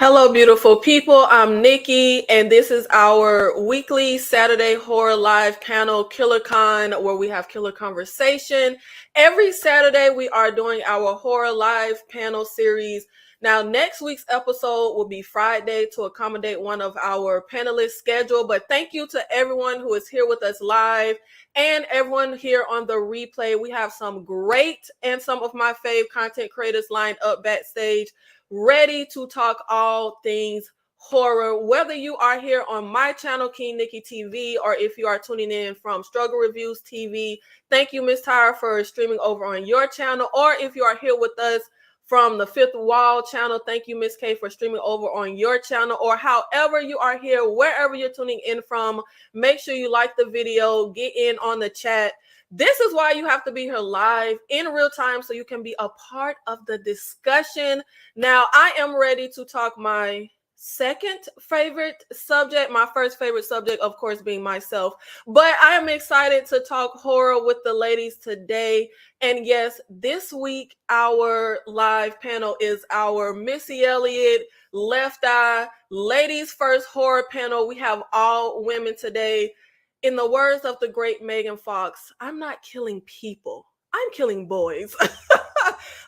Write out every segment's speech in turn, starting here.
Hello, beautiful people. I'm Nikki, and this is our weekly Saturday Horror Live panel, KillerCon, where we have killer conversation. Every Saturday, we are doing our Horror Live panel series. Now, next week's episode will be Friday to accommodate one of our panelists' schedule. But thank you to everyone who is here with us live and everyone here on the replay. We have some great and some of my fave content creators lined up backstage, ready to talk all things horror. Whether you are here on my channel, King Nikki TV, or if you are tuning in from Struggle Reviews TV, thank you, Miss Tyra, for streaming over on your channel. Or if you are here with us from the Fifth Wall channel, thank you, Miss K, for streaming over on your channel. Or however you are here, wherever you're tuning in from, make sure you like the video, get in on the chat. This is why you have to be here live in real time so you can be a part of the discussion. Now, I am ready to talk my second favorite subject. My first favorite subject, of course, being myself. But I am excited to talk horror with the ladies today. And yes, this week, our live panel is our Missy Elliott, Left Eye, Ladies First Horror panel. We have all women today. In the words of the great Megan Fox, I'm not killing people, I'm killing boys.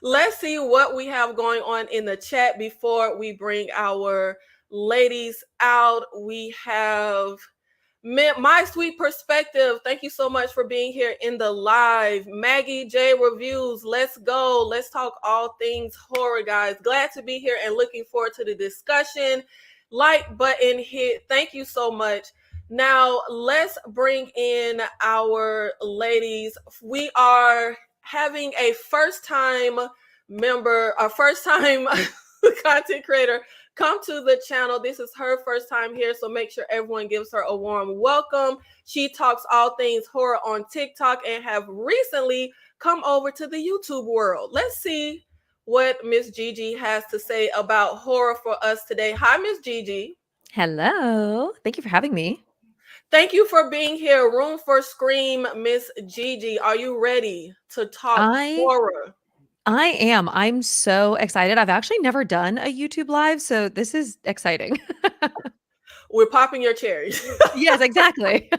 Let's see what we have going on in the chat before we bring our ladies out. We have My Sweet Perspective. Thank you so much for being here in the live. Maggie J Reviews. Let's go. Let's talk all things horror, guys. Glad to be here and looking forward to the discussion. Like button hit. Thank you so much. Now, let's bring in our ladies. We are having a first-time member, a first-time content creator come to the channel. This is her first time here, so make sure everyone gives her a warm welcome. She talks all things horror on TikTok and have recently come over to the YouTube world. Let's see what Miss Gigi has to say about horror for us today. Hi, Miss Gigi. Hello. Thank you for having me. Thank you for being here. Room for Scream, Miss Gigi. Are you ready to talk horror? I am. I'm so excited. I've actually never done a YouTube live, so this is exciting. We're popping your cherries. Yes, exactly.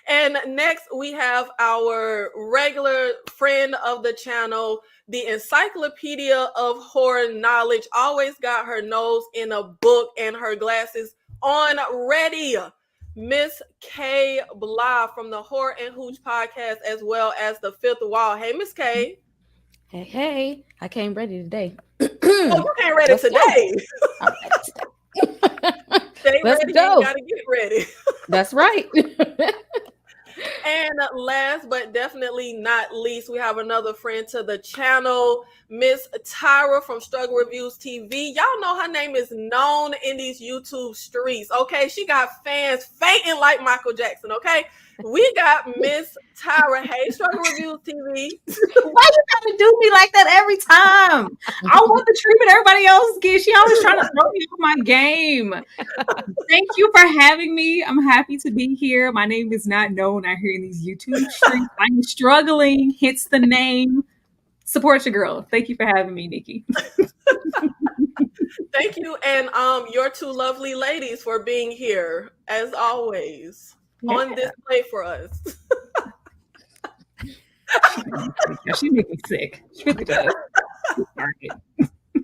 And next we have our regular friend of the channel, the encyclopedia of horror knowledge. Always got her nose in a book and her glasses on ready. Miss K Blah from the Horror and Hooch podcast, as well as the Fifth Wall. Hey, Miss K. Hey, I came ready today. Oh, you came ready today. Stay Let's ready. go. You gotta get ready. That's right. And last but definitely not least, we have another friend to the channel, Miss Tyra from Struggle Reviews TV. Y'all know her name is known in these YouTube streets, okay? She got fans fainting like Michael Jackson, okay? We got Miss Tyra. Hey, Struggle Reviews TV. Why you gotta do me like that every time? I want the treatment everybody else gets. She always trying to throw me off my game. Thank you for having me. I'm happy to be here. My name is not known out here in these YouTube streets. I'm struggling, hence the name. Support your girl. Thank you for having me, Nikki. Thank you, and your two lovely ladies for being here, as always, on display for us. She makes me sick. She really does.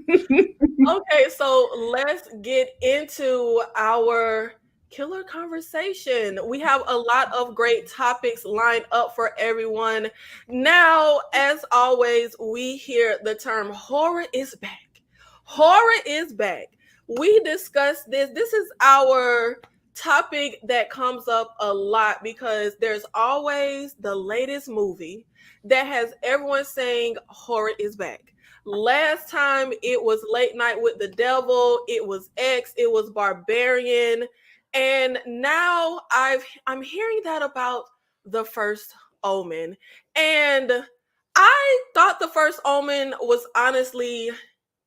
Okay, so let's get into our killer conversation. We have a lot of great topics lined up for everyone. Now, as always, we hear the term horror is back. Horror is back. We discussed this. This is our topic that comes up a lot because there's always the latest movie that has everyone saying horror is back. Last time it was Late Night with the Devil, it was X, it was Barbarian, and now I'm hearing that about The First Omen. And I thought The First Omen was honestly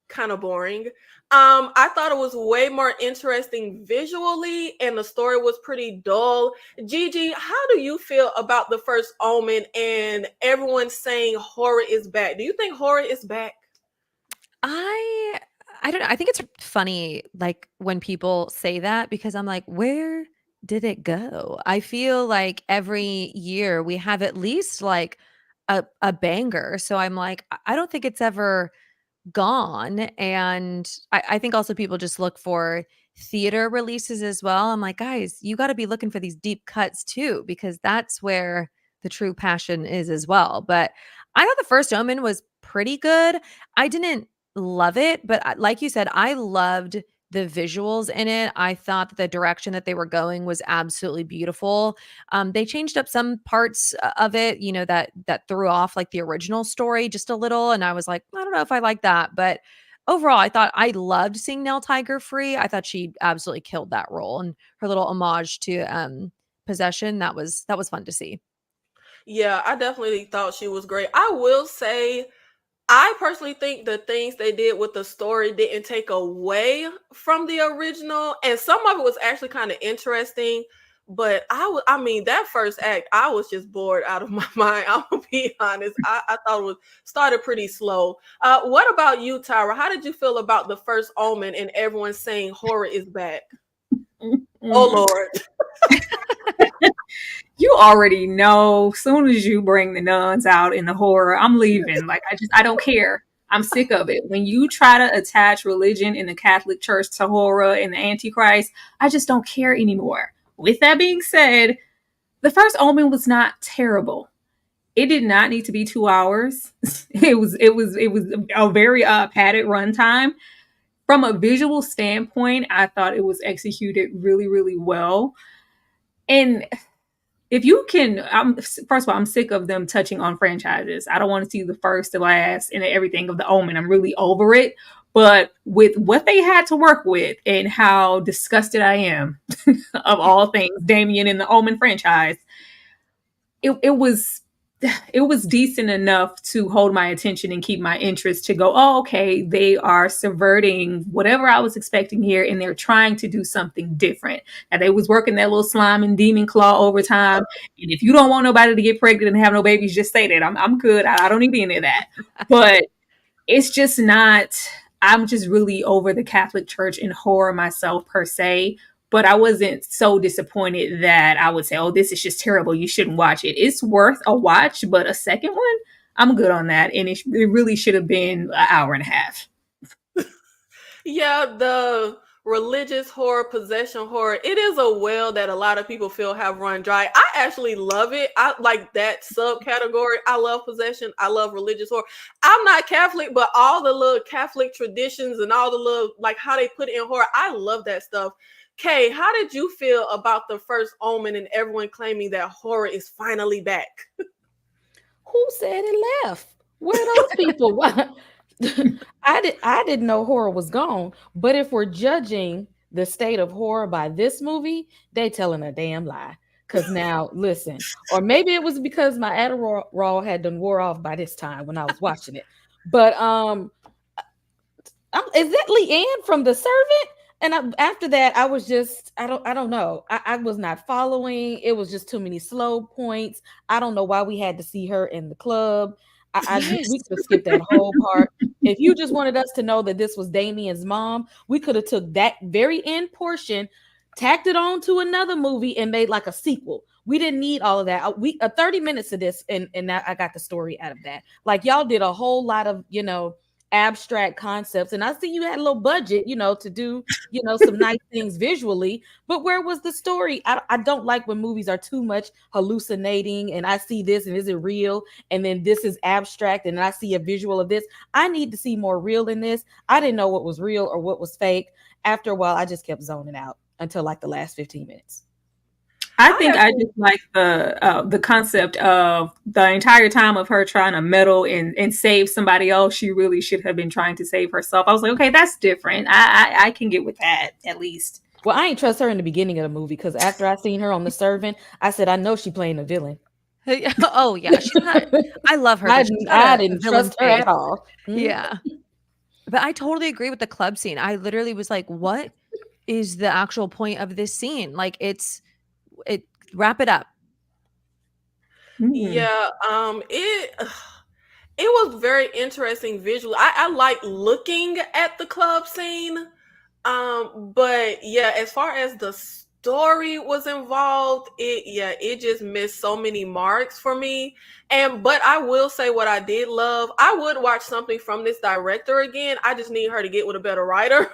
kind of boring. I thought it was way more interesting visually, and the story was pretty dull. Gigi, how do you feel about The First Omen and everyone saying horror is back? Do you think horror is back? I I don't know. I think it's funny, like, when people say that because I'm like, where did it go? I feel like every year we have at least like a banger. So I'm like, I don't think it's ever gone. And I think also people just look for theater releases as well. I'm like, guys, you got to be looking for these deep cuts too, because that's where the true passion is as well. But I thought the first Omen was pretty good. I didn't love it, but like you said, I loved the visuals in it. I thought that the direction that they were going was absolutely beautiful. They changed up some parts of it, that threw off like the original story just a little, and I was like, I don't know if I like that, but overall, I thought I loved seeing Nell Tiger free. I thought she absolutely killed that role, and her little homage to Possession, that was fun to see. Yeah, I definitely thought she was great. I will say, I personally think the things they did with the story didn't take away from the original, and some of it was actually kind of interesting. But I mean, that first act, I was just bored out of my mind. I'm gonna be honest. I thought it was started pretty slow. What about you, Tyra? How did you feel about the first Omen and everyone saying horror is back? Oh Lord. You already know. Soon as you bring the nuns out in the horror, I'm leaving. Like I don't care. I'm sick of it. When you try to attach religion in the Catholic Church to horror and the Antichrist, I just don't care anymore. With that being said, the first Omen was not terrible. It did not need to be 2 hours. It was a very padded runtime. From a visual standpoint, I thought it was executed really, really well. And if you can, first of all, I'm sick of them touching on franchises. I don't want to see the first, the last, and everything of the Omen. I'm really over it. But with what they had to work with and how disgusted I am of all things, Damien in the Omen franchise, it was decent enough to hold my attention and keep my interest to go, oh, okay, they are subverting whatever I was expecting here, and they're trying to do something different. And they was working that little slime and demon claw overtime. And if you don't want nobody to get pregnant and have no babies, just say that. I'm good. I don't need any of that. But it's just not, I'm just really over the Catholic Church and horror myself per se. But I wasn't so disappointed that I would say, oh, this is just terrible. You shouldn't watch it. It's worth a watch, but a second one, I'm good on that. And it really should have been an hour and a half. Yeah, the religious horror, possession horror, it is a well that a lot of people feel have run dry. I actually love it. I like that subcategory. I love possession. I love religious horror. I'm not Catholic, but all the little Catholic traditions and all the little, like how they put it in horror, I love that stuff. Kay, how did you feel about the first Omen and everyone claiming that horror is finally back? Who said it left? Where are those people? I didn't know horror was gone. But if we're judging the state of horror by this movie, they telling a damn lie. Because now, listen, or maybe it was because my Adderall had done wore off by this time when I was watching it. But is that Leanne from The Servant? And after that, I was just, I don't know. I was not following. It was just too many slow points. I don't know why we had to see her in the club. We could have skipped that whole part. If you just wanted us to know that this was Damien's mom, we could have took that very end portion, tacked it on to another movie, and made like a sequel. We didn't need all of that. 30 minutes of this, and I got the story out of that. Like y'all did a whole lot of, abstract concepts, and I see you had a little budget, to do, some nice things visually, but where was the story? I don't like when movies are too much hallucinating, and I see this, and is it real? And then this is abstract, and I see a visual of this. I need to see more real in this. I didn't know what was real or what was fake. After a while, I just kept zoning out until like the last 15 minutes. I think I just like the concept of the entire time of her trying to meddle and save somebody else. She really should have been trying to save herself. I was like, okay, that's different. I can get with that at least. Well, I ain't trust her in the beginning of the movie because after I seen her on The Servant, I said, I know she playing a villain. Oh yeah, I love her. I didn't trust her at all. Yeah, but I totally agree with the club scene. I literally was like, what is the actual point of this scene? Like it wrap it up. Yeah, It was very interesting visually. I like looking at the club scene. But yeah, as far as the story was involved, it just missed so many marks for me. But I will say what I did love. I would watch something from this director again. I just need her to get with a better writer.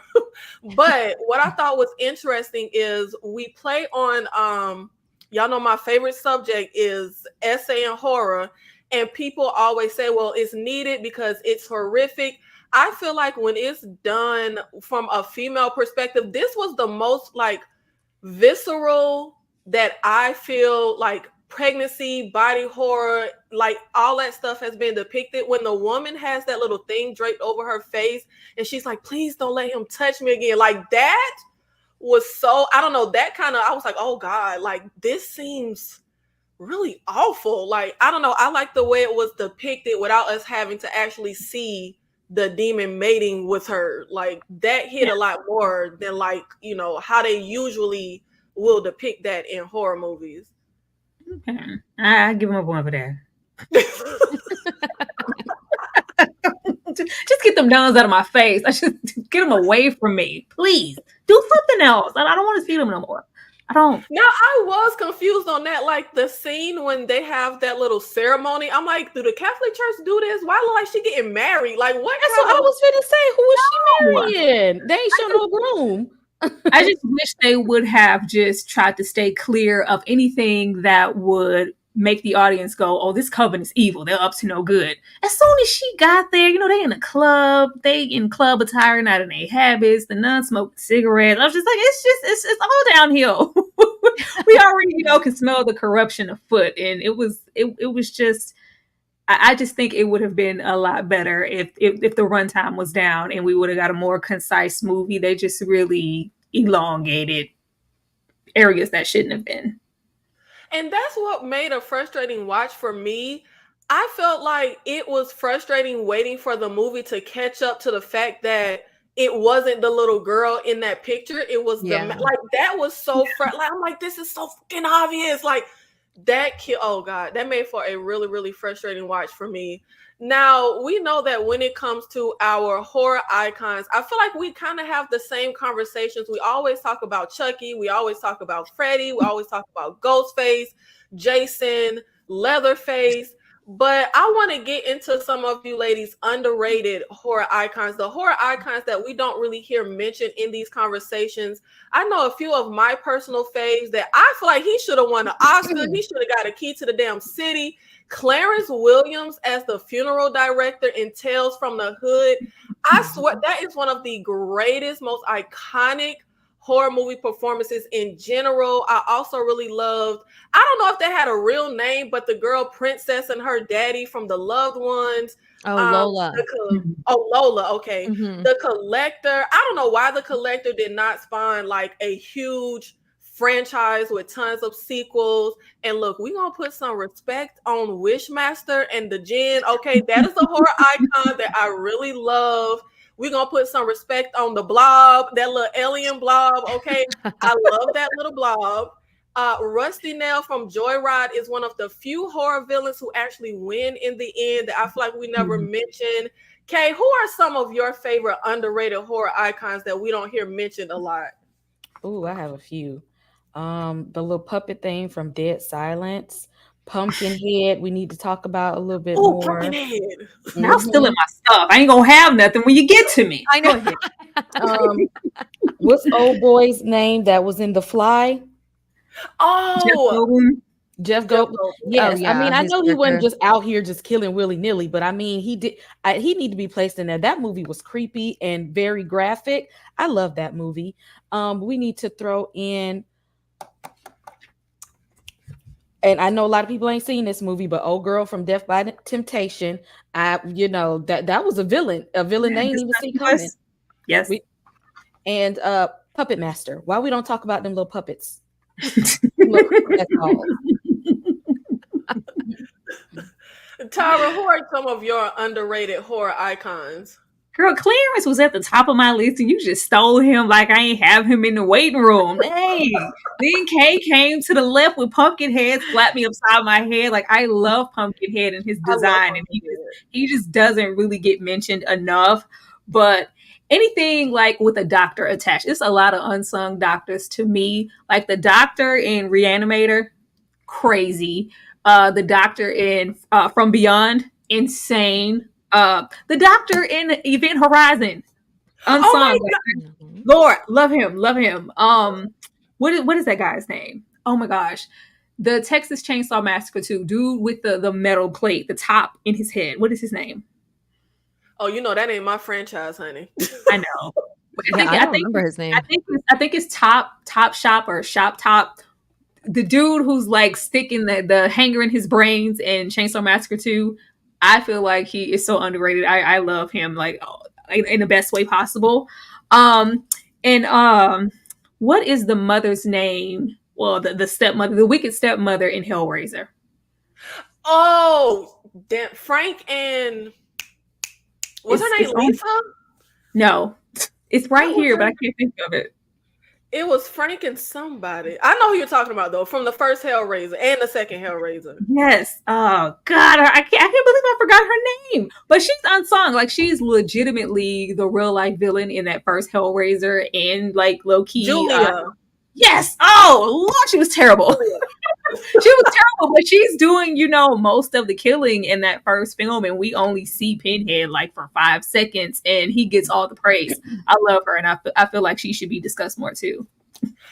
But what I thought was interesting is we play on y'all know my favorite subject is essay and horror. And people always say, well, it's needed because it's horrific. I feel like when it's done from a female perspective, this was the most like visceral that I feel like pregnancy, body horror, like all that stuff has been depicted. When the woman has that little thing draped over her face and she's like, please don't let him touch me again. Like that was so, I don't know, that kind of, I was like, oh God, like this seems really awful. Like, I don't know. I like the way it was depicted without us having to actually see the demon mating with her. Like that hit a lot more than like, how they usually will depict that in horror movies. Okay. I give him a point for that. Just get them guns out of my face. I just get them away from me. Please. Do something else. I don't want to see them no more. I don't. Now I was confused on that, like the scene when they have that little ceremony. I'm like, do the Catholic Church do this? Why look like she getting married? Like what? That's what I was finna say. Who is she marrying? They ain't show no groom. I just wish they would have just tried to stay clear of anything that would make the audience go, oh, this coven is evil. They're up to no good. As soon as she got there, they in a club, they in club attire, not in their habits, the nun smoking cigarettes. I was just like, it's all downhill. We already, can smell the corruption afoot. And it was just, I just think it would have been a lot better if the runtime was down and we would have got a more concise movie. They just really elongated areas that shouldn't have been. And that's what made a frustrating watch for me. I felt like it was frustrating waiting for the movie to catch up to the fact that it wasn't the little girl in that picture. It was like that was so like I'm like, this is so fucking obvious. Like that kid, oh God, that made for a really, really frustrating watch for me. Now, we know that when it comes to our horror icons, I feel like we kind of have the same conversations. We always talk about Chucky. We always talk about Freddy. We always talk about Ghostface, Jason, Leatherface. But I want to get into some of you ladies' underrated horror icons, the horror icons that we don't really hear mentioned in these conversations. I know a few of my personal faves that I feel like he should have won an Oscar. He should have got a key to the damn city. Clarence Williams as the funeral director in Tales from the Hood. I swear that is one of the greatest, most iconic horror movie performances in general. I also really loved, I don't know if they had a real name, but the girl Princess and her daddy from The Loved Ones. Lola. Lola. Okay. Mm-hmm. The Collector. I don't know why The Collector did not spawn like a huge franchise with tons of sequels. And look, we're gonna put some respect on Wishmaster and the Djinn. Okay, that is a horror icon that I really love. We're gonna put some respect on the Blob, that little alien blob. Okay, I love that little blob. Rusty Nail from Joyride is one of the few horror villains who actually win in the end that I feel like we never mentioned. Kay, who are some of your favorite underrated horror icons that we don't hear mentioned a lot? Ooh, I have a few. The little puppet thing from Dead Silence, Pumpkinhead. We need to talk about a little bit more. Pumpkinhead. Now I'm stealing my stuff. I ain't gonna have nothing when you get to me. I know. What's old boy's name that was in The Fly? Oh, Jeff Goldblum. Yes, Oh, yeah, I mean, I his know he wasn't character. just out here just killing willy nilly, but I mean, he did. He need to be placed in there. That movie was creepy and very graphic. I love that movie. We need to throw in. And I know a lot of people ain't seen this movie, but old girl from Death by Temptation, that was a villain they didn't even see coming. Yes. And Puppet Master. Why we don't talk about them little puppets? Look, that's all. Tara, who are some of your underrated horror icons? Girl, Clarence was at the top of my list and you just stole him like I ain't have him in the waiting room. Hey. Then Kay came to the left with Pumpkinhead, slapped me upside my head. Like, I love Pumpkinhead and his design, and he just doesn't really get mentioned enough. But anything like with a doctor attached, it's a lot of unsung doctors to me. Like the doctor in Reanimator, crazy. The doctor in From Beyond, insane. The doctor in Event Horizon, unsung. Oh my God. Lord, love him. What is that guy's name? Oh my gosh, the Texas Chainsaw Massacre 2 dude with the metal plate, the top in his head. What is his name? Oh, you know that ain't my franchise, honey. I know. I don't remember his name. I think it's Top Shop or Shop Top. The dude who's like sticking the hanger in his brains in Chainsaw Massacre 2. I feel like he is so underrated. I love him like in the best way possible. What is the mother's name? Well, the stepmother, the wicked stepmother in Hellraiser. Oh, damn, Frank and what's her name? Lisa? No, it's right here, but I can't think of it. It was Frank and somebody. I know who you're talking about though, from the first Hellraiser and the second Hellraiser. Yes. Oh God, I can't believe I forgot her name. But she's unsung. Like she's legitimately the real life villain in that first Hellraiser, and like low key. Julia. Yes. Oh Lord, she was terrible. She was terrible, but she's doing, most of the killing in that first film, and we only see Pinhead like for 5 seconds, and he gets all the praise. I love her, and I feel like she should be discussed more too.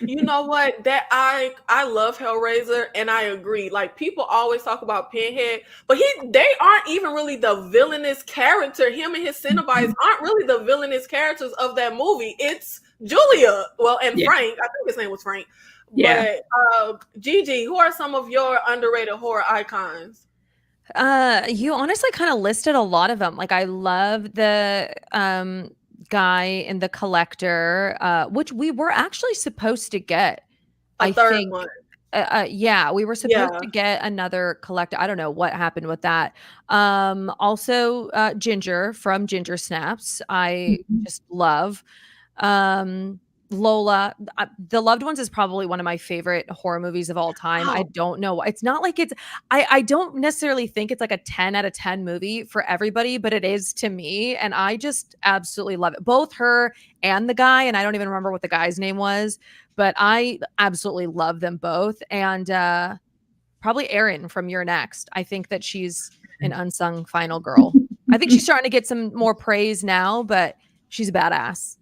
You know what? That I love Hellraiser, and I agree. Like people always talk about Pinhead, but they aren't even really the villainous character. Him and his Cenobites aren't really the villainous characters of that movie. It's Julia. Well, and Frank. I think his name was Frank. Yeah. But Gigi, who are some of your underrated horror icons? You honestly kind of listed a lot of them. Like I love the guy in The Collector, which we were actually supposed to get. A third one. Yeah, we were supposed to get another Collector. I don't know what happened with that. Also, Ginger from Ginger Snaps. I just love. Lola, The Loved Ones is probably one of my favorite horror movies of all time. I don't know. It's not like I don't necessarily think it's like a 10 out of 10 movie for everybody, but it is to me. And I just absolutely love it. Both her and the guy. And I don't even remember what the guy's name was, but I absolutely love them both. And probably Erin from You're Next. I think that she's an unsung final girl. I think she's starting to get some more praise now, but she's a badass.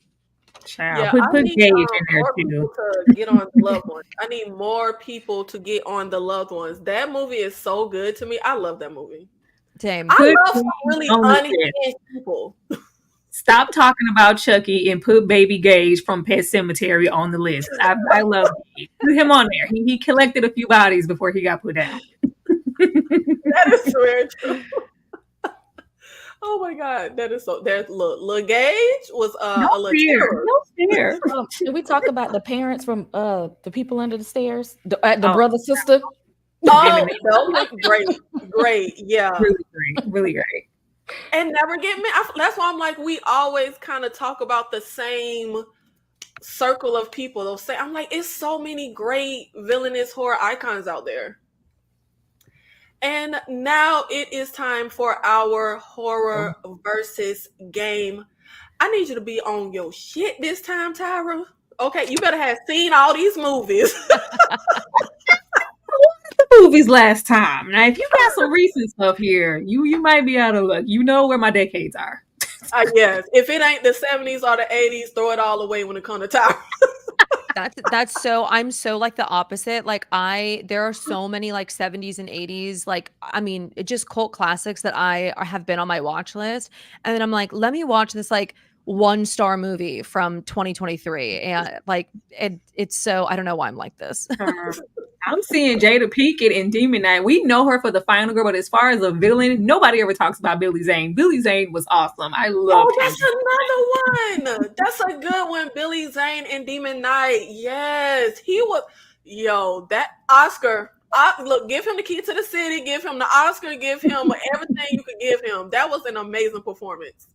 Child. Yeah, put Gage in there too. To get on The Loved Ones. I need more people to get on The Loved Ones. That movie is so good to me. I love that movie. Same. I love some really unhinged people. Stop talking about Chucky and put Baby Gage from Pet Sematary on the list. I love Gage. Put him on there. He collected a few bodies before he got put down. That is very true. Oh my God, that is so. There's Lil Gage was no fear. Did we talk about the parents from The People Under the Stairs? The brother sister. Oh, great, yeah, really great. And never get me. That's why I'm like, we always kind of talk about the same circle of people. They'll say, I'm like, it's so many great villainous horror icons out there. And now it is time for our horror versus game. I need you to be on your shit this time, Tyra. Okay, you better have seen all these movies. The movies last time. Now, if you got some recent stuff here, you might be out of luck. You know where my decades are. Yes. If it ain't the 70s or the 80s, throw it all away when it comes to Tyra. That's so I'm so like the opposite. Like there are so many like 70s and 80s, like I mean, just cult classics that I have been on my watch list. And then I'm like, let me watch this like 1-star movie from 2023. And like it's so I don't know why I'm like this. I'm seeing Jada Pinkett in Demon Knight. We know her for the final girl, but as far as a villain, nobody ever talks about Billy Zane. Billy Zane was awesome. I love him. That's another one. That's a good one. Billy Zane in Demon Knight. Yes. He was that Oscar. Look, give him the key to the city, give him the Oscar, give him everything you could give him. That was an amazing performance.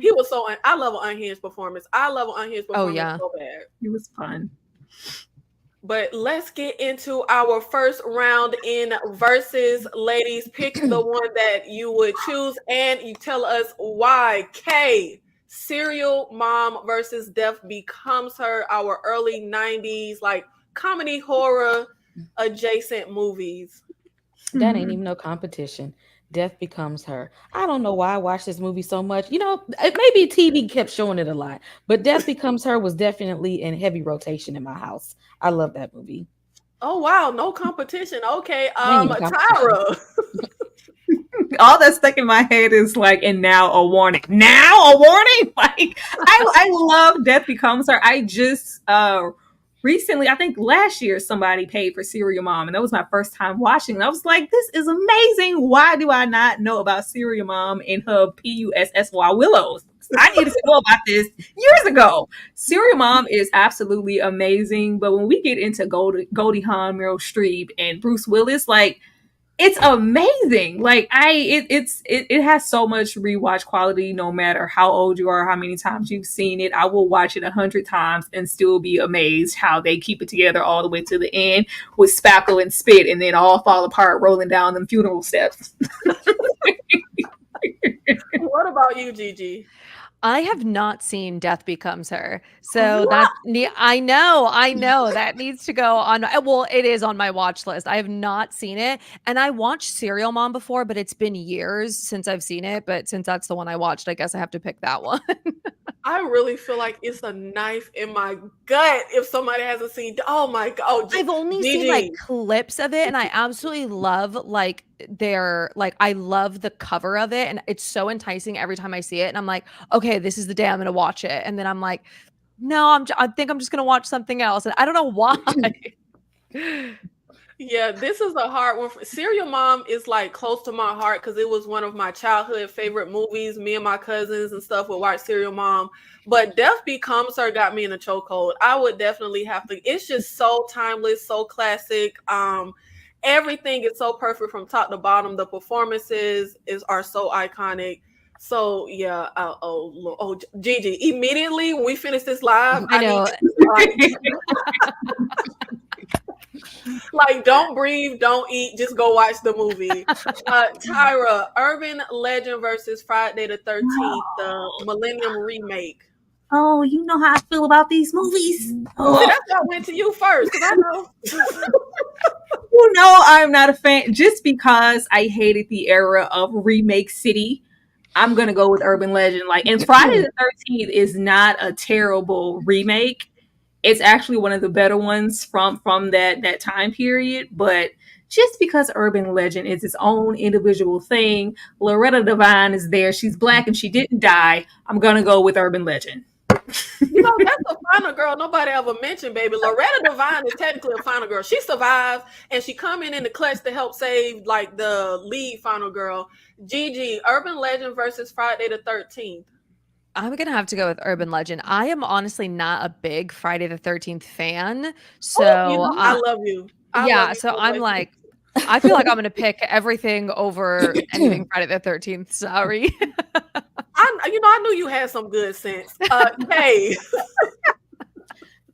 He was so. I love an unhinged performance. I love an unhinged performance so bad. He was fun. But let's get into our first round in versus. Ladies, pick the one that you would choose, and you tell us why. Kay, Serial Mom versus Death Becomes Her. Our early 90s like comedy horror adjacent movies. That ain't even no competition. Death Becomes Her. I don't know why I watched this movie so much. You know, maybe TV kept showing it a lot, but Death Becomes Her was definitely in heavy rotation in my house. I love that movie. Oh wow, no competition. Okay, Ain't even Tyra. All that stuck in my head is like, and now a warning. Now a warning. Like I love Death Becomes Her. I just recently, I think last year, somebody paid for Serial Mom, and that was my first time watching. And I was like, this is amazing. Why do I not know about Serial Mom and her Pussy Willows? I needed to know about this years ago. Serial Mom is absolutely amazing, but when we get into Goldie Hawn, Meryl Streep, and Bruce Willis, like, it's amazing. Like it has so much rewatch quality. No matter how old you are, how many times you've seen it, I will watch it 100 times and still be amazed how they keep it together all the way to the end with spackle and spit, and then all fall apart rolling down them funeral steps. What about you, Gigi? I have not seen Death Becomes Her. So that I know that needs to go on. Well, it is on my watch list. I have not seen it. And I watched Serial Mom before, but it's been years since I've seen it. But since that's the one I watched, I guess I have to pick that one. I really feel like it's a knife in my gut if somebody hasn't seen. Oh my god! Oh, I've only seen like clips of it, and I absolutely love like I love the cover of it, and it's so enticing every time I see it. And I'm like, okay, this is the day I'm gonna watch it. And then I'm like, no, I think I'm just gonna watch something else, and I don't know why. Yeah, this is a hard one. Serial Mom is like close to my heart because it was one of my childhood favorite movies. Me and my cousins and stuff would watch Serial Mom. But Death Becomes Her got me in a chokehold. I would definitely have to. It's just so timeless, so classic. Everything is so perfect from top to bottom. The performances are so iconic. So yeah. Gigi, immediately when we finish this live, I know. Like, don't breathe, don't eat, just go watch the movie. Tyra, Urban Legend versus Friday the 13th, the Millennium remake. Oh, you know how I feel about these movies. Oh. See, that's why I went to you first, because I know. You know I'm not a fan. Just because I hated the era of Remake City, I'm going to go with Urban Legend. Like, and Friday the 13th is not a terrible remake. It's actually one of the better ones from that time period. But just because Urban Legend is its own individual thing, Loretta Devine is there. She's Black and she didn't die. I'm going to go with Urban Legend. You know, that's a final girl nobody ever mentioned, baby. Loretta Devine is technically a final girl. She survived, and she come in the clutch to help save, like, the lead final girl. Gigi, Urban Legend versus Friday the 13th. I'm going to have to go with Urban Legend. I am honestly not a big Friday the 13th fan. So I love you. I'm like, I feel like I'm going to pick everything over anything Friday the 13th. Sorry. I knew you had some good sense. Hey.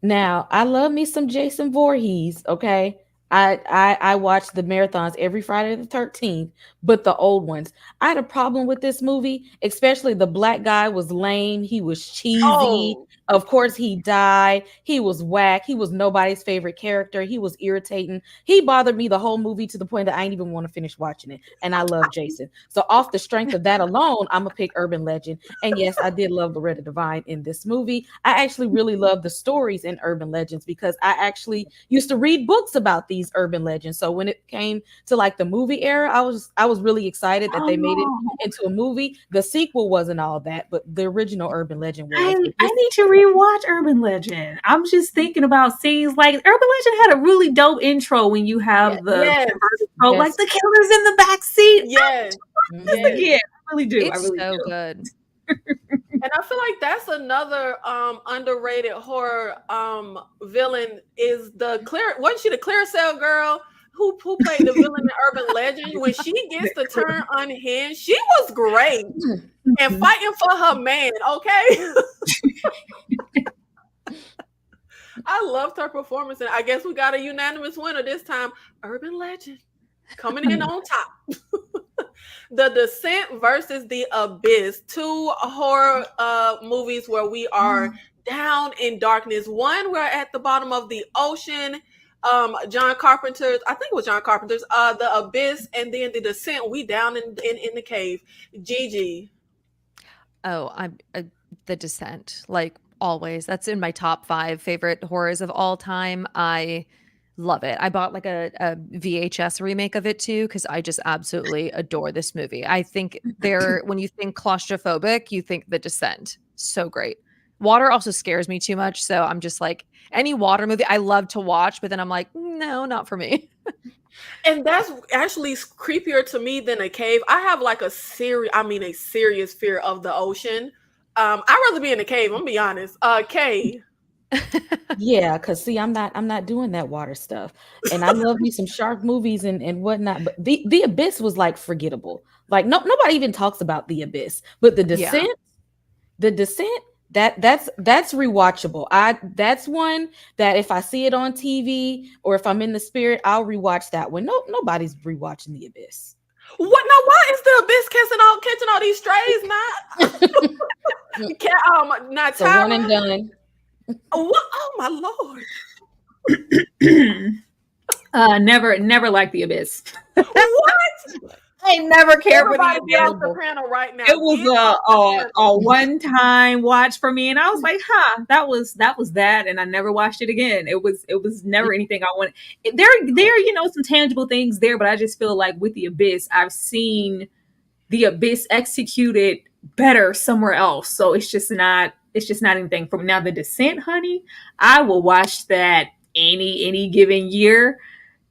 Now, I love me some Jason Voorhees, okay? I watch the marathons every Friday the 13th, but the old ones. I had a problem with this movie, especially the black guy was lame. He was cheesy. Oh. Of course, he died. He was whack. He was nobody's favorite character. He was irritating. He bothered me the whole movie to the point that I didn't even want to finish watching it. And I love Jason. So off the strength of that alone, I'm going to pick Urban Legend. And yes, I did love Loretta Devine in this movie. I actually really love the stories in Urban Legends because I actually used to read books about these urban legends. So when it came to like the movie era, I was really excited that they made it into a movie. The sequel wasn't all that, but the original Urban Legend was. I need to rewatch Urban Legend. I'm just thinking about scenes like Urban Legend had a really dope intro when you have like the killers in the back seat. Yes. I really do. It's so good. And I feel like that's another underrated horror villain is wasn't she the clear cell girl? who played the villain in Urban Legend, when she gets to turn unhinged, she was great and fighting for her man. Okay. I loved her performance, and I guess we got a unanimous winner this time. Urban Legend coming in on top. The Descent versus The Abyss, two horror movies where we are down in darkness. One, we're at the bottom of the ocean. John Carpenter's, I think it was John Carpenter's, The Abyss, and then The Descent, we down in the cave. Gigi. Oh, I'm The Descent, like always. That's in my top 5 favorite horrors of all time. I love it. I bought like a VHS remake of it too because I just absolutely adore this movie. I think when you think claustrophobic, you think The Descent. So great. Water also scares me too much, so I'm just like, any water movie I love to watch, but then I'm like, no, not for me. And that's actually creepier to me than a cave. I have like a serious fear of the ocean. I'd rather be in a cave, I'm gonna be honest. Kay. Yeah, because see, I'm not doing that water stuff. And I love me some shark movies and whatnot. But the Abyss was like forgettable. Like nobody even talks about The Abyss. But The Descent, that's rewatchable. That's one that if I see it on TV or if I'm in the spirit, I'll rewatch that one. Nobody's rewatching The Abyss. What now? Why is The Abyss catching all these strays? Not So one and done. What? Oh my Lord! Never liked The Abyss. What? I never cared for The Everybody be off Abyss. the panel right now. It was a one-time watch for me, and I was like, that was that, and I never watched it again. It was never anything I wanted. There, some tangible things there, but I just feel like with The Abyss, I've seen The Abyss executed better somewhere else, so it's just not anything from now. The Descent, honey, I will watch that any given year.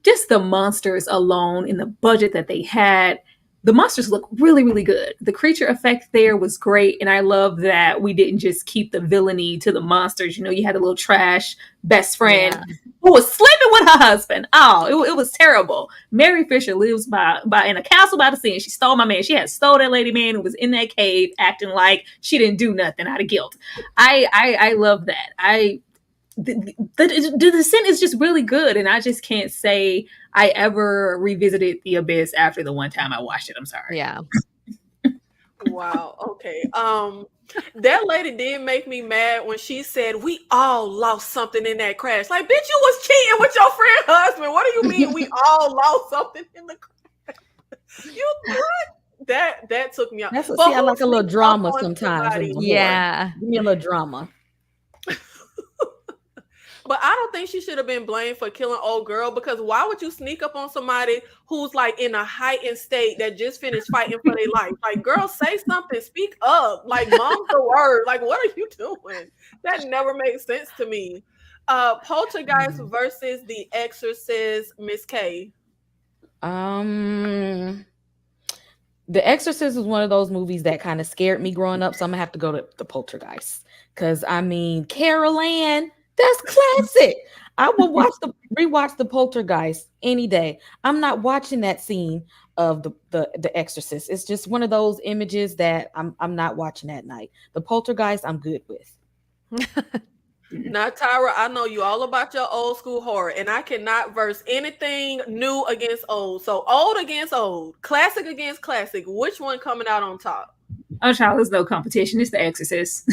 Just the monsters alone and the budget that they had, the monsters look really, really good. The creature effect there was great. And I love that we didn't just keep the villainy to the monsters. You had a little trash best friend who was sleeping with her husband. Oh, it was terrible. Mary Fisher lives by in a castle by the sea, and she stole my man. She had stole that lady man who was in that cave acting like she didn't do nothing out of guilt. I love that. The Descent is just really good, and I just can't say I ever revisited The Abyss after the one time I watched it. I'm sorry. Yeah. Wow. Okay. That lady did make me mad when she said we all lost something in that crash. Like, bitch, you was cheating with your friend husband. What do you mean we all lost something in the crash? You what? That took me out. That's what, I like a little drama sometimes. Yeah. Give me a little drama. But I don't think she should have been blamed for killing old girl, because why would you sneak up on somebody who's like in a heightened state that just finished fighting for their life? Like, girl, say something, speak up. Like, mom's the word. Like, what are you doing? That never makes sense to me. Poltergeist versus The Exorcist, Miss K. The Exorcist is one of those movies that kind of scared me growing up, so I'm gonna have to go to the Poltergeist. Because Carol Ann, that's classic. I will rewatch the Poltergeist any day. I'm not watching that scene of the Exorcist. It's just one of those images that I'm not watching at night. The Poltergeist, I'm good with. Now, Tyra, I know you all about your old school horror, and I cannot verse anything new against old. So old against old, classic against classic. Which one coming out on top? Oh, child, there's no competition. It's The Exorcist.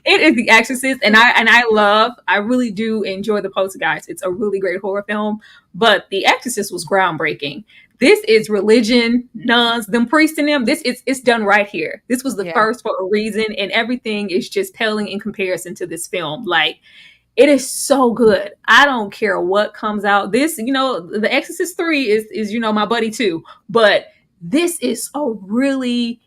It is The Exorcist, and I really do enjoy the Poltergeist. It's a really great horror film, but The Exorcist was groundbreaking. This is religion, nuns, them priests in them. It's done right here. This was the first for a reason, and everything is just paling in comparison to this film. Like, it is so good. I don't care what comes out. This, The Exorcist 3 is my buddy too, but this is a really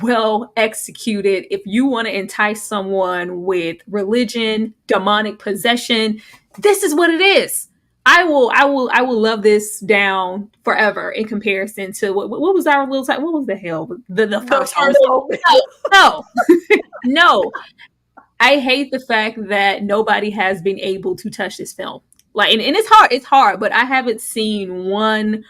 well executed. If you want to entice someone with religion, demonic possession, this is what it is. I will love this down forever in comparison to what was our little time? What was the hell? The first No. No. I hate the fact that nobody has been able to touch this film. Like, and it's hard, but I haven't seen one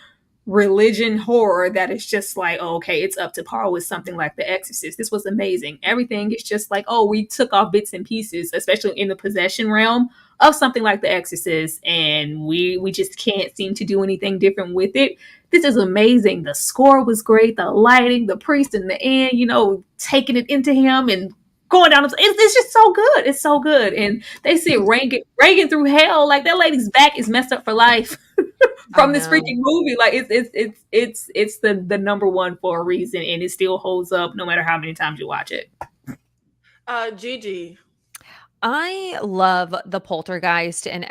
religion horror that is just like, oh, okay, it's up to par with something like The Exorcist. This was amazing. Everything is just like, oh, we took off bits and pieces, especially in the possession realm of something like The Exorcist, and we just can't seem to do anything different with it. This is amazing. The score was great, the lighting, the priest in the end, taking it into him and going down. It's just so good. It's so good. And they see Reagan through hell. Like, that lady's back is messed up for life from this freaking movie. Like, it's the number one for a reason, and it still holds up no matter how many times you watch it. Gigi. I love the Poltergeist and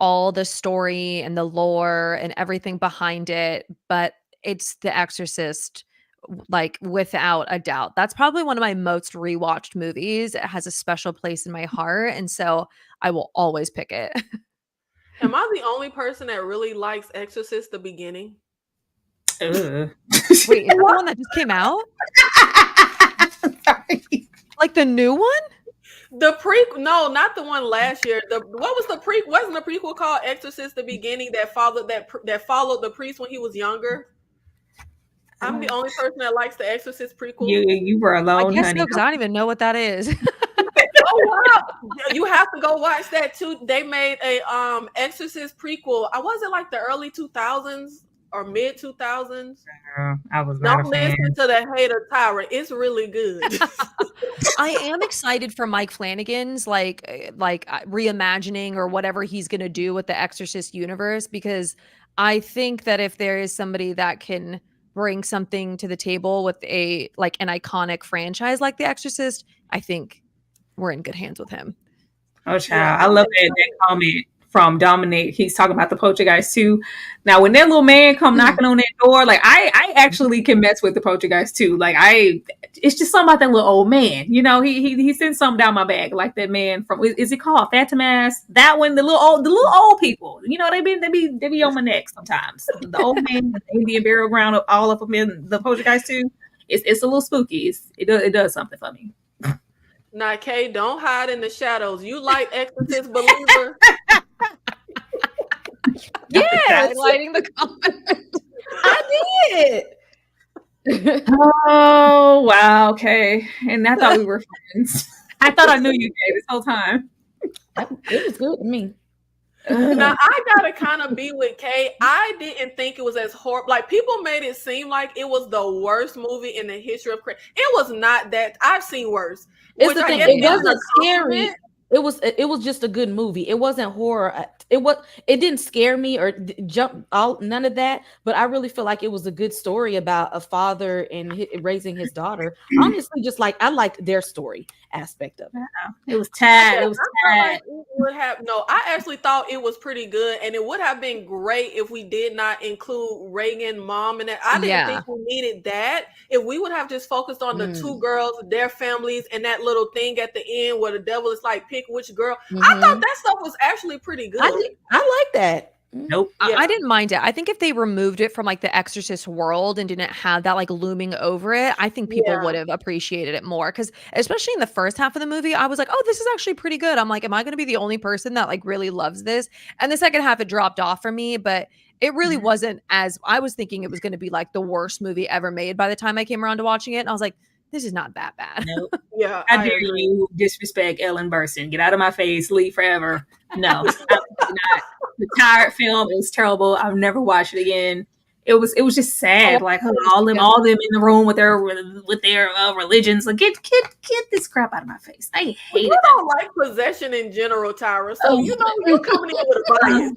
all the story and the lore and everything behind it, but it's The Exorcist, like, without a doubt. That's probably one of my most rewatched movies. It has a special place in my heart, and so I will always pick it. Am I the only person that really likes Exorcist the beginning? Wait, is that the one that just came out? Sorry. Like the new one? The prequel? No, not the one last year. What was the prequel? Wasn't the prequel called Exorcist the beginning that followed the priest when he was younger? I'm the only person that likes the Exorcist prequel. You were alone, I guess honey. so, because I don't even know what that is. Oh wow! You have to go watch that too. They made a Exorcist prequel. I was it like the early 2000s or mid 2000s. I was not Don't a fan. listen to the hater Tyra. It's really good. I am excited for Mike Flanagan's reimagining or whatever he's going to do with the Exorcist universe, because I think that if there is somebody that can bring something to the table with an iconic franchise like The Exorcist, I think we're in good hands with him. Oh, child. Yeah, I love that comment from Dominic. He's talking about the Poltergeist too. Now, when that little man come knocking on that door, like, I actually can mess with the Poltergeist too. Like, it's just something about that little old man. He sends something down my bag, like that man from, is it called Fatimas? That one, the little old people. They be on my neck sometimes. The old man, the Indian burial ground, of all of them in the Poltergeist too. It's a little spooky. It does something for me. Now, Kay, don't hide in the shadows. You like Exorcist believer? Yeah, lighting the comment. I did. Oh, wow. Okay. And I thought we were friends. I thought I knew you, Kay, this whole time. It was good to me. Now, I gotta kind of be with Kay. I didn't think it was as horrible. Like, people made it seem like it was the worst movie in the history of crime. It was not that. I've seen worse. It's the thing. It wasn't scary. It was just a good movie. It wasn't horror. It didn't scare me or jump out, none of that. But I really feel like it was a good story about a father and raising his daughter. Honestly, just like, I liked their story aspect of it. It was tad. It was tad. I actually thought it was pretty good, and it would have been great if we did not include Reagan mom in it. I didn't think we needed that. If we would have just focused on the two girls, their families, and that little thing at the end where the devil is like, pick which girl. I thought that stuff was actually pretty good. I like that. Nope. I didn't mind it. I think if they removed it from like the Exorcist world and didn't have that like looming over it, I think people would have appreciated it more. Because especially in the first half of the movie, I was like, oh, this is actually pretty good. I'm like, am I going to be the only person that like really loves this? And the second half, it dropped off for me, but it really wasn't as I was thinking it was going to be like the worst movie ever made by the time I came around to watching it. And I was like, this is not that bad. Nope. Yeah. I dare you disrespect Ellen Burstyn. Get out of my face. Leave forever. No, not. The tired film. It was terrible. I've never watched it again. It was just sad. Like, all them in the room with their religions. Like, get this crap out of my face. I hate it. You don't like possession in general, Tyra. So you're coming in with a bias.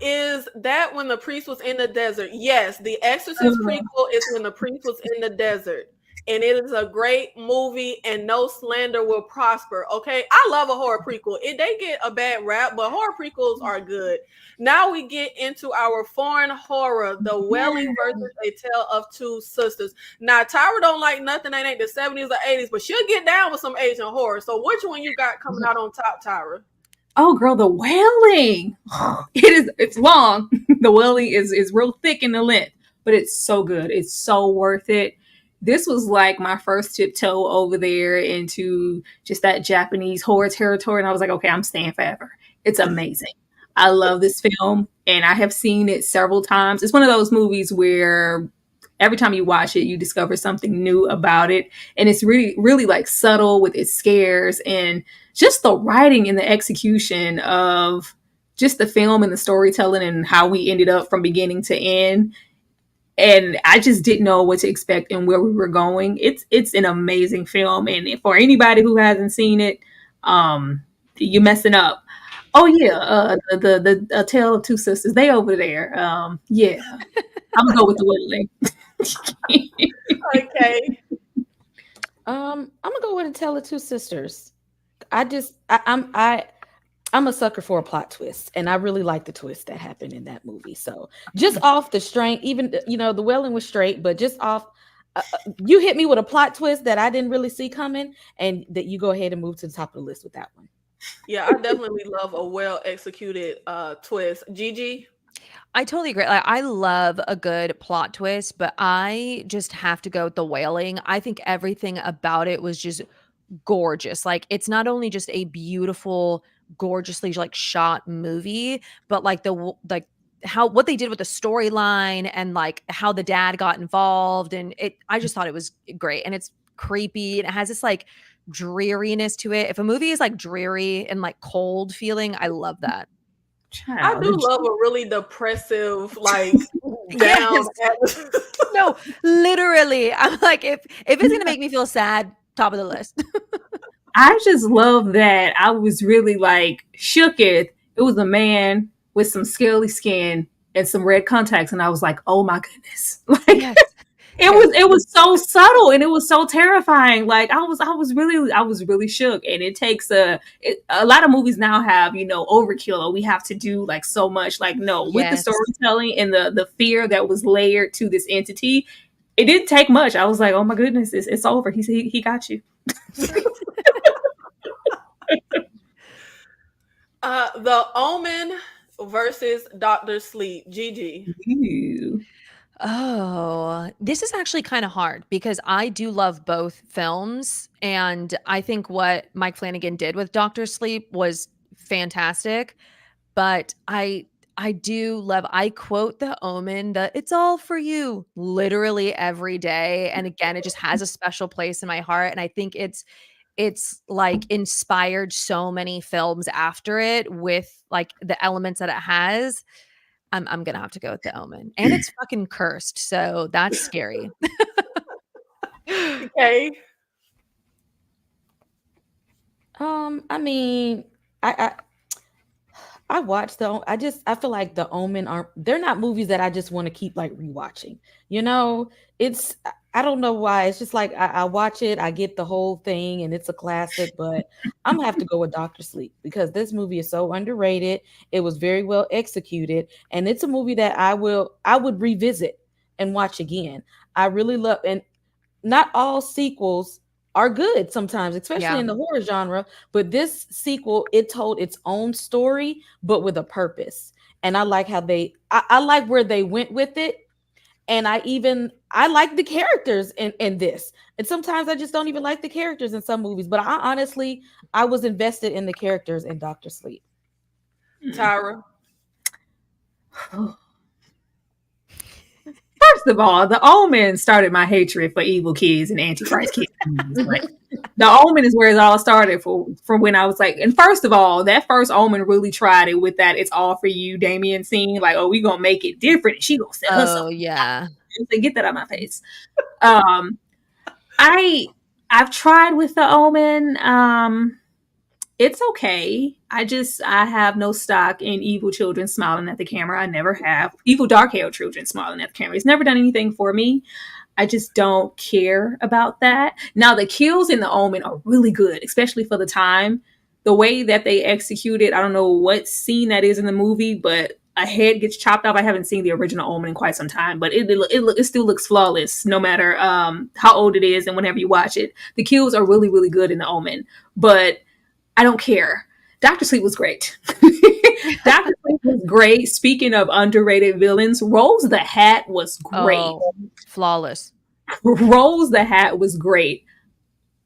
Is that when the priest was in the desert? Yes, The Exorcist prequel is when the priest was in the desert. And it is a great movie, and no slander will prosper. Okay, I love a horror prequel. They get a bad rap, but horror prequels are good. Now we get into our foreign horror, The Wailing versus A Tale of Two Sisters. Now, Tyra don't like nothing that ain't the 70s or 80s, but she'll get down with some Asian horror. So which one you got coming out on top, Tyra? Oh, girl, The Wailing. It's long. The Wailing is real thick in the length, but it's so good. It's so worth it. this was like my first tiptoe over there into just that Japanese horror territory. And I was like, okay, I'm staying forever. It's amazing. I love this film and I have seen it several times. It's one of those movies where every time you watch it, you discover something new about it. And it's really, really like subtle with its scares and just the writing and the execution of just the film and the storytelling and how we ended up from beginning to end. And I just didn't know what to expect and where we were going. It's an amazing film, and for anybody who hasn't seen it, you're messing up. Oh yeah, the Tale of Two Sisters. They over there. Yeah, I'm gonna go with the Wailing. Okay. I'm gonna go with a Tale of Two Sisters. I'm a sucker for a plot twist, and I really like the twist that happened in that movie. So just off the strength, even the Wailing was straight, but just off, you hit me with a plot twist that I didn't really see coming, and that you go ahead and move to the top of the list with that one. Yeah, I definitely love a well executed twist. Gigi. I totally agree. Like, I love a good plot twist, but I just have to go with The Wailing. I think everything about it was just gorgeous. Like, it's not only just a beautiful, gorgeously like shot movie, but like like how what they did with the storyline and like how the dad got involved, and I just thought it was great. And it's creepy and it has this like dreariness to it. If a movie is like dreary and like cold feeling, I love that. I do love a really depressive, like down. No, literally. I'm like, if it's gonna make me feel sad, top of the list. I just love that I was really like shooketh. It was a man with some scaly skin and some red contacts, and I was like, oh my goodness. Like Yes. it was so subtle and it was so terrifying. Like I was really shook. And it takes a lot of movies now have, overkill, or we have to do like so much. Like no, with the Yes. storytelling and the fear that was layered to this entity, it didn't take much. I was like, oh my goodness, it's over. He got you. The Omen versus Doctor Sleep. Gigi. Ooh. Oh, this is actually kind of hard because I do love both films. And I think what Mike Flanagan did with Doctor Sleep was fantastic. But I do love, I quote The Omen, it's all for you literally every day. And again, it just has a special place in my heart. And I think it's like inspired so many films after it with like the elements that it has. I'm gonna have to go with The Omen, and it's fucking cursed, so that's scary. Okay. I mean, I watched I feel like The Omen they're not movies that I just want to keep like rewatching. It's I don't know why. It's just like I watch it, I get the whole thing, and it's a classic. But I'm gonna have to go with Doctor Sleep because this movie is so underrated. It was very well executed, and it's a movie that I would revisit and watch again. I really love, and not all sequels are good sometimes, especially in the horror genre. But this sequel, it told its own story, but with a purpose. And I like how I like where they went with it. And I like the characters in this. And sometimes I just don't even like the characters in some movies. But I was invested in the characters in Doctor Sleep. Tyra. First of all, The Omen started my hatred for evil kids and Antichrist kids. Like, The Omen is where it all started from when I was like, and first of all, that first Omen really tried it with that "it's all for you" Damien scene. Like, oh, we gonna make it different. And she gonna sell her something. Yeah. Like, get that out of my face. I've tried with The Omen. It's okay. I have no stock in evil children smiling at the camera. I never have. Evil dark-haired children smiling at the camera. It's never done anything for me. I just don't care about that. Now, the kills in The Omen are really good, especially for the time. The way that they execute it, I don't know what scene that is in the movie, but a head gets chopped off. I haven't seen the original Omen in quite some time, but it still looks flawless no matter how old it is and whenever you watch it. The kills are really, really good in The Omen, but I don't care. Dr. Sleep was great. Dr. Sleep was great. Speaking of underrated villains, Rose the Hat was great. Oh, flawless. Rose the Hat was great.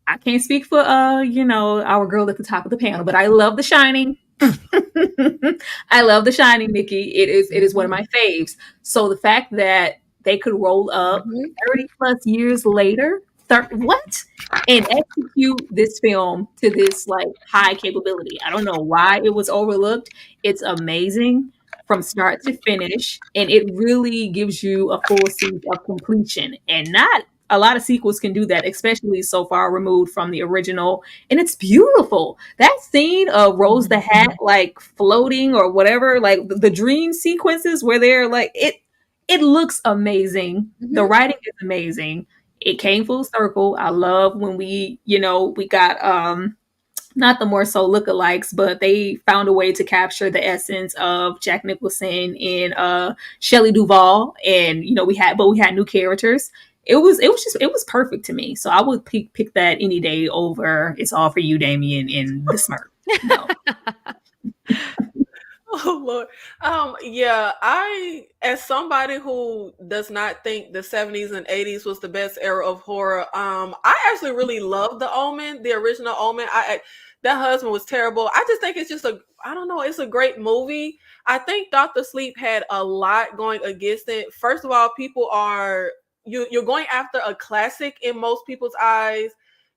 I can't speak for our girl at the top of the panel, but I love The Shining. I love The Shining, Nikki. It is one of my faves. So the fact that they could roll up 30 plus years later, what? And execute this film to this like high capability. I don't know why it was overlooked. It's amazing from start to finish, and it really gives you a full sense of completion. And not a lot of sequels can do that, especially so far removed from the original. And it's beautiful. That scene of Rose the Hat like floating or whatever, like the dream sequences where they're like it looks amazing. The writing is amazing. It came full circle. I love when we got not the more so lookalikes, but they found a way to capture the essence of Jack Nicholson and Shelley Duvall, and we had new characters. It was perfect to me. So I would pick that any day over It's All for You, Damien, and The Smurf. No. Oh Lord. Yeah, as somebody who does not think the 70s and 80s was the best era of horror, I actually really love The Omen, the original Omen. That husband was terrible. I just think it's just I don't know, it's a great movie. I think Dr. Sleep had a lot going against it. First of all, you're going after a classic in most people's eyes.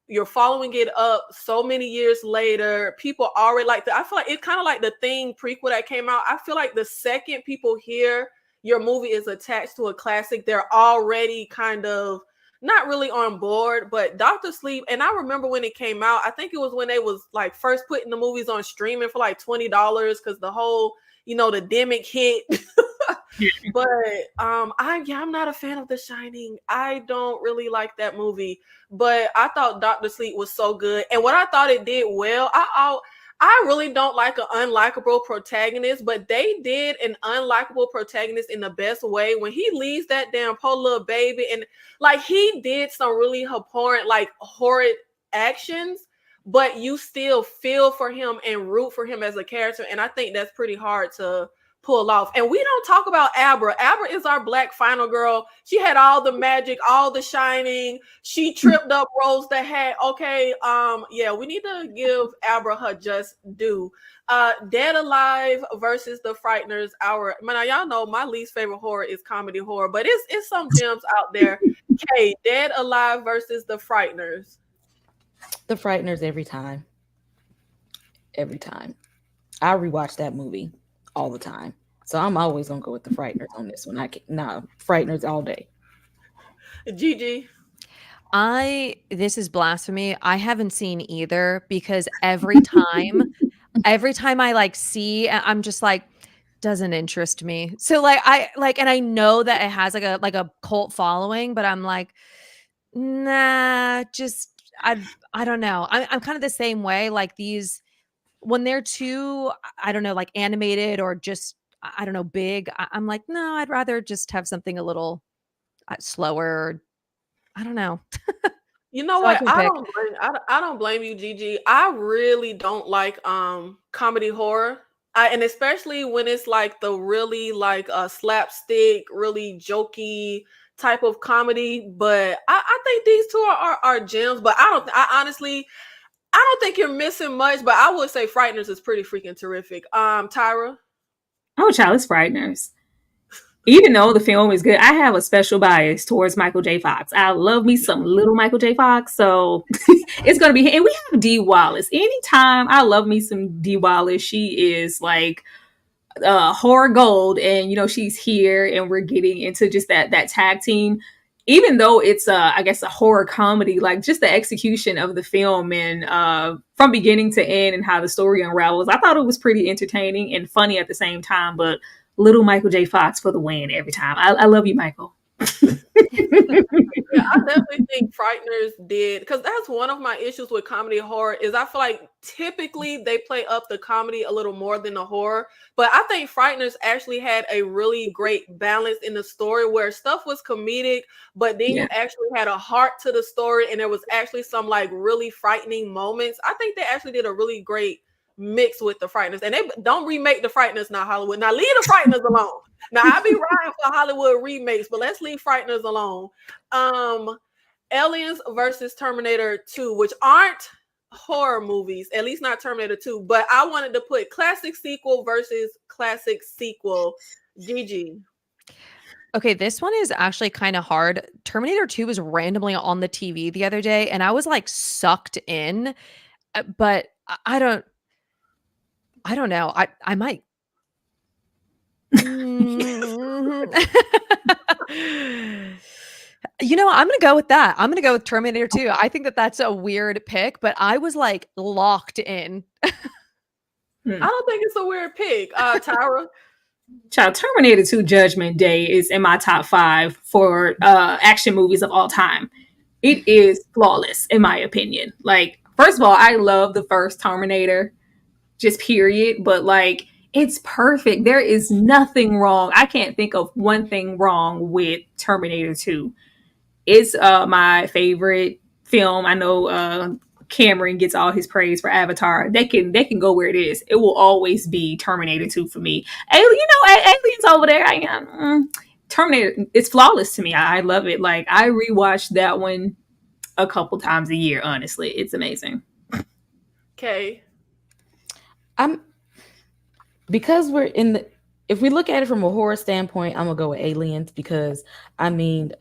You're following it up so many years later. People already I feel like it's kind of like the Thing prequel that came out. I feel like the second people hear your movie is attached to a classic, they're already kind of not really on board. But Dr. Sleep, and I remember when it came out, I think it was when they was like first putting the movies on streaming for like $20 because the whole, the demic hit. But I'm not a fan of The Shining. I don't really like that movie, but I thought Dr. Sleep was so good. And what I thought it did well, I really don't like an unlikable protagonist, but they did an unlikable protagonist in the best way when he leaves that damn poor little baby, and like he did some really abhorrent, like horrid actions, but you still feel for him and root for him as a character. And I think that's pretty hard to pull off. And we don't talk about Abra. Abra is our black final girl. She had all the magic, all the shining. She tripped up Rose the Hat. Okay, yeah, we need to give Abra her just due. Dead Alive versus the Frighteners. Y'all know my least favorite horror is comedy horror, but it's some gems out there. Okay, Dead Alive versus the Frighteners. The Frighteners every time. Every time. I rewatch that movie all the time. So I'm always gonna go with the Frighteners on this one. Frighteners all day. Gigi. This is blasphemy. I haven't seen either because every time I like see, I'm just like, doesn't interest me. So and I know that it has like a cult following, but I'm like, nah, just I don't know. I'm kind of the same way. Like these, when they're too, I don't know, like animated or just, I don't know, big, I'm like, no, I'd rather just have something a little slower. I don't know. You know what? I don't blame you, Gigi. I really don't like comedy horror. And especially when it's like the really like slapstick, really jokey type of comedy. But I think these two are gems. But I don't think you're missing much. But I would say Frighteners is pretty freaking terrific. Tyra. Oh, child, it's Frighteners. Even though the film is good, I have a special bias towards Michael J. Fox. I love me some little Michael J. Fox, so it's gonna be. And we have Dee Wallace. Anytime I love me some Dee Wallace, she is like horror gold, and she's here, and we're getting into just that tag team. Even though it's I guess a horror comedy, like just the execution of the film and from beginning to end and how the story unravels, I thought it was pretty entertaining and funny at the same time. But little Michael J. Fox for the win every time. I love you, Michael. Yeah, I definitely think Frighteners did, because that's one of my issues with comedy horror is I feel like typically they play up the comedy a little more than the horror. But I think Frighteners actually had a really great balance in the story where stuff was comedic, but then you actually had a heart to the story and there was actually some like really frightening moments. I think they actually did a really great mixed with the Frighteners. And they don't remake the Frighteners now, Hollywood. Now leave the Frighteners alone. Now I be riding for Hollywood remakes, but let's leave Frighteners alone. Aliens versus Terminator 2, which aren't horror movies, at least not Terminator 2, but I wanted to put classic sequel versus classic sequel. Gigi. Okay, this one is actually kind of hard. Terminator 2 was randomly on the TV the other day, and I was like sucked in, but I don't know. I might. You know, I'm going to go with that. I'm going to go with Terminator 2. I think that that's a weird pick, but I was like locked in. I don't think it's a weird pick. Tyra? Child, Terminator 2 Judgment Day is in my top 5 for action movies of all time. It is flawless, in my opinion. Like, first of all, I love the first Terminator, just period. But, like, it's perfect. There is nothing wrong. I can't think of one thing wrong with Terminator 2. It's my favorite film. I know Cameron gets all his praise for Avatar. They can go where it is. It will always be Terminator 2 for me. Aliens over there. Terminator, it's flawless to me. I love it. Like, I rewatched that one a couple times a year, honestly. It's amazing. Okay. Because we're in the, if we look at it from a horror standpoint, I'm gonna go with Aliens, because I mean,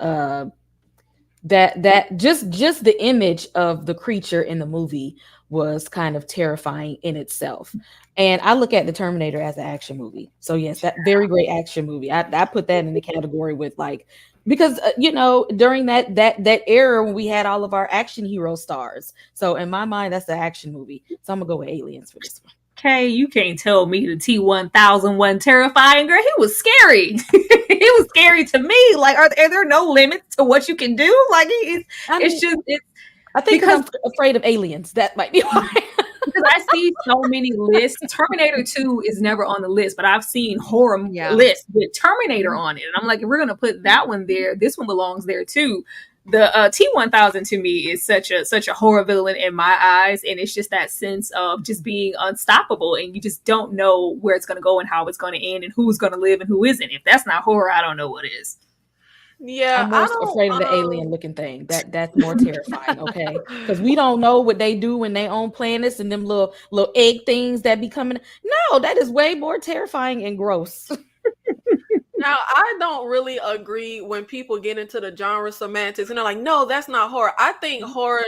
that just the image of the creature in the movie was kind of terrifying in itself. And I look at the Terminator as an action movie. So yes, that very great action movie. I put that in the category with, like, because during that era when we had all of our action hero stars. So in my mind, that's the action movie. So I'm gonna go with Aliens for this one. Okay, you can't tell me the T-1000 wasn't terrifying, girl. He was scary. He was scary to me. Like, are there no limits to what you can do? Like, I think because I'm afraid of aliens. That might be why. Because I see so many lists. Terminator 2 is never on the list, but I've seen horror lists with Terminator on it. And I'm like, if we're going to put that one there, this one belongs there too. The T-1000 to me is such a horror villain in my eyes, and it's just that sense of just being unstoppable, and you just don't know where it's going to go and how it's going to end and who's going to live and who isn't. If that's not horror, I don't know what is. Yeah, I'm more afraid of the alien looking thing. That's more terrifying. Okay, because we don't know what they do when they own planets and them little egg things that be coming. No, that is way more terrifying and gross. Now, I don't really agree when people get into the genre semantics and they're like, no, that's not horror. I think horror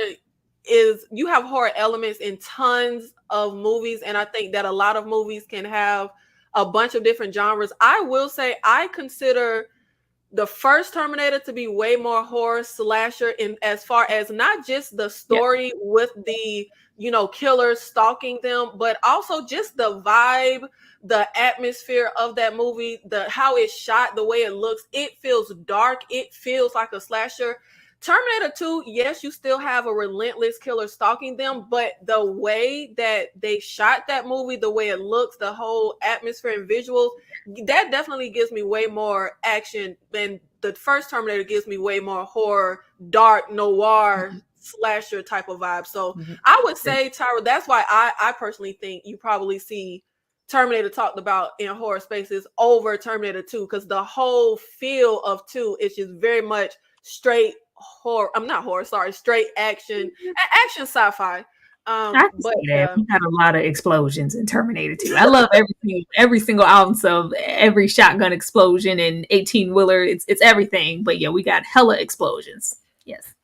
is, you have horror elements in tons of movies, and I think that a lot of movies can have a bunch of different genres. I will say I consider the first Terminator to be way more horror slasher in as far as not just the story with the, killer stalking them, but also just the vibe, the atmosphere of that movie, how it's shot, the way it looks. It feels dark. It feels like a slasher. Terminator 2, yes, you still have a relentless killer stalking them, but the way that they shot that movie, the way it looks, the whole atmosphere and visuals, that definitely gives me way more action than the first Terminator gives me way more horror, dark, noir, slasher type of vibe. So I would say, Tyra, that's why I personally think you probably see Terminator talked about in horror spaces over Terminator 2, because the whole feel of 2 is just very much straight horror. I'm not horror, sorry, straight action sci-fi. But we had a lot of explosions in Terminator 2. I love every single ounce of every shotgun explosion and 18-wheeler. It's everything. But yeah, we got hella explosions. Yes.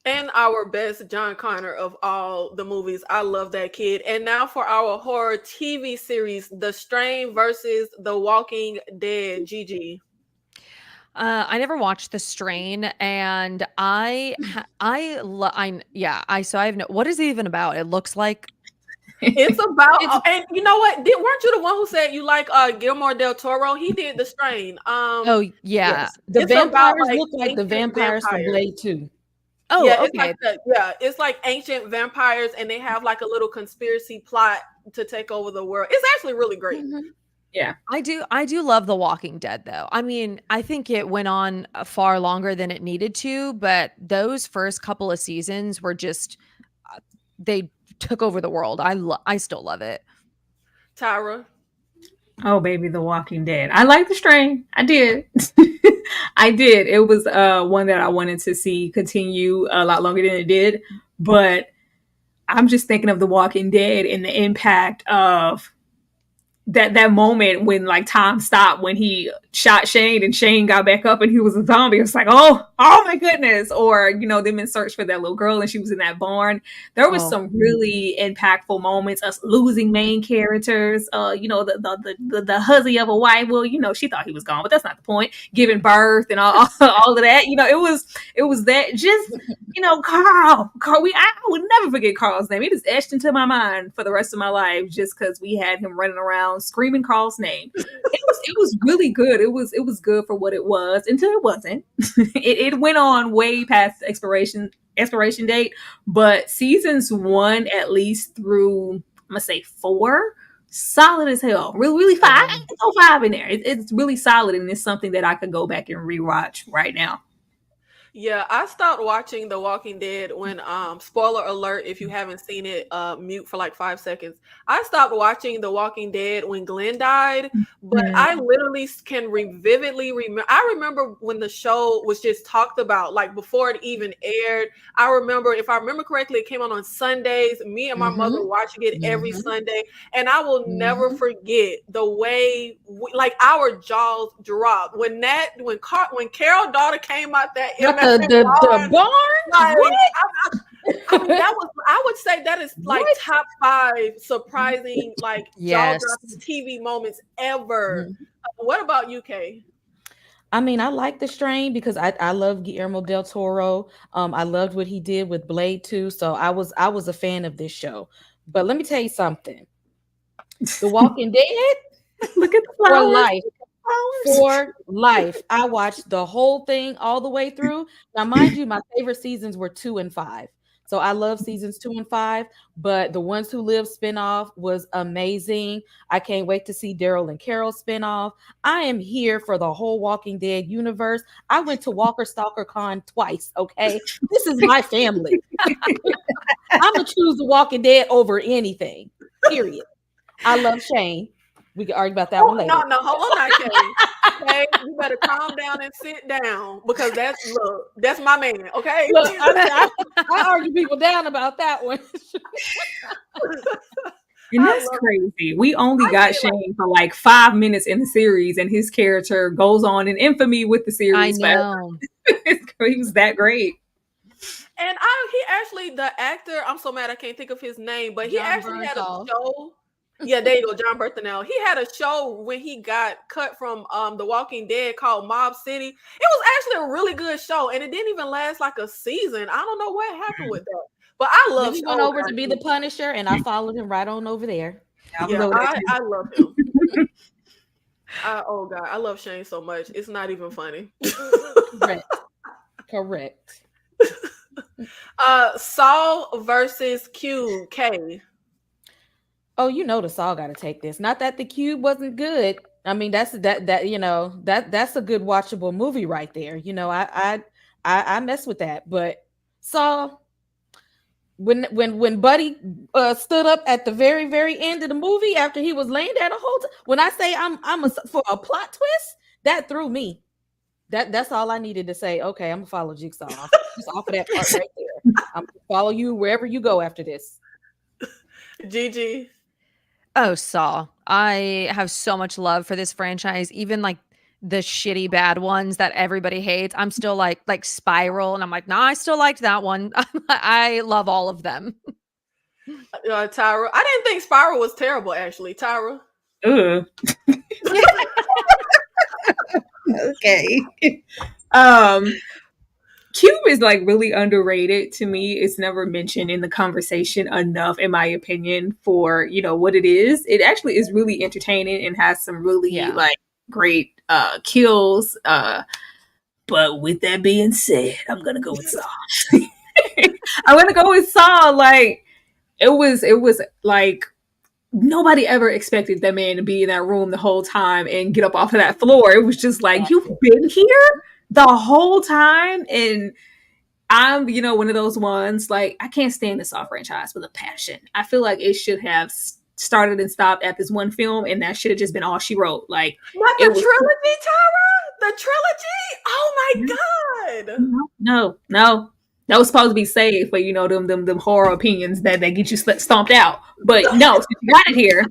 And our best John Connor of all the movies. I love that kid. And now for our horror TV series, The Strain versus The Walking Dead. Gigi. I never watched The Strain, and so I have no. What is it even about? It looks like it's about. And you know what? Weren't you the one who said you like Guillermo del Toro? He did The Strain. Oh yeah, yes. The vampires look like the vampires from Blade 2. Oh, yeah, okay. It's like ancient vampires, and they have like a little conspiracy plot to take over the world. It's actually really great. Mm-hmm. Yeah, I do love The Walking Dead, though. I mean, I think it went on far longer than it needed to, but those first couple of seasons were just they took over the world. I still love it. Tyra. Oh, baby, The Walking Dead. I like The Strain. I did. I did. It was one that I wanted to see continue a lot longer than it did. But I'm just thinking of The Walking Dead and the impact of that moment when like time stopped when he shot Shane and Shane got back up and he was a zombie. It was like, oh my goodness. Or, you know, them in search for that little girl and she was in that barn. There was some really impactful moments, us losing main characters, you know, the hussy of a wife. Well, you know, she thought he was gone, but that's not the point. Giving birth and all of that. You know, it was that just, you know, Carl, I would never forget Carl's name. It is etched into my mind for the rest of my life just because we had him running around screaming Carl's name. It was really good. It was good for what it was until it wasn't. it went on way past the expiration date, but seasons 1 at least through I'm gonna say 4, solid as hell. Really 5. I can go 5 in there. It's really solid, and it's something that I could go back and rewatch right now. Yeah, I stopped watching The Walking Dead when spoiler alert if you haven't seen it, mute for like 5 seconds. I stopped watching The Walking Dead when Glenn died, but I literally can vividly remember. I remember when the show was just talked about, like before it even aired. I remember, if I remember correctly, it came on Sundays. Me and my mother watching it every Sunday, and I will never forget the way like our jaws dropped when Carol daughter came out that the barn. Like, I mean, that was, I would say that is like top 5 surprising, like jaw-dropping TV moments ever. What about you, Kay? I mean, I like The Strain because I love Guillermo del Toro. I loved what he did with Blade 2, so I was a fan of this show. But let me tell you something: The Walking Dead, look at the flowers. For life. For life. I watched the whole thing all the way through. Now, mind you, my favorite seasons were 2 and 5. So I love seasons 2 and 5, but The Ones Who Live spinoff was amazing. I can't wait to see Daryl and Carol spinoff. I am here for the whole Walking Dead universe. I went to Walker Stalker Con twice, okay? This is my family. I'm going to choose The Walking Dead over anything, period. I love Shane. We can argue about that one later. No, hold on, Kay. Okay, you better calm down and sit down because that's my man. Okay, look, I argue people down about that one. And that's crazy. We only got Shane for like 5 minutes in the series, and his character goes on in infamy with the series. I know. He was that great. And he actually, the actor, I'm so mad I can't think of his name, but he actually had a show. Yeah, there you go, John Berthenel. He had a show when he got cut from The Walking Dead called Mob City. It was actually a really good show, and it didn't even last like a season. I don't know what happened with that, but I love. He went over to be the Punisher, and I followed him right on over there. Yeah, I love him. Oh God, I love Shane so much. It's not even funny. Correct. Saul versus QK. Oh, you know the Saw got to take this. Not that the Cube wasn't good. I mean, that's a good watchable movie right there. You know, I mess with that. But Saw, when Buddy stood up at the very, very end of the movie after he was laying there the whole time, when I say for a plot twist, that threw me. That's all I needed to say. Okay, I'm gonna follow Jigsaw. Just off of that part right there. I'm gonna follow you wherever you go after this. Gigi. Oh, Saw. I have so much love for this franchise. Even like the shitty bad ones that everybody hates. I'm still like Spiral, and I'm like, nah, I still liked that one. I love all of them. Tyra. I didn't think Spiral was terrible, actually. Tyra. Okay. Cube is like really underrated to me. It's never mentioned in the conversation enough, in my opinion, for what it is. It actually is really entertaining and has some really like great kills. But with that being said, I'm gonna go with Saw. I'm gonna go with Saw. Like it was like nobody ever expected that man to be in that room the whole time and get up off of that floor. It was just like, you've been here the whole time. And I'm, one of those ones, like, I can't stand the Saw franchise with a passion. I feel like it should have started and stopped at this one film, and that should have just been all she wrote. Like, Not the it was trilogy, Tara? The trilogy? Oh my God. no. That was supposed to be saved for, them horror opinions that get you stomped out. But no, since you got it here,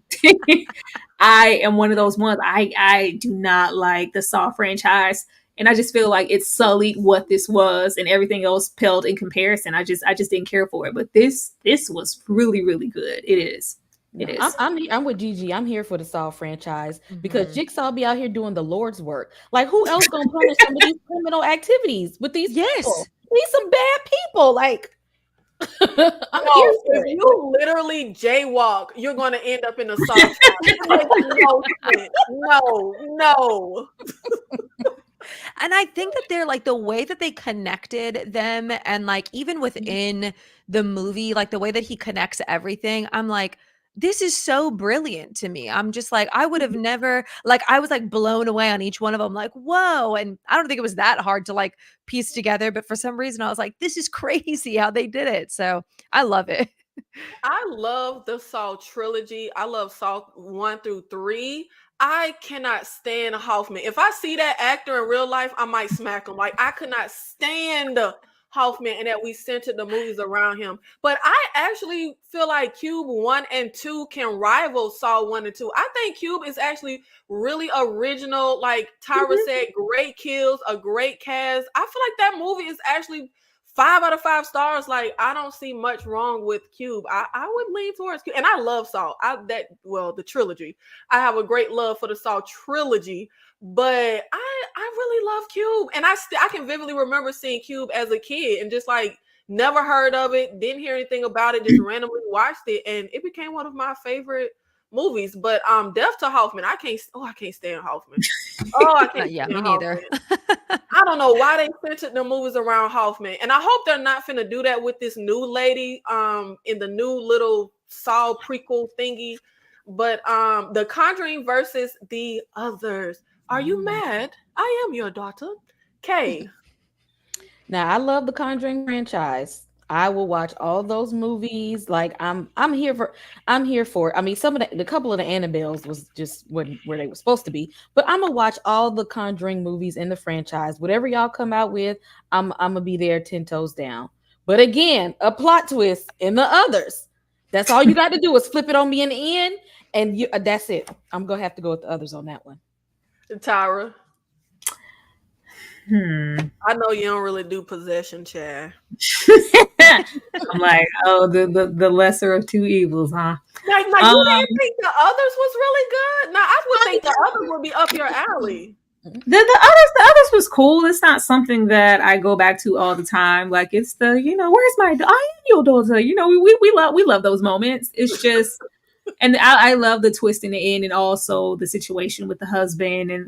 I am one of those ones. I do not like the Saw franchise. And I just feel like it sullied what this was, and everything else paled in comparison. I just didn't care for it. But this was really, really good. It is. No, It is. I'm with Gigi. I'm here for the Saw franchise because Mhm. Jigsaw be out here doing the Lord's work. Like, who else gonna punish some of these criminal activities with these people? Yes. These some bad people. Like, I'm No, here for if it. you literally jaywalk, you're going to end up in a Saw trap. It makes no sense. No. And I think that they're like the way that they connected them, and like even within the movie, like the way that he connects everything, I'm like, this is so brilliant to me. I'm just like, I would have never, like, I was like blown away on each one of them, like, whoa. And I don't think it was that hard to like piece together, but for some reason I was like, this is crazy how they did it. So I love it. I love the Saw trilogy. I love Saw 1 through 3. I cannot stand Hoffman. If I see that actor in real life, I might smack him. Like, I could not stand Hoffman, and that we centered the movies around him. But I actually feel like Cube 1 and 2 can rival Saw 1 and 2. I think Cube is actually really original. Like Tyra said, great kills, a great cast. I feel like that movie is actually 5 out of 5 stars. Like, I don't see much wrong with Cube. I would lean towards Cube, and I love Saw. The trilogy. I have a great love for the Saw trilogy, but I really love Cube, and I can vividly remember seeing Cube as a kid and just like never heard of it, didn't hear anything about it, just randomly watched it, and it became one of my favorite movies. But Death to Hoffman, I can't stand Hoffman. Oh, I can't Yeah, stand me neither. Hoffman. I don't know why they centered the movies around Hoffman, and I hope they're not finna do that with this new lady in the new little Saw prequel thingy. But The Conjuring versus the Others. Are you mad? I am your daughter, Kay. Now, I love the Conjuring franchise. I will watch all those movies. Like, I'm here for it. I mean, some of the couple of the Annabelles was just where they were supposed to be, but I'm gonna watch all the Conjuring movies in the franchise. Whatever y'all come out with, I'm gonna be there 10 toes down. But again, a plot twist in the Others. That's all you got to do is flip it on me in the end, and that's it. I'm gonna have to go with the Others on that one. Tyra. Hmm. I know you don't really do possession, Chad. I'm like, oh, the lesser of two evils, huh? Like you didn't think the Others was really good? Now I would think the Others would be up your alley. The others was cool. It's not something that I go back to all the time. Like, it's the, where's my, I am your daughter. We love those moments. It's just, and I love the twist in the end, and also the situation with the husband, and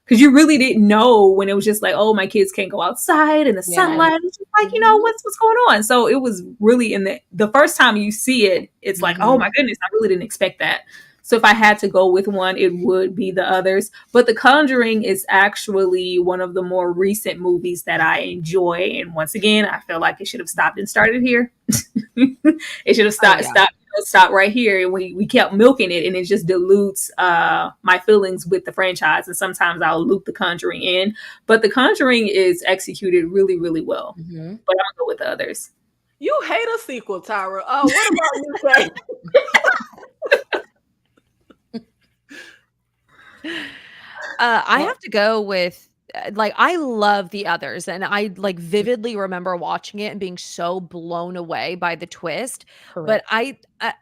because you really didn't know when it was just like, oh, my kids can't go outside in the sunlight. It's just like, what's going on. So it was really in the first time you see it, it's like, oh my goodness, I really didn't expect that. So if I had to go with one, it would be the Others. But The Conjuring is actually one of the more recent movies that I enjoy. And once again, I feel like it should have stopped and started here. It should have stopped right here. And we kept milking it, and it just dilutes my feelings with the franchise. And sometimes I'll loop The Conjuring in. But The Conjuring is executed really, really well. But I'm going to go with the Others. You hate a sequel, Tyra. What about you, Kay? I have to go with like, I love the Others, and I like vividly remember watching it and being so blown away by the twist. Correct. But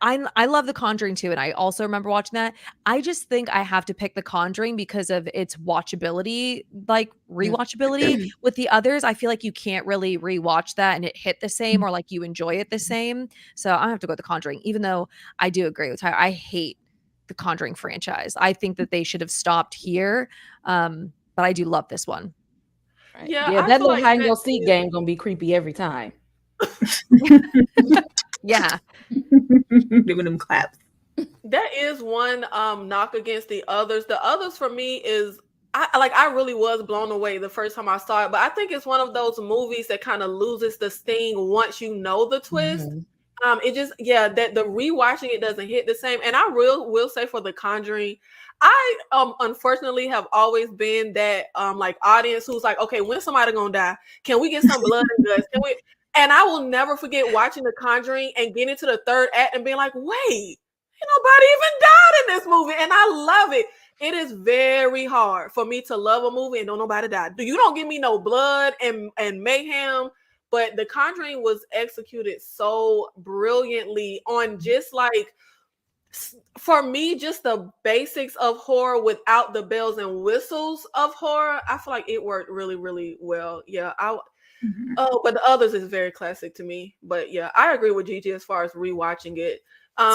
I love The Conjuring too, and I also remember watching that. I just think I have to pick The Conjuring because of its watchability, like rewatchability. With the Others, I feel like you can't really rewatch that and it hit the same, or like you enjoy it the same. So I have to go with The Conjuring, even though I do agree with Tyler. I hate the Conjuring franchise. I think that they should have stopped here. But I do love this one. Right. Yeah, Yeah, I that feel little like hide and go that seek is- game gonna be creepy every time. Yeah. Giving them claps. That is one knock against the Others. The Others for me is I really was blown away the first time I saw it, but I think it's one of those movies that kind of loses the sting once you know the twist. Mhm. It just that the rewatching it doesn't hit the same. And I will say for The Conjuring, I unfortunately have always been that like audience who's like, okay, when somebody gonna die? Can we get some blood and guts? Can we? And I will never forget watching The Conjuring and getting to the third act and being like, wait, ain't nobody even died in this movie, and I love it. It is very hard for me to love a movie and don't nobody die. You don't give me no blood and mayhem, but The Conjuring was executed so brilliantly on just like, for me, just the basics of horror without the bells and whistles of horror. I feel like it worked really, really well. Yeah, oh, but the others is very classic to me. But yeah, I agree with Gigi as far as rewatching it.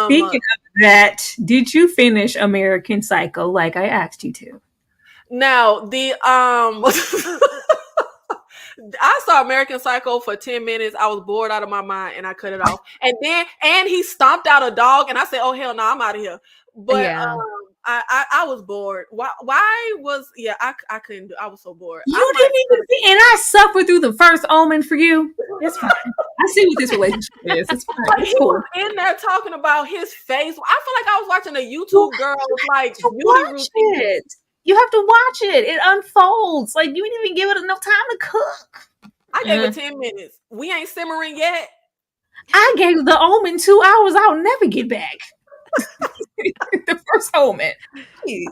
Speaking of that, did you finish American Psycho like I asked you to? Now the I saw American Psycho for 10 minutes. I was bored out of my mind and I cut it off. And he stomped out a dog and I said, oh hell no, I'm out of here. But Yeah. I was bored. Why was I couldn't do, I was so bored. You didn't even see, and I suffered through the first Omen for you. It's fine. I see what this relationship is. It's fine. But It's he cool. was in there talking about his face. I feel like I was watching a YouTube girl's like beauty Watch routine. it. You have to watch it. It unfolds. Like, you didn't even give it enough time to cook. I gave it 10 minutes. We ain't simmering yet. I gave the Omen 2 hours I'll never get back. The first Omen. Jeez.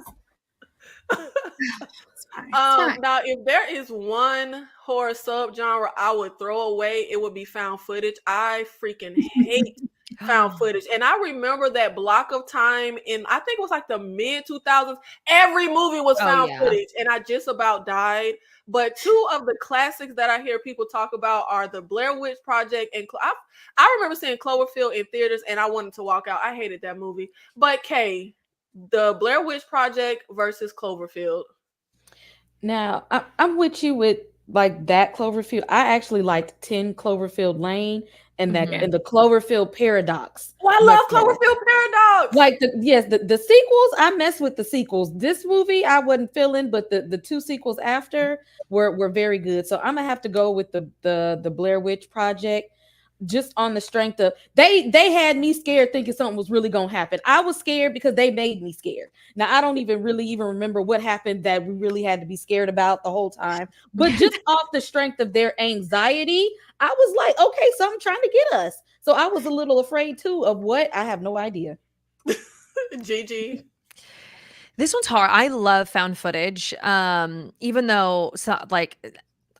It's fine. It's fine. Now, if there is one horror subgenre I would throw away, it would be found footage. I freaking hate found footage. And I remember that block of time in, I think it was like the mid 2000s. Every movie was found footage, and I just about died. But two of the classics that I hear people talk about are the Blair Witch Project, and I remember seeing Cloverfield in theaters, and I wanted to walk out. I hated that movie. But Kay, the Blair Witch Project versus Cloverfield. Now, I'm with you with like that Cloverfield. I actually liked 10 Cloverfield Lane and that and the Cloverfield Paradox. Oh, I love Cloverfield Paradox. Like the sequels, I mess with the sequels. This movie I wasn't feeling, but the two sequels after were very good. So I'm gonna have to go with the Blair Witch Project, just on the strength of they had me scared thinking something was really gonna happen. I was scared because they made me scared. Now I don't even remember what happened that we really had to be scared about the whole time. But just off the strength of their anxiety, I was like, okay, something trying to get us. So I was a little afraid too of what, I have no idea. Gigi. This one's hard. I love found footage. Even though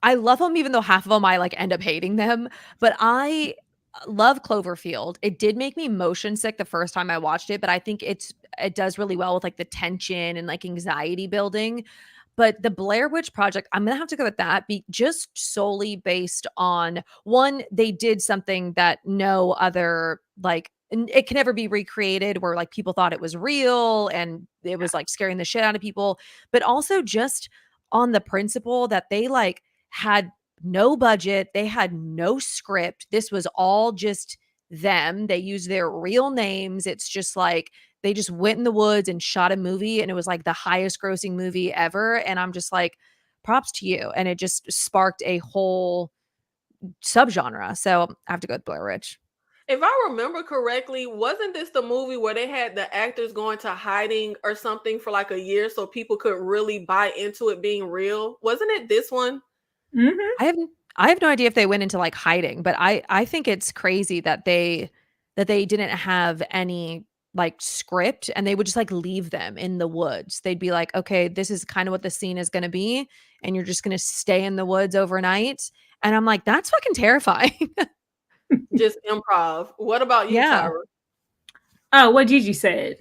I love them, even though half of them I like end up hating them. But I love Cloverfield. It did make me motion sick the first time I watched it, but I think it does really well with like the tension and like anxiety building. But the Blair Witch Project, I'm gonna have to go with that, just solely based on one, they did something that no other it can never be recreated, where like people thought it was real and it was like scaring the shit out of people, but also just on the principle that they like had no budget, they had no script. This was all just them. They used their real names. It's just like they just went in the woods and shot a movie, and it was like the highest grossing movie ever. And I'm just like, props to you. And it just sparked a whole subgenre. So I have to go with Blair Witch. If I remember correctly, wasn't this the movie where they had the actors going to hiding or something for like a year so people could really buy into it being real? Wasn't it this one? Mm-hmm. I have no idea if they went into like hiding, but I think it's crazy that they didn't have any like script, and they would just like leave them in the woods. They'd be like, okay, this is kind of what the scene is going to be, and you're just going to stay in the woods overnight. And I'm like, that's fucking terrifying. Just improv. What about you, Tyra? Oh, what Gigi said.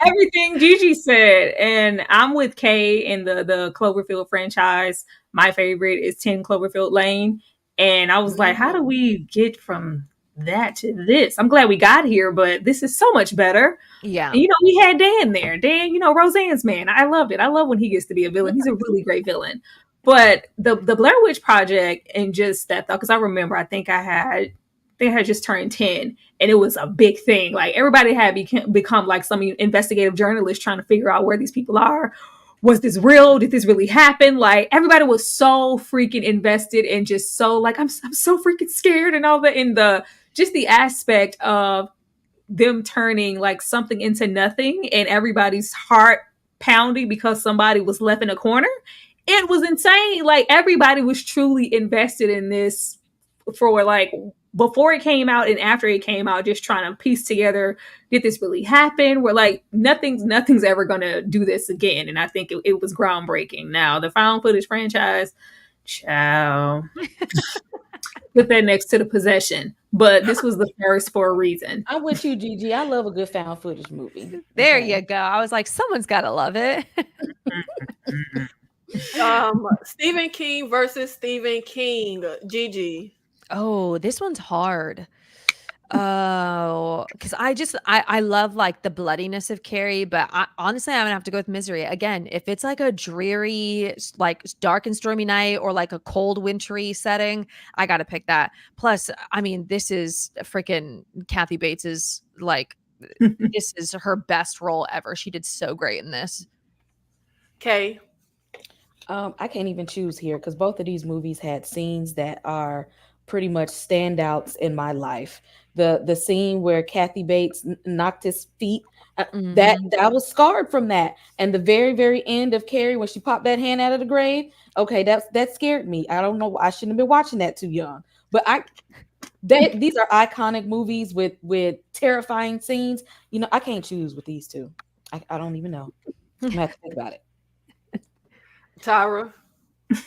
Everything Gigi said. And I'm with Kay in the Cloverfield franchise. My favorite is 10 Cloverfield Lane. And I was like, how do we get from that to this? I'm glad we got here, but this is so much better. Yeah. And, we had Dan there. Dan, Roseanne's man. I loved it. I love when he gets to be a villain. He's a really great villain. But the Blair Witch Project, and just that thought, because I remember, I think I had just turned 10, and it was a big thing. Like, everybody had become like some investigative journalist trying to figure out where these people are. was this real? Did this really happen? Like everybody was so freaking invested and just so like I'm so freaking scared and all that in the just the aspect of them turning like something into nothing and everybody's heart pounding because somebody was left in a corner. It was insane. Like everybody was truly invested in this for like before it came out and after it came out, just trying to piece together, did this really happen? We're like, nothing's ever gonna do this again. And I think it was groundbreaking. Now the found footage franchise, ciao. Put that next to The Possession. But this was the first for a reason. I'm with you, Gigi. I love a good found footage movie. There you go. I was like, someone's got to love it. Stephen King versus Stephen King. Gigi. Oh, this one's hard. Oh, because I love like the bloodiness of Carrie, but honestly, I'm gonna have to go with Misery again. If it's like a dreary, like dark and stormy night, or like a cold, wintry setting, I gotta pick that. Plus, I mean, this is freaking Kathy Bates's like, this is her best role ever. She did so great in this. Okay. I can't even choose here because both of these movies had scenes that are pretty much standouts in my life. The scene where Kathy Bates knocked his feet, that I was scarred from that. And the very, very end of Carrie, when she popped that hand out of the grave, okay, that scared me. I don't know. I shouldn't have been watching that too young. But these are iconic movies with terrifying scenes. You know, I can't choose with these two. I don't even know. I'm gonna have to think about it. Tyra.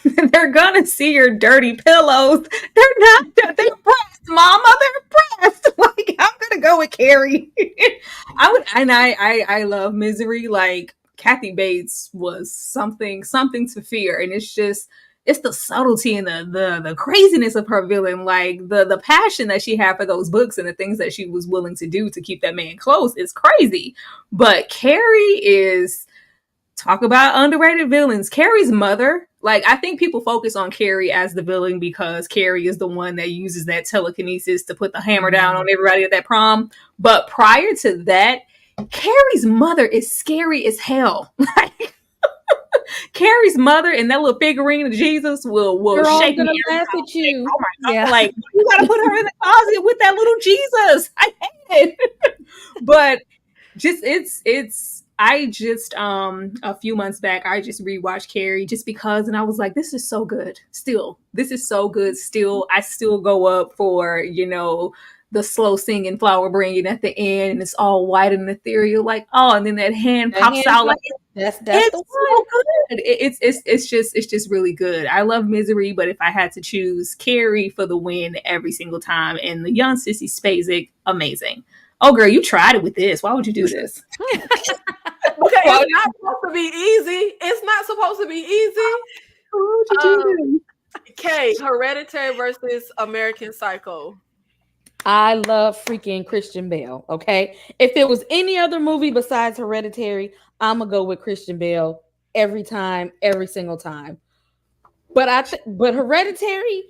They're gonna see your dirty pillows. They're pressed, mama. They're pressed. Like I'm gonna go with Carrie. I love Misery. Like Kathy Bates was something to fear, and it's the subtlety and the craziness of her villain, like the passion that she had for those books and the things that she was willing to do to keep that man close is crazy. But Carrie is, talk about underrated villains. Carrie's mother, like I think people focus on Carrie as the villain because Carrie is the one that uses that telekinesis to put the hammer down on everybody at that prom. But prior to that, Carrie's mother is scary as hell. Like Carrie's mother and that little figurine of Jesus will shake me. Laugh at you. Oh my God! Yeah. Like you gotta put her in the closet with that little Jesus. I hate it. But just I just a few months back I just rewatched Carrie just because, and I was like, this is so good. This is so good. I still go up for, you know, the slow singing flower bringing at the end, and it's all white and ethereal, like and then that hand pops out like that's it's so good. It's just really good. I love Misery, but if I had to choose, Carrie for the win every single time, and the young Sissy Spacek, amazing. Oh girl, you tried it with this. Why would you do this? Okay, it's not supposed to be easy. It's not supposed to be easy. Why would you do this? Okay, Hereditary versus American Psycho. I love freaking Christian Bale. Okay, if it was any other movie besides Hereditary, I'm gonna go with Christian Bale every time, every single time. But Hereditary,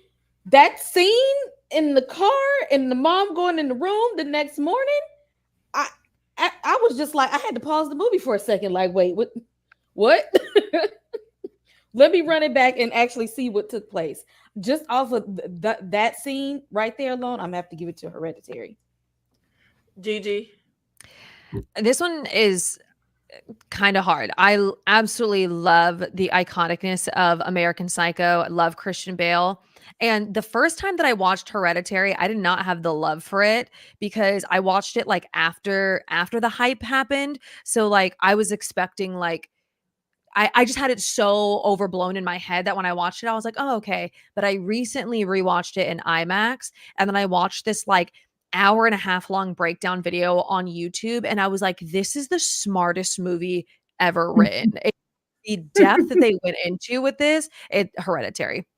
that scene in the car and the mom going in the room the next morning, I was just like, I had to pause the movie for a second. Like, wait, what? Let me run it back and actually see what took place. Just off of that scene right there alone, I'm gonna have to give it to Hereditary. Gigi. This one is kind of hard. I absolutely love the iconicness of American Psycho. I love Christian Bale. And the first time that I watched Hereditary, I did not have the love for it because I watched it like after the hype happened. So like I was expecting like I just had it so overblown in my head that when I watched it, I was like, oh, okay. But I recently rewatched it in IMAX, and then I watched this like hour and a half long breakdown video on YouTube, and I was like, this is the smartest movie ever written. The depth that they went into with this, Hereditary.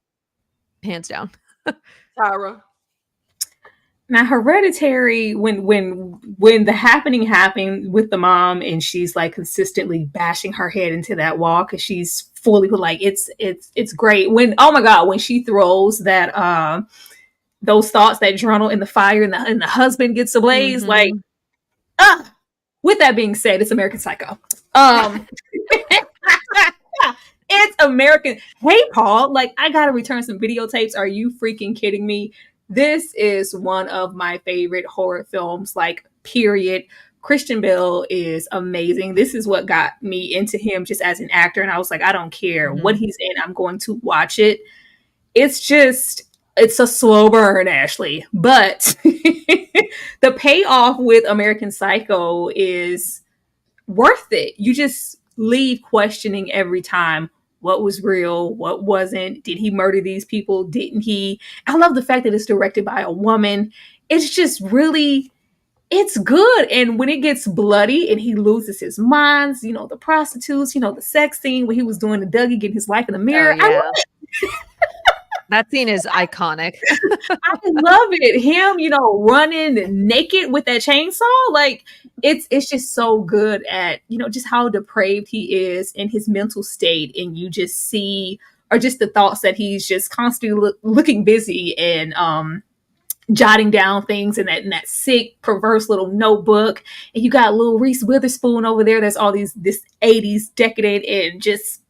Hands down. Tyra. Now Hereditary, when the happening happened with the mom and she's like consistently bashing her head into that wall because she's fully like it's great. When oh my God, when she throws that those thoughts, that journal in the fire and the husband gets ablaze, like with that being said, it's American Psycho. It's American. Hey, Paul, like, I gotta return some videotapes. Are you freaking kidding me? This is one of my favorite horror films, like, period. Christian Bale is amazing. This is what got me into him just as an actor. And I was like, I don't care what he's in, I'm going to watch it. It's a slow burn, Ashley. But the payoff with American Psycho is worth it. You just leave questioning every time what was real, what wasn't. Did he murder these people? Didn't he? I love the fact that it's directed by a woman. It's just really, it's good. And when it gets bloody and he loses his minds, you know, the prostitutes, you know, the sex scene where he was doing the Dougie, getting his life in the mirror. Oh, yeah. I love it. That scene is iconic. I love it. Him, you know, running naked with that chainsaw. Like, it's just so good at, you know, just how depraved he is in his mental state. And you just see, or just the thoughts that he's just constantly looking busy and jotting down things in that sick, perverse little notebook. And you got little Reese Witherspoon over there. That's all this 80s decadent, and just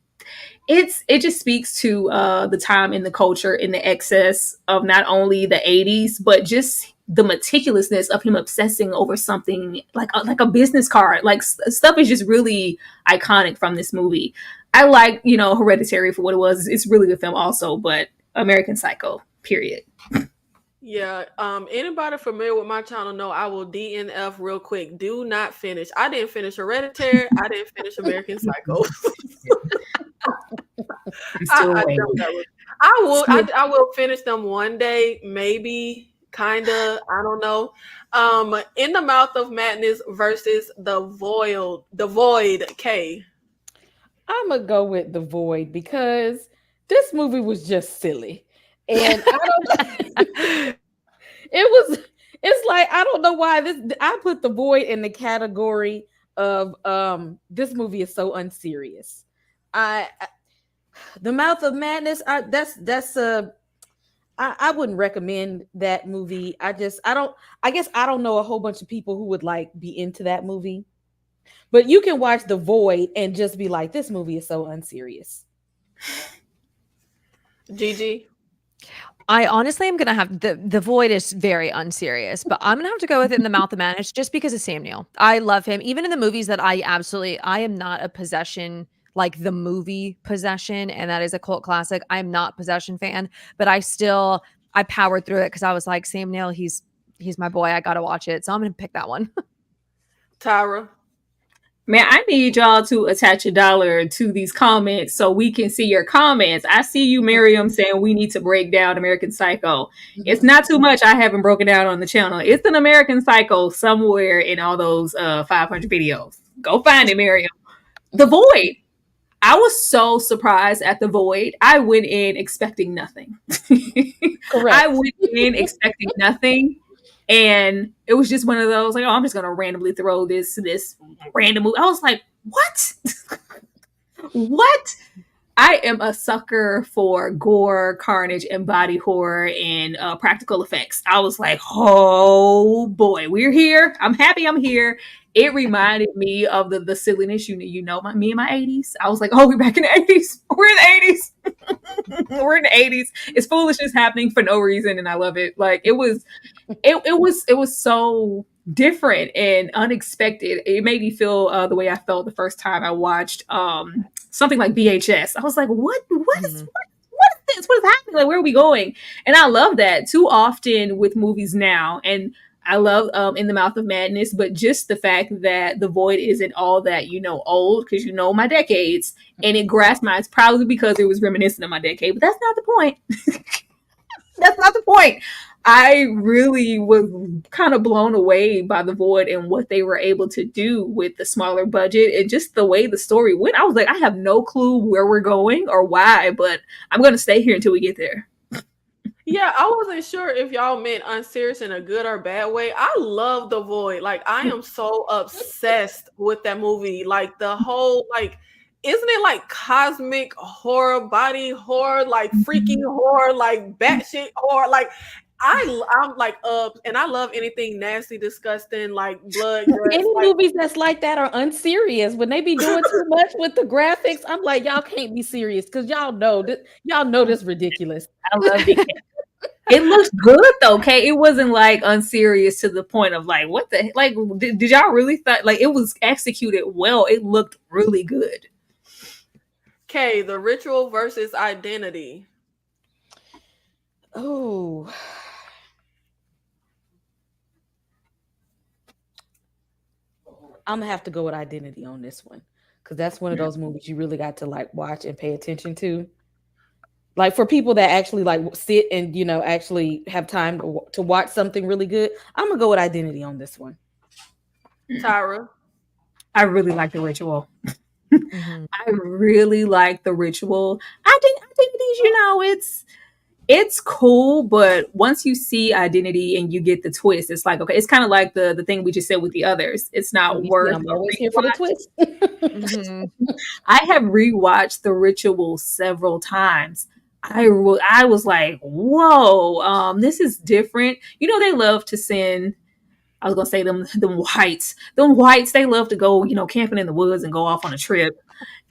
it just speaks to the time in the culture, in the excess of not only the 80s, but just the meticulousness of him obsessing over something like a business card. Like, stuff is just really iconic from this movie. I like, you know, Hereditary for what it was. It's a really good film also, but American Psycho, period. Yeah. Anybody familiar with my channel know I will DNF real quick. Do not finish. I didn't finish Hereditary. I didn't finish American Psycho. I will finish them one day, maybe, kinda. I don't know. In the Mouth of Madness versus the Void. K. I'm gonna go with The Void because this movie was just silly, and it's like, I don't know why I put The Void in the category of this movie is so unserious. The Mouth of Madness, I wouldn't recommend that movie. I guess I don't know a whole bunch of people who would like be into that movie. But you can watch The Void and just be like, this movie is so unserious. Gigi. I honestly am gonna have the Void is very unserious, but I'm gonna have to go with it in the Mouth of Madness just because of Sam Neill. I love him, even in the movies that I am not a Possession, like the movie Possession, and that is a cult classic. I'm not Possession fan, but I powered through it because I was like, Sam Neill, he's my boy. I gotta watch it, so I'm gonna pick that one. Tyra. Man, I need y'all to attach $1 to these comments so we can see your comments. I see you, Miriam, saying we need to break down American Psycho. It's not too much I haven't broken down on the channel. It's an American Psycho somewhere in all those 500 videos. Go find it, Miriam. The Void. I was so surprised at The Void. I went in expecting nothing. Correct. I went in expecting nothing. And it was just one of those, like, oh, I'm just going to randomly throw this random movie. I was like, what? What? I am a sucker for gore, carnage, and body horror and practical effects. I was like, oh boy, we're here. I'm happy I'm here. It reminded me of the silliness, me and my 80s. I was like, oh, we're back in the 80s. We're in the 80s. We're in the 80s. It's foolishness happening for no reason, and I love it. Like, it was so different and unexpected. It made me feel the way I felt the first time I watched something like VHS. I was like, what is this? What is happening? Like, where are we going? And I love that too often with movies now. And I love In the Mouth of Madness, but just the fact that The Void isn't all that, old, because my decades, and it grasped my, it's probably because it was reminiscent of my decade, but that's not the point. That's not the point. I really was kind of blown away by The Void and what they were able to do with the smaller budget and just the way the story went. I was like, I have no clue where we're going or why, but I'm going to stay here until we get there. Yeah, I wasn't sure if y'all meant unserious in a good or bad way. I love The Void. Like, I am so obsessed with that movie. Like, the whole, like, isn't it like cosmic horror, body horror, like freaking horror, like batshit horror? Like, I'm like and I love anything nasty, disgusting, like blood, guts. Any Like, movies that's like that are unserious. When they be doing too much with the graphics, I'm like, y'all can't be serious because y'all know this ridiculous. I loved it. It looked good though, okay? It wasn't like unserious to the point of like, what the like? Did y'all really thought like it was executed well? It looked really good. okay, The Ritual versus Identity. Oh, I'm gonna have to go with Identity on this one because that's one of those movies you really got to like watch and pay attention to. Like for people that actually like sit and actually have time to watch something really good, I'm gonna go with Identity on this one. Tyra. I really like The Ritual. Mhm. I really like The Ritual. Identities, it's cool, but once you see Identity and you get the twist, it's like, okay, it's kind of like the thing we just said with the others. It's not You see, worth I'm a always here for the rewatch. twist. Mhm. I have rewatched The Ritual several times. I was like, whoa, this is different. You know, they love to send. I was gonna say them whites. Them whites, they love to go, camping in the woods and go off on a trip.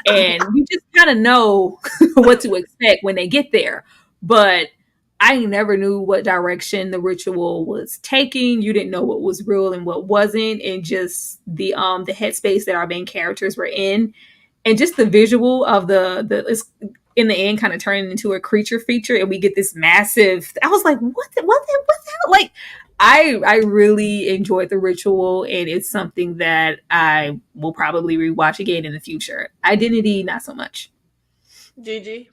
And you just kind of know what to expect when they get there. But I never knew what direction The Ritual was taking. You didn't know what was real and what wasn't, and just the headspace that our main characters were in, and just the visual of the it's in the end kind of turning into a creature feature, and we get this massive. I was like, what's that? Like, I really enjoyed The Ritual, and it's something that I will probably rewatch again in the future. Identity, not so much. Gigi.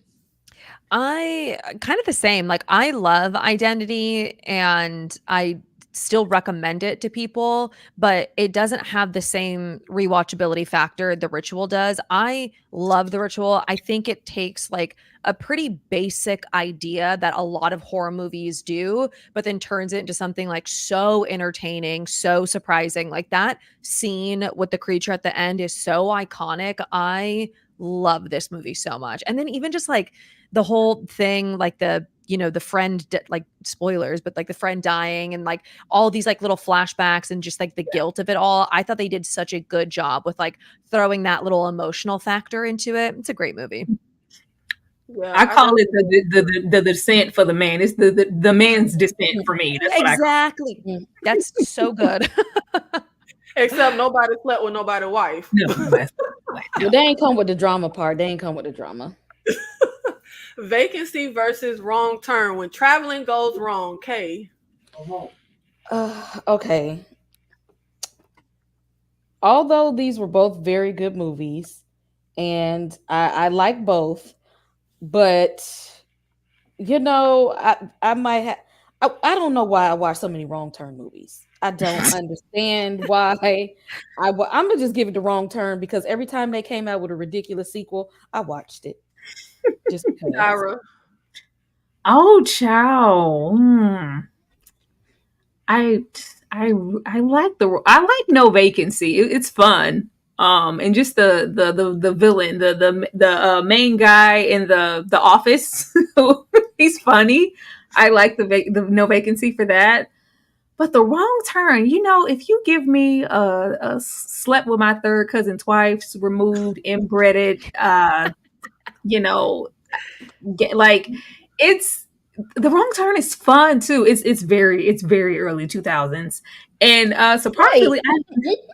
I kind of the same. Like I love Identity and I still recommend it to people, but it doesn't have the same rewatchability factor The Ritual does. I love The Ritual. I think it takes like a pretty basic idea that a lot of horror movies do, but then turns it into something like so entertaining, so surprising. Like that scene with the creature at the end is so iconic. I love this movie so much. And then even just like the whole thing, like the friend, like spoilers, but like the friend dying and like all these like little flashbacks and just like the guilt of it all. I thought they did such a good job with like throwing that little emotional factor into it. It's a great movie. Yeah, I call it the descent for the man. It's the man's descent for me. That's what I call Exactly. That's so good. except nobody slept with nobody's wife. it. Well, they ain't come with the drama part. They ain't come with the drama. Vacancy versus Wrong Turn. When traveling goes wrong. Kay. Okay. Although these were both very good movies, and I like both, but I might have. I don't know why I watch so many Wrong Turn movies. I don't understand why. I'm gonna just give it the Wrong Turn because every time they came out with a ridiculous sequel, I watched it. Just because. Tyra. Oh, chow. I like No Vacancy. It's fun. And just the villain, the main guy in the office. He's funny. I like the No Vacancy for that. But The Wrong Turn, if you give me a slept with my third cousin twice, removed, inbreaded, like it's The Wrong Turn is fun too. It's very early 2000s, and surprisingly,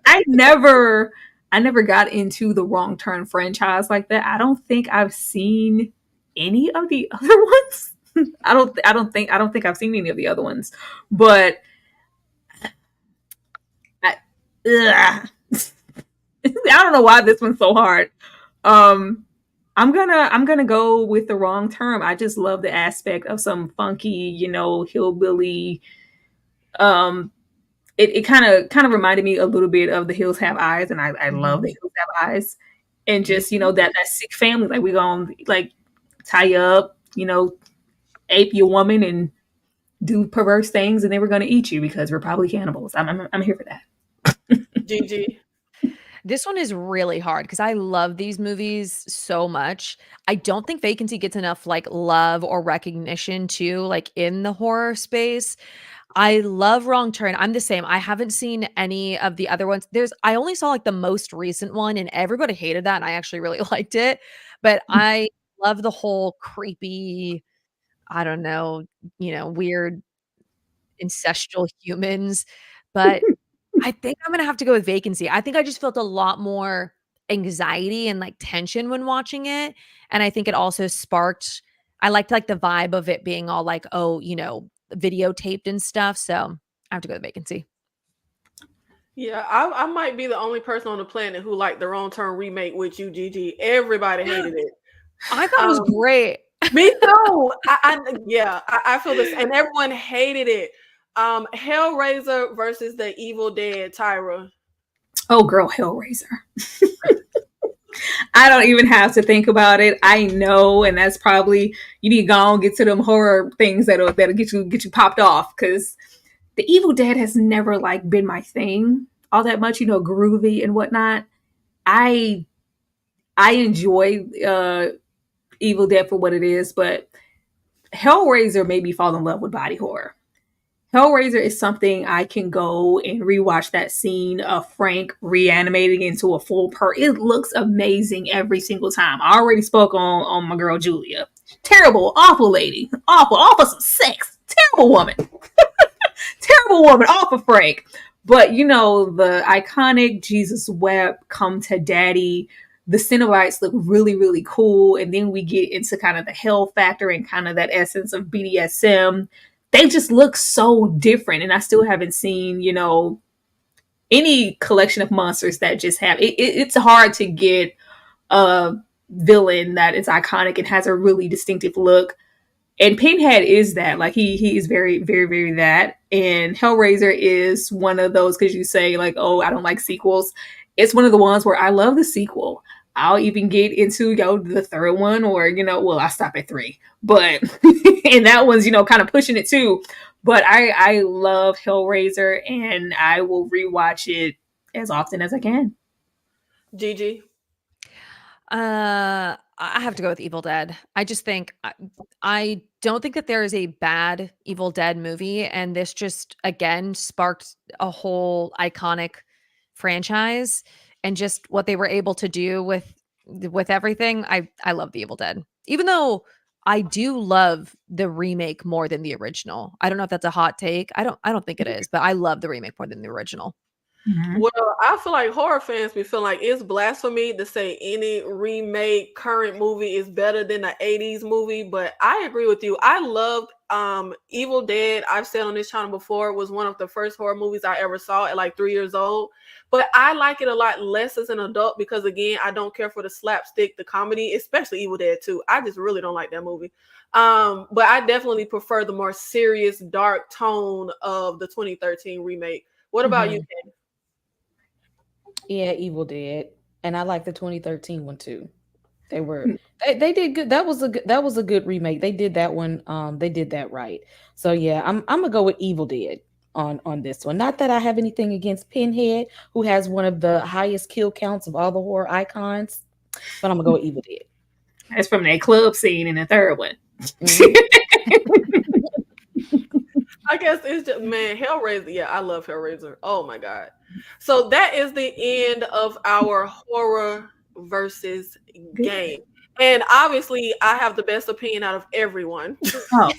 I never got into the Wrong Turn franchise like that. I don't think I've seen any of the other ones. I don't think I've seen any of the other ones, but I, ugh. I don't know why this one's so hard. Um, I'm gonna go with The Wrong Turn. I just love the aspect of some funky, hillbilly. Um, it kind of reminded me a little bit of The Hills Have Eyes, and I love The Hills Have Eyes, and just that sick family, like we gonna like tie you up, ape your woman and do perverse things, and then we're gonna eat you because we're probably cannibals. I'm here for that. Gigi. This one is really hard because I love these movies so much. I don't think Vacancy gets enough like love or recognition too, like in the horror space. I love Wrong Turn. I'm the same. I haven't seen any of the other ones. I only saw like the most recent one and everybody hated that and I actually really liked it. But I love the whole creepy, I don't know, weird ancestral humans. But I think I'm gonna have to go with Vacancy. I think I just felt a lot more anxiety and, like, tension when watching it, and I think it also sparked I liked, like, the vibe of it being all like, oh, videotaped and stuff, so I have to go with Vacancy. Yeah, I might be the only person on the planet who liked the Wrong Turn remake with you, Gigi. Everybody hated it. I thought it was great. Me too. I feel this, and everyone hated it. Hellraiser versus the Evil Dead, Tyra. Oh, girl, Hellraiser. I don't even have to think about it. I know, and that's probably you need to go and get to them horror things that'll get you popped off, because the Evil Dead has never like been my thing all that much. Groovy and whatnot. I enjoy Evil Dead for what it is, but Hellraiser made me fall in love with body horror. Hellraiser is something I can go and rewatch that scene of Frank reanimating into a full It looks amazing every single time. I already spoke on my girl Julia. Terrible, awful lady. Awful some sex. Terrible woman. Terrible woman, awful Frank. But the iconic Jesus Wept, Come to Daddy, the Cenobites look really, really cool. And then we get into kind of the hell factor and kind of that essence of BDSM. They just look so different. And I still haven't seen, any collection of monsters that just have it's hard to get a villain that is iconic and has a really distinctive look. And Pinhead is that. Like he is very, very, very that. And Hellraiser is one of those, because you say like, oh, I don't like sequels. It's one of the ones where I love the sequel. I'll even get into the third one, or I stop at 3, but and that one's kind of pushing it too. But I love Hellraiser, and I will rewatch it as often as I can. Gigi, I have to go with Evil Dead. I just think I don't think that there is a bad Evil Dead movie, and this just again sparked a whole iconic franchise. And just what they were able to do with everything, I love the Evil Dead. Even though I do love the remake more than the original. I don't know if that's a hot take. I don't think it is, but I love the remake more than the original. Mm-hmm. Well, I feel like horror fans be feeling like it's blasphemy to say any remake current movie is better than the 80s movie, but I agree with you. I loved Evil Dead. I've said on this channel before, it was one of the first horror movies I ever saw at like 3 years old. But I like it a lot less as an adult because, again, I don't care for the slapstick, the comedy, especially Evil Dead 2. I just really don't like that movie. But I definitely prefer the more serious, dark tone of the 2013 remake. What about you, Ken? Yeah, Evil Dead, and I like the 2013 one too. They did good. That was a good remake. They did that one. They did that right. So yeah, I'm gonna go with Evil Dead on this one. Not that I have anything against Pinhead, who has one of the highest kill counts of all the horror icons, but I'm gonna go with Evil Dead. That's from that club scene in the third one. Mm-hmm. I guess it's just, man, Hellraiser. Yeah, I love Hellraiser. Oh my God. So that is the end of our horror versus game. And obviously I have the best opinion out of everyone. Oh,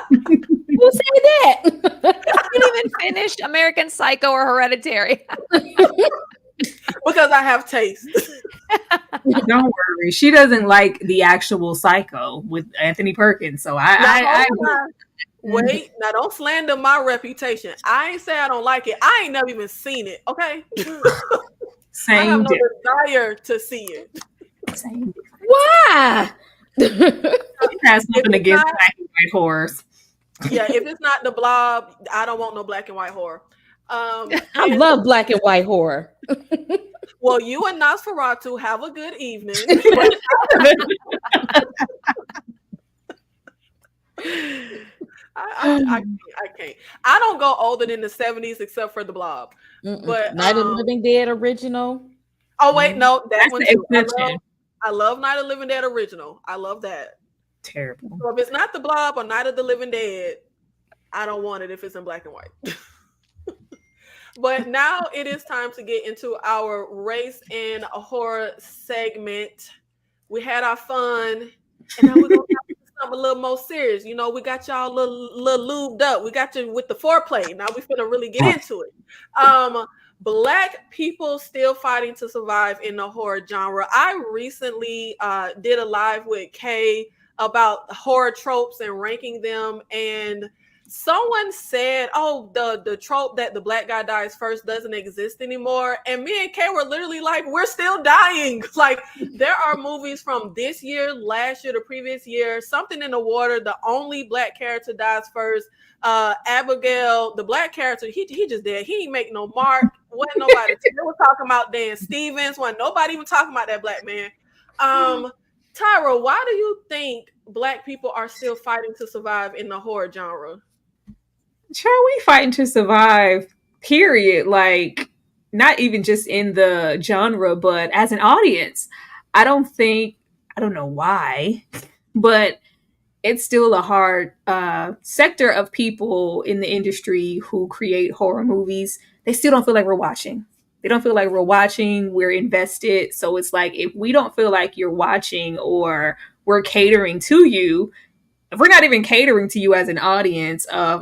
who said that? I didn't even finish American Psycho or Hereditary. Because I have taste. Don't worry. She doesn't like the actual Psycho with Anthony Perkins. So wait, now don't slander my reputation. I ain't say I don't like it. I ain't never even seen it. Okay. Same. I have no desire to see it. Same. Why? It has nothing against black and white horrors. Yeah, if it's not the Blob, I don't want no black and white horror. I love black and white horror. Well, you and Nosferatu have a good evening. I can't. I don't go older than the 70s except for the Blob. But Night of the Living Dead original. oh wait, no, that That's one the too. exception. I love Night of the Living Dead original. I love that. Terrible. So if it's not the Blob or Night of the Living Dead, I don't want it if it's in black and white. But now it is time to get into our race and horror segment. We had our fun, and now we're gonna have something a little more serious. You know, we got y'all a little lubed up. We got you with the foreplay. Now we finna really get into it. Black people still fighting to survive in the horror genre. I recently did a live with Kay about horror tropes and ranking them, and someone said, "Oh, the trope that the black guy dies first doesn't exist anymore." And me and Kay were literally like, "We're still dying." Like, there are movies from this year, last year, the previous year, Something in the Water. The only black character dies first. Abigail, the black character, he just dead. He ain't make no mark. Wasn't nobody. They were talking about Dan Stevens. Wasn't nobody even talking about that black man. Tyra, why do you think black people are still fighting to survive in the horror genre? Sure, we fighting to survive, period. Like, not even just in the genre, but as an audience. I don't know why, but it's still a hard sector of people in the industry who create horror movies. They still don't feel like we're watching. They don't feel like we're watching, we're invested. So it's like, if we don't feel like you're watching or we're catering to you, if we're not even catering to you as an audience of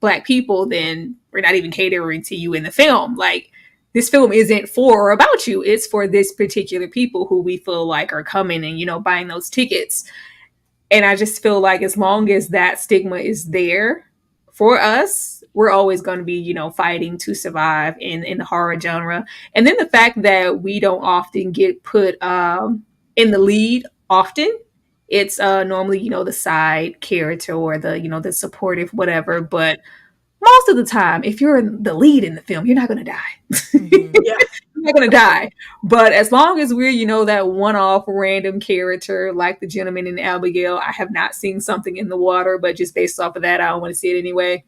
black people, then we're not even catering to you in the film. Like, this film isn't for or about you. It's for this particular people who we feel like are coming and buying those tickets. And I just feel like as long as that stigma is there for us, we're always going to be fighting to survive in the horror genre. And then the fact that we don't often get put in the lead often. It's normally, the side character or the supportive whatever. But most of the time, if you're the lead in the film, you're not going to die. Mm-hmm. Yeah. You're not going to die. But as long as we're, that one-off random character like the gentleman in Abigail, I have not seen Something in the Water, but just based off of that, I don't want to see it anyway.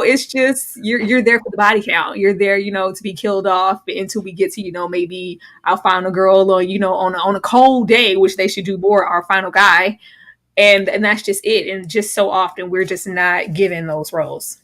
It's just you're there for the body count. You're there, to be killed off until we get to, maybe I'll find a girl on a cold day, which they should do more, our final guy. And that's just it. And just so often we're just not given those roles.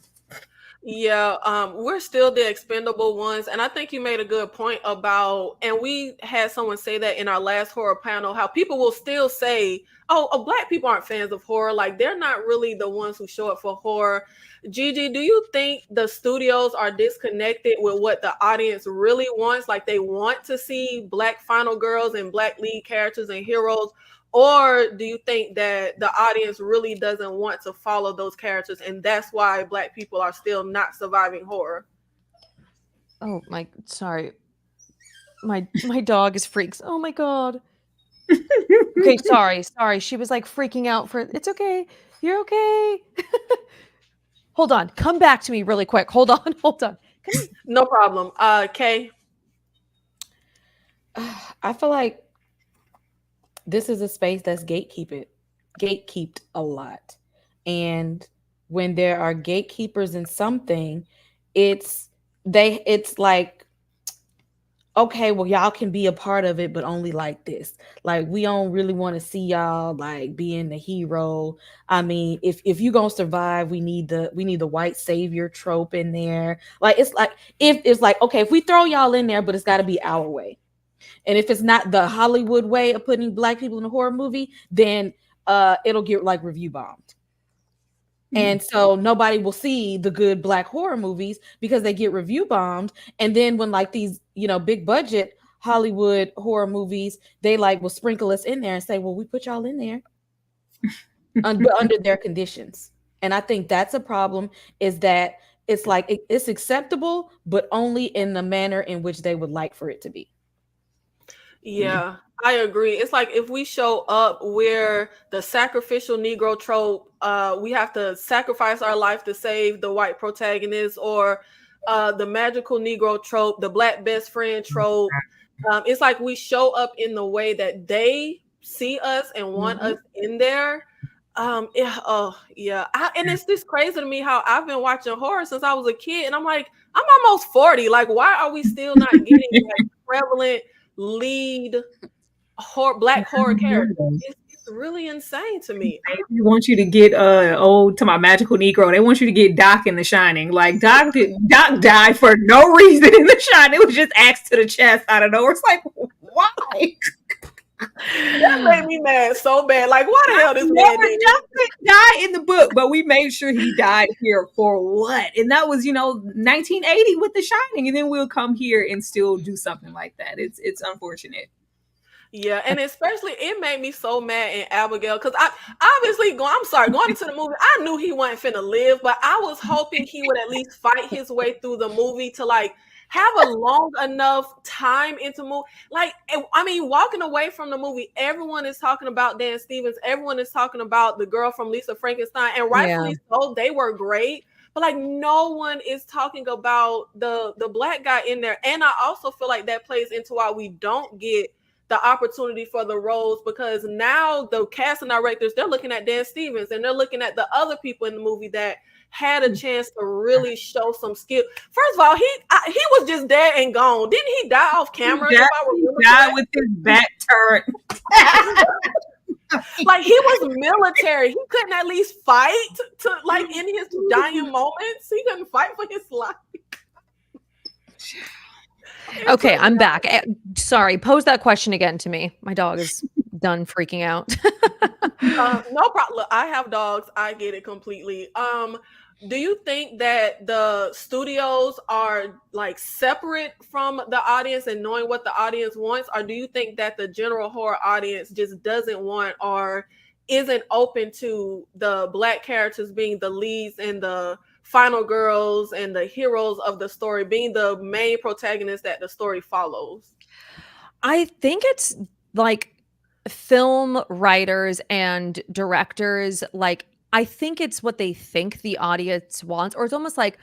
Yeah, we're still the expendable ones. And I think you made a good point about, and we had someone say that in our last horror panel, how people will still say, oh, black people aren't fans of horror. Like, they're not really the ones who show up for horror. Gigi, do you think the studios are disconnected with what the audience really wants? Like, they want to see black final girls and black lead characters and heroes? Or do you think that the audience really doesn't want to follow those characters, and that's why black people are still not surviving horror? Oh sorry. My dog is freaks. Oh my God. Okay, sorry. She was like freaking out for it's okay. You're okay. Hold on. Come back to me really quick. Hold on. No problem. Kay. I feel like this is a space that's gatekeeped a lot. And when there are gatekeepers in something, it's like, okay, well, y'all can be a part of it, but only like this. Like, we don't really want to see y'all like being the hero. I mean, if you're gonna survive, we need the white savior trope in there. Like, it's like, if it's like, okay, if we throw y'all in there, but it's got to be our way. And if it's not the Hollywood way of putting black people in a horror movie, then it'll get like review bombed. Mm-hmm. And so nobody will see the good black horror movies because they get review bombed. And then when like these, big budget Hollywood horror movies, they like will sprinkle us in there and say, well, we put y'all in there under their conditions. And I think that's a problem, is that it's like it's acceptable, but only in the manner in which they would like for it to be. Yeah, I agree. It's like if we show up where the sacrificial Negro trope, we have to sacrifice our life to save the white protagonist, or the magical Negro trope, the black best friend trope. It's like we show up in the way that they see us and want us in there. And it's just crazy to me how I've been watching horror since I was a kid, and I'm like, I'm almost 40. Like, why are we still not getting like prevalent lead black horror characters? It's really insane to me. They want you to get to my magical Negro. They want you to get Doc in The Shining. Like Doc died for no reason in The Shining. It was just axed to the chest out of nowhere. It's like, why? That made me mad so bad. Like, why the hell this man didn't die in the book, but we made sure he died here for what? And that was, 1980 with The Shining, and then we'll come here and still do something like that. It's unfortunate. Yeah, and especially it made me so mad in Abigail because I obviously going into the movie, I knew he wasn't finna live, but I was hoping he would at least fight his way through the movie to like have a long enough time into movie. Like, I mean, walking away from the movie, everyone is talking about Dan Stevens, everyone is talking about the girl from Lisa Frankenstein, and rightfully so, they were great. But like no one is talking about the black guy in there. And I also feel like that plays into why we don't get the opportunity for the roles, because now the cast and directors, they're looking at Dan Stevens and they're looking at the other people in the movie that had a chance to really show some skill. First of all, he was just dead and gone. Didn't he die off camera? He died with his back turned. Like he was military. He couldn't at least fight to like in his dying moments. He couldn't fight for his life. Okay, I'm back. Sorry, pose that question again to me. My dog is done freaking out. No problem. Look, I have dogs. I get it completely. Do you think that the studios are like separate from the audience and knowing what the audience wants? Or do you think that the general horror audience just doesn't want or isn't open to the black characters being the leads and the final girls and the heroes of the story being the main protagonists that the story follows? I think it's like film writers and directors, like I think it's what they think the audience wants, or it's almost like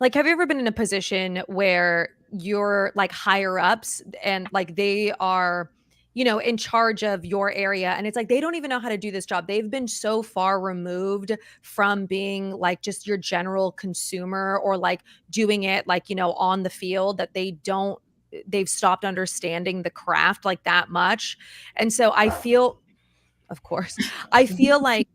have you ever been in a position where you're like higher ups and like they are, in charge of your area, and it's like they don't even know how to do this job. They've been so far removed from being like just your general consumer or like doing it like, on the field, that they've stopped understanding the craft like that much. And so I feel like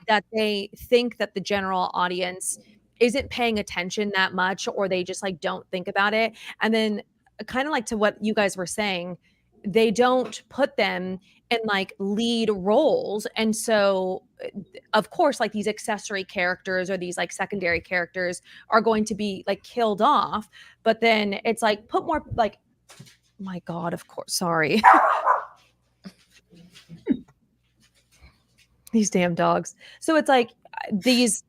that they think that the general audience isn't paying attention that much, or they just like don't think about it. And then kind of like to what you guys were saying, they don't put them in like lead roles. And so of course, like these accessory characters or these like secondary characters are going to be like killed off. But then it's like put more like, my God, of course, sorry. These damn dogs. So it's like these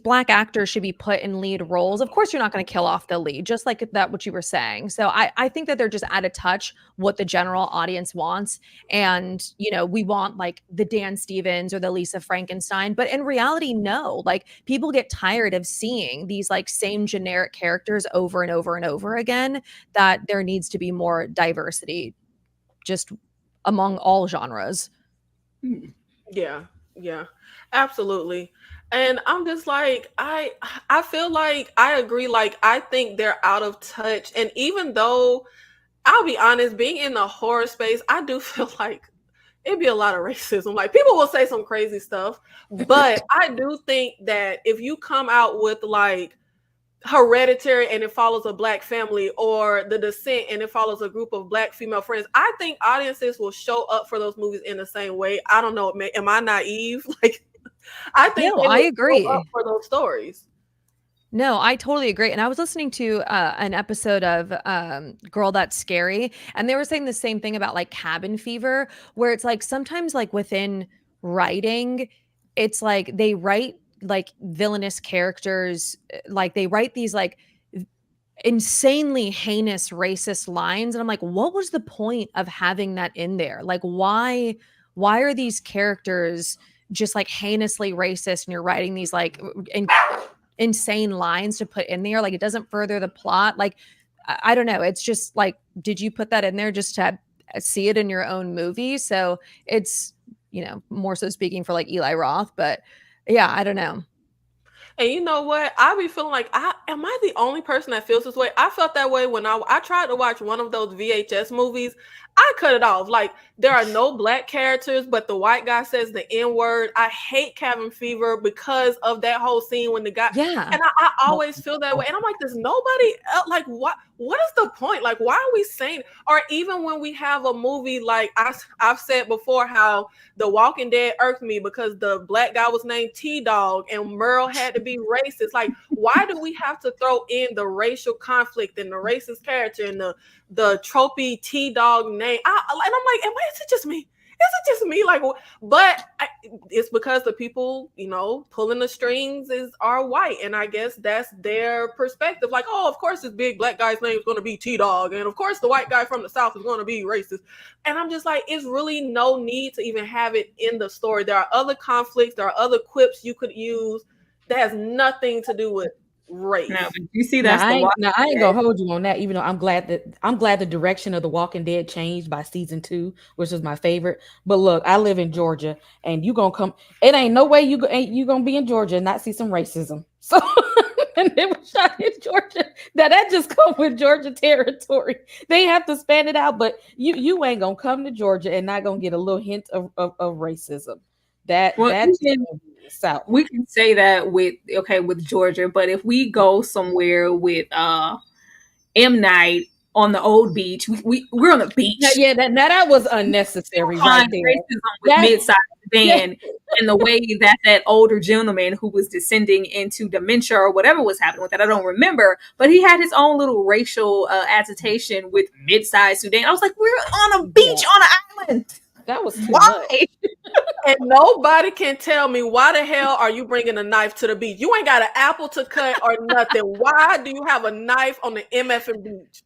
black actors should be put in lead roles. Of course, you're not going to kill off the lead, just like that, what you were saying. So I think that they're just out of touch what the general audience wants. And, we want like the Dan Stevens or the Lisa Frankenstein. But in reality, no, like people get tired of seeing these like same generic characters over and over and over again, that there needs to be more diversity just among all genres. Yeah, absolutely. And I'm just like, I feel like I agree. Like, I think they're out of touch. And even though I'll be honest, being in the horror space, I do feel like it'd be a lot of racism. Like people will say some crazy stuff, but I do think that if you come out with like Hereditary and it follows a black family, or The Descent and it follows a group of black female friends, I think audiences will show up for those movies in the same way. I don't know. Am I naive? Like, I think I agree for those stories. No, I totally agree. And I was listening to an episode of Girl That's Scary, and they were saying the same thing about like cabin fever, where it's like sometimes like within writing, it's like they write like villainous characters, like they write these like insanely heinous racist lines. And I'm like, what was the point of having that in there? Like, why are these characters just like heinously racist and you're writing these like insane lines to put in there? Like it doesn't further the plot. Like I don't know, it's just like, did you put that in there just to see it in your own movie. So it's, more so speaking for like Eli Roth, but yeah, I don't know. And you know what? I be feeling like, am I the only person that feels this way? I felt that way when I tried to watch one of those VHS movies. I cut it off. Like, there are no black characters, but the white guy says the N word. I hate Cabin Fever because of that whole scene when the guy. Yeah. And I always feel that way. And I'm like, does nobody else, like, what is the point? Like, why are we saying? Or even when we have a movie, like I've said before, how The Walking Dead irked me because the black guy was named T-Dog and Merle had to be racist. Like, why do we have to throw in the racial conflict and the racist character and the tropey T-Dog name? And I'm like, is it just me? Is it just me? Like, but it's because the people, pulling the strings are white, and I guess that's their perspective. Like, oh, of course, this big black guy's name is going to be T-Dog, and of course, the white guy from the South is going to be racist. And I'm just like, it's really no need to even have it in the story. There are other conflicts, there are other quips you could use that has nothing to do with race. No, but you see, that's I ain't gonna hold you on that. Even though I'm glad the direction of The Walking Dead changed by season 2, which was my favorite. But look, I live in Georgia, and you gonna come. It ain't no way you gonna be in Georgia and not see some racism. So, and it was shot in Georgia. That just come with Georgia territory. They have to span it out, but you ain't gonna come to Georgia and not gonna get a little hint of racism. South. We can say that with Georgia, but if we go somewhere with M. Night on the old beach, we're on the beach. That was unnecessary. Right there. Racism with mid-sized band and the way that older gentleman who was descending into dementia or whatever was happening with that, I don't remember, but he had his own little racial agitation with mid-sized Sudan. I was like, we're on a beach on an island. That was too why? Much. And nobody can tell me why the hell are you bringing a knife to the beach? You ain't got an apple to cut or nothing. Why do you have a knife on the MF beach?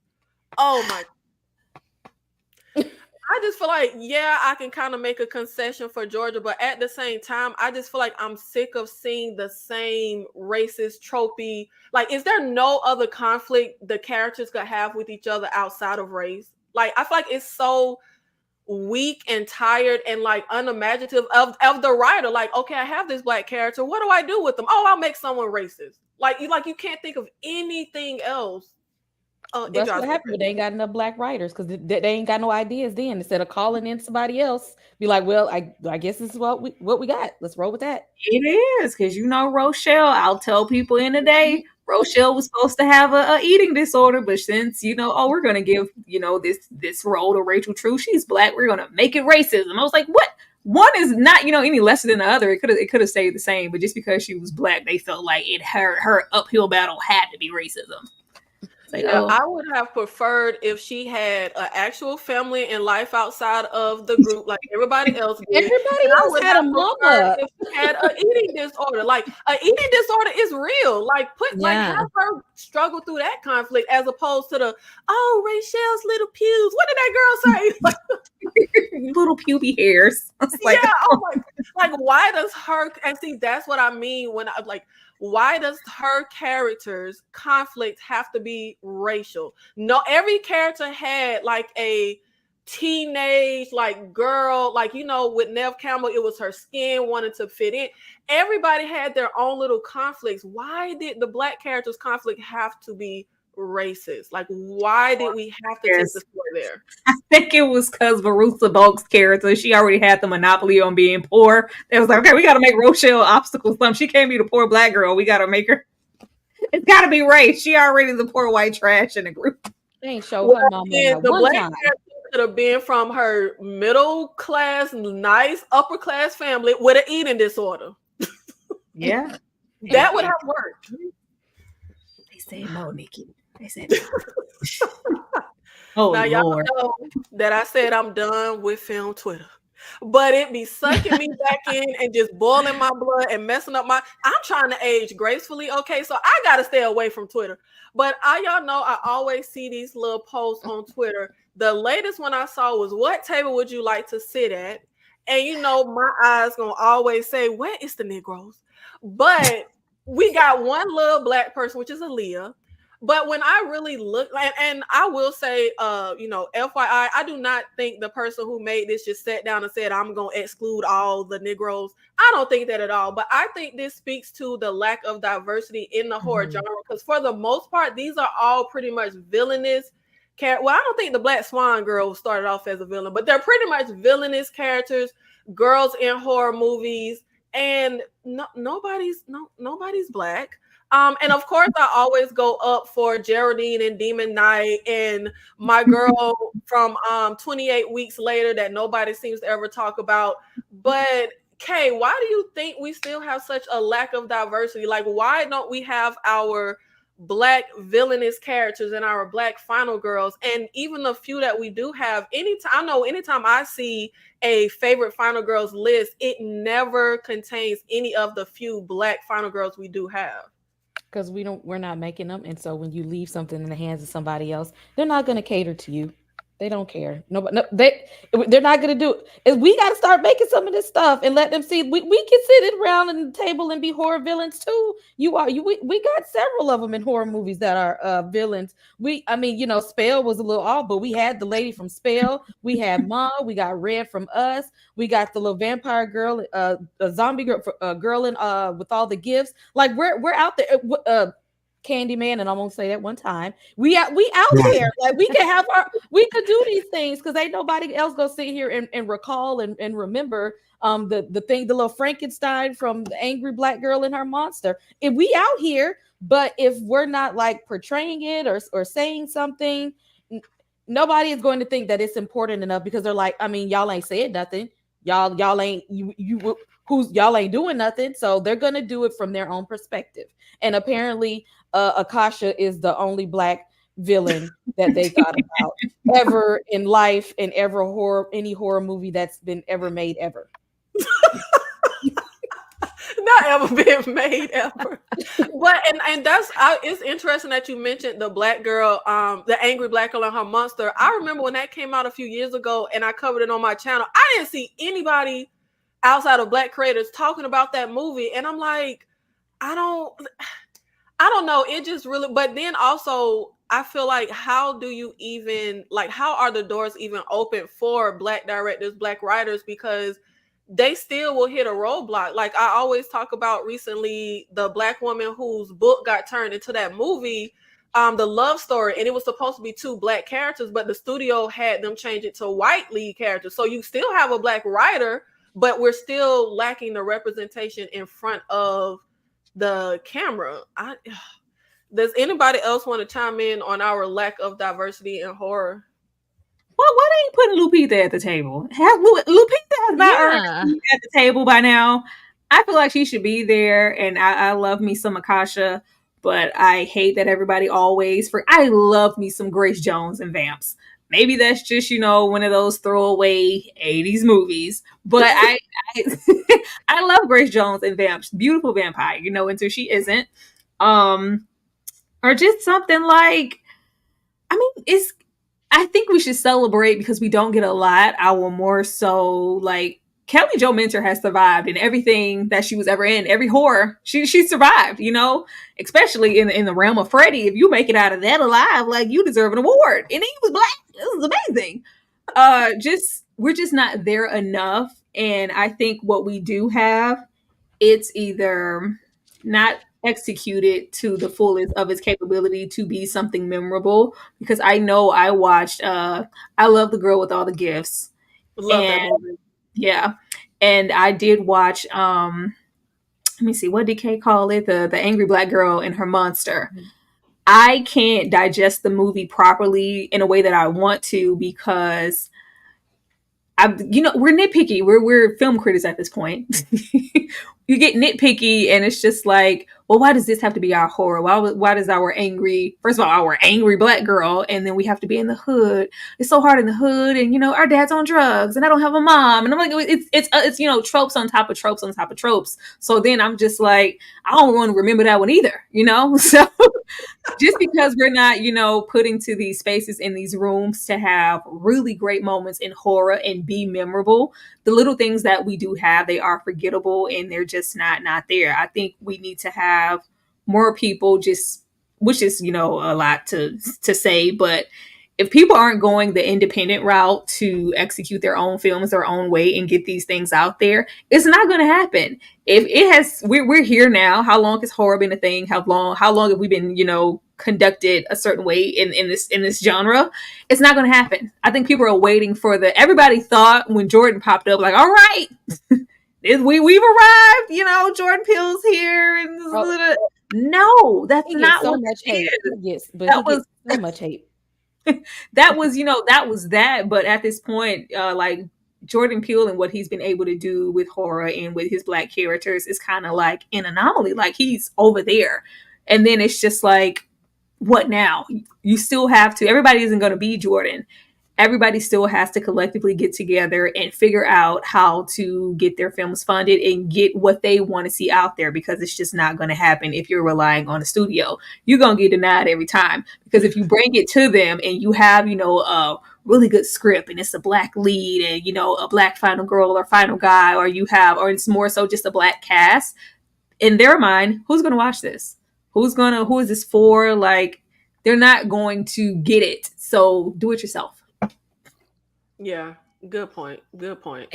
Oh my. I just feel like, I can kind of make a concession for Georgia, but at the same time, I just feel like I'm sick of seeing the same racist tropey. Like, is there no other conflict the characters could have with each other outside of race? Like, I feel like it's so weak and tired and like unimaginative of the writer. Like, okay, I have this black character. What do I do with them? Oh, I'll make someone racist. Like you can't think of anything else. That's what happened. They ain't got enough black writers because they ain't got no ideas. Then instead of calling in somebody else, be like, well, I guess this is what we got. Let's roll with that. It is because Rochelle. I'll tell people in a day. Rochelle was supposed to have a eating disorder, but since we're gonna give this role to Rachel True, she's black, we're gonna make it racism. I was like, what? One is not any lesser than the other. It could have stayed the same, but just because she was black, they felt like her uphill battle had to be racism. Like, I would have preferred if she had an actual family and life outside of the group, like everybody else did. Everybody else had a mama. If she had an eating disorder, like an eating disorder is real. Like have her struggle through that conflict as opposed to Rachel's little pews. What did that girl say? Little puby hairs. Like, why does her? And see, that's what I mean when I like. Why does her character's conflict have to be racial? No, every character had like a teenage like girl, like with Neve Campbell, it was her skin wanted to fit in. Everybody had their own little conflicts. Why did the black character's conflict have to be racist? Like, why did we have to take the story there? I think it was because Veruca Balk's character, she already had the monopoly on being poor. It was like, okay, we got to make Rochelle obstacle something. She can't be the poor black girl. We got to make her. It's got to be race. She already the poor white trash in the group. They ain't show her mama the black character could have been from her middle class, nice upper class family with an eating disorder. Yeah, that would have worked. They said no, Nikki. They said no. Oh, now y'all know that I said I'm done with film Twitter, but it be sucking me back in and just boiling my blood and messing up I'm trying to age gracefully, okay? So I gotta stay away from Twitter. But y'all know I always see these little posts on Twitter. The latest one I saw was, what table would you like to sit at? And my eyes gonna always say, where is the Negroes? But we got one little black person, which is Aaliyah. But when I really look, and I will say, FYI, I do not think the person who made this just sat down and said, I'm going to exclude all the Negroes. I don't think that at all. But I think this speaks to the lack of diversity in the horror genre. Because for the most part, these are all pretty much villainous. Well, I don't think the Black Swan girl started off as a villain, but they're pretty much villainous characters, girls in horror movies, and nobody's Black. And of course, I always go up for Geraldine and Demon Knight and my girl from 28 Weeks Later that nobody seems to ever talk about. But Kay, why do you think we still have such a lack of diversity? Like, why don't we have our Black villainous characters and our Black final girls? And even the few that we do have, anytime I see a favorite final girls list, it never contains any of the few Black final girls we do have. Because we're not making them, and so when you leave something in the hands of somebody else, they're not going to cater to you. They don't care. They're not going to do it. We got to start making some of this stuff and let them see. We can sit around in the table and be horror villains too. We got several of them in horror movies that are villains. Spell was a little off, but we had the lady from Spell. We had Ma. We got Red from Us. We got the little vampire girl, a zombie girl, girl in with all the gifts. Like we're out there. Candyman, and I won't say that one time. We out there. Like we could do these things because ain't nobody else gonna sit here and recall and remember the little Frankenstein from the angry Black girl and her monster. If we out here, but if we're not like portraying it or saying something, nobody is going to think that it's important enough because they're like, y'all ain't saying nothing. Y'all ain't y'all ain't doing nothing. So they're gonna do it from their own perspective. And apparently Akasha is the only Black villain that they thought about ever in life and any horror movie that's been ever made ever. Not ever been made ever. But and that's it's interesting that you mentioned the Black girl, the angry Black girl and her monster. I remember when that came out a few years ago and I covered it on my channel. I didn't see anybody outside of Black creators talking about that movie, and I'm like, I don't know. It just really, but then also I feel like how are the doors even open for Black directors, Black writers? Because they still will hit a roadblock. Like I always talk about recently, the Black woman whose book got turned into that movie, The Love Story, and it was supposed to be two Black characters, but the studio had them change it to white lead characters. So you still have a Black writer, but we're still lacking the representation in front of the camera. Does anybody else want to chime in on our lack of diversity in horror? Well, why they ain't putting Lupita at the table? Lupita has not earned at the table by now. I feel like she should be there, and I love me some Akasha, but I hate that everybody I love me some Grace Jones and Vamps. Maybe that's just, one of those throwaway 80s movies, but I I love Grace Jones and Vamps, beautiful vampire, until she isn't. Or just something like, I think we should celebrate because we don't get a lot. I will more so like Kelly Jo Minter has survived in everything that she was ever in, every horror. She survived, especially in the realm of Freddy. If you make it out of that alive, like you deserve an award. And he was Black. It was amazing. We're just not there enough. And I think what we do have, it's either not executed to the fullest of its capability to be something memorable. Because I know I watched I Love the Girl with All the Gifts. Love that movie. Yeah. And I did watch let me see, what did Kay call it? The Angry Black Girl and Her Monster. Mm-hmm. I can't digest the movie properly in a way that I want to because we're nitpicky. We're film critics at this point. You get nitpicky and it's just like, well, why does this have to be our horror? Why does our first of all, our angry Black girl, and then we have to be in the hood. It's so hard in the hood, and our dad's on drugs, and I don't have a mom, and I'm like, it's tropes on top of tropes on top of tropes. So then I'm just like, I don't want to remember that one either, So just because we're not, put into these spaces in these rooms to have really great moments in horror and be memorable, the little things that we do have, they are forgettable and they're just not there. I think we need to have more people just which is, a lot to say, but if people aren't going the independent route to execute their own films their own way and get these things out there, it's not going to happen. If it has, we're here now. How long has horror been a thing? How long have we been, conducted a certain way in this genre? It's not going to happen. I think people are waiting for everybody thought when Jordan popped up, like, all right, we've arrived, Jordan Peele's here, and no, that's not so what much it hate. is. Yes, but That he was gets so much hate. that was that. But at this point, like Jordan Peele and what he's been able to do with horror and with his Black characters is kind of like an anomaly. Like he's over there, and then it's just like, what now? You still have to. Everybody isn't going to be Jordan. Everybody still has to collectively get together and figure out how to get their films funded and get what they want to see out there, because it's just not going to happen if you're relying on a studio. You're going to get denied every time, because if you bring it to them and you have, a really good script and it's a Black lead and, a Black final girl or final guy, or or it's more so just a Black cast, in their mind, who's going to watch this? Who is this for? Like, they're not going to get it. So do it yourself. Yeah, good point. Good point.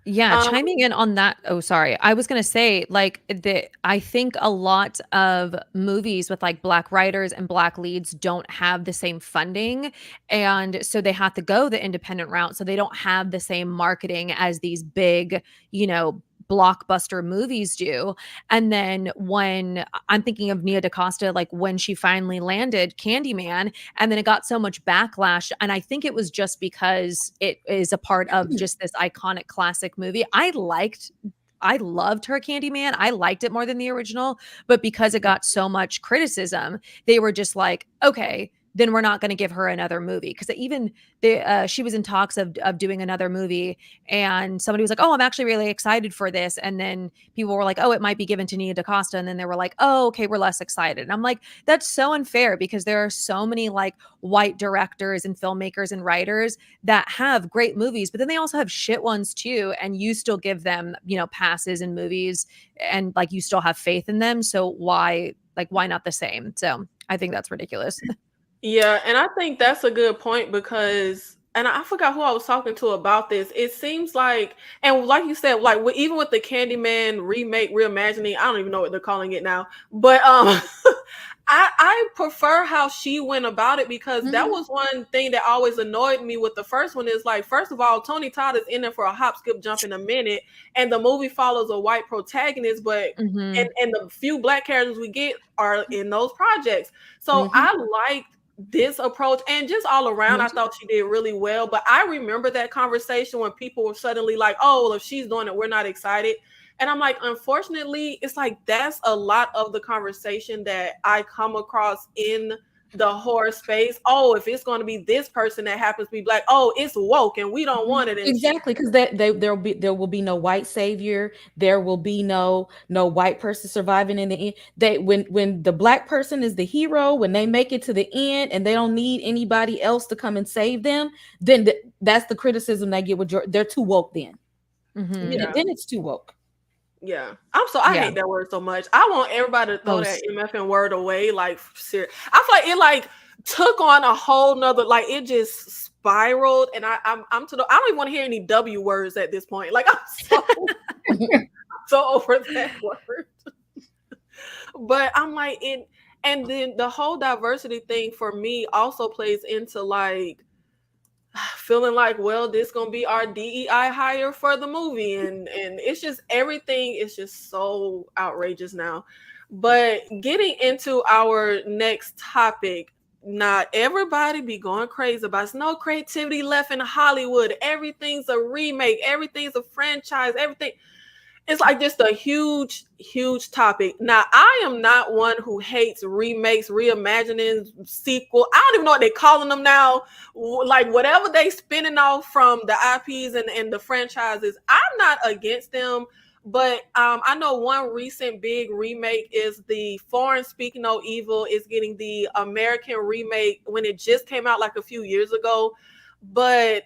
Yeah, chiming in on that. Oh, sorry. I was gonna say, I think a lot of movies with like Black writers and Black leads don't have the same funding, and so they have to go the independent route. So they don't have the same marketing as these big, blockbuster movies do. And then when I'm thinking of Nia DaCosta, like when she finally landed Candyman, and then it got so much backlash, and I think it was just because it is a part of just this iconic classic movie. I loved her Candyman. I liked it more than the original, but because it got so much criticism, they were just like, okay, then we're not going to give her another movie. Because even she was in talks of doing another movie, and somebody was like, "Oh, I'm actually really excited for this," and then people were like, "Oh, it might be given to Nia DaCosta," and then they were like, "Oh, okay, we're less excited." And I'm like, that's so unfair, because there are so many like white directors and filmmakers and writers that have great movies, but then they also have shit ones too, and you still give them, passes in movies, and like you still have faith in them. So why not the same? So I think that's ridiculous. Yeah, and I think that's a good point, because, and I forgot who I was talking to about this. It seems like, and like you said, like even with the Candyman remake, reimagining, I don't even know what they're calling it now, but I prefer how she went about it, because that was one thing that always annoyed me with the first one. Is like, first of all, Tony Todd is in there for a hop, skip, jump in a minute, and the movie follows a white protagonist, but and the few Black characters we get are in those projects. So I liked this approach, and just all around, I thought she did really well. But I remember that conversation when people were suddenly like, "Oh, well, if she's doing it, we're not excited." And I'm like, unfortunately, it's like that's a lot of the conversation that I come across in the horror space. Oh, if it's going to be this person that happens to be Black, oh, it's woke and we don't want it. And exactly, because there will be no white savior. There will be no white person surviving in the end. When the Black person is the hero, when they make it to the end and they don't need anybody else to come and save them, then that's the criticism they get with they're too woke. Then then it's too woke. Yeah, I hate that word so much. I want everybody to throw that MFN word away. Like, serious. I feel like it like took on a whole nother, like it just spiraled, and I'm I don't even want to hear any W words at this point. Like, I'm so over that word. But I'm like, and then the whole diversity thing for me also plays into like feeling like, well, this gonna be our DEI hire for the movie, and it's just, everything is just so outrageous now. But getting into our next topic, not everybody be going crazy about it's no creativity left in Hollywood. Everything's a remake, everything's a franchise, everything. It's like just a huge, huge topic. Now, I am not one who hates remakes, reimaginings, sequel. I don't even know what they're calling them now. Like, whatever they spinning off from the IPs and the franchises, I'm not against them. But I know one recent big remake is the Foreign Speak No Evil is getting the American remake when it just came out like a few years ago. But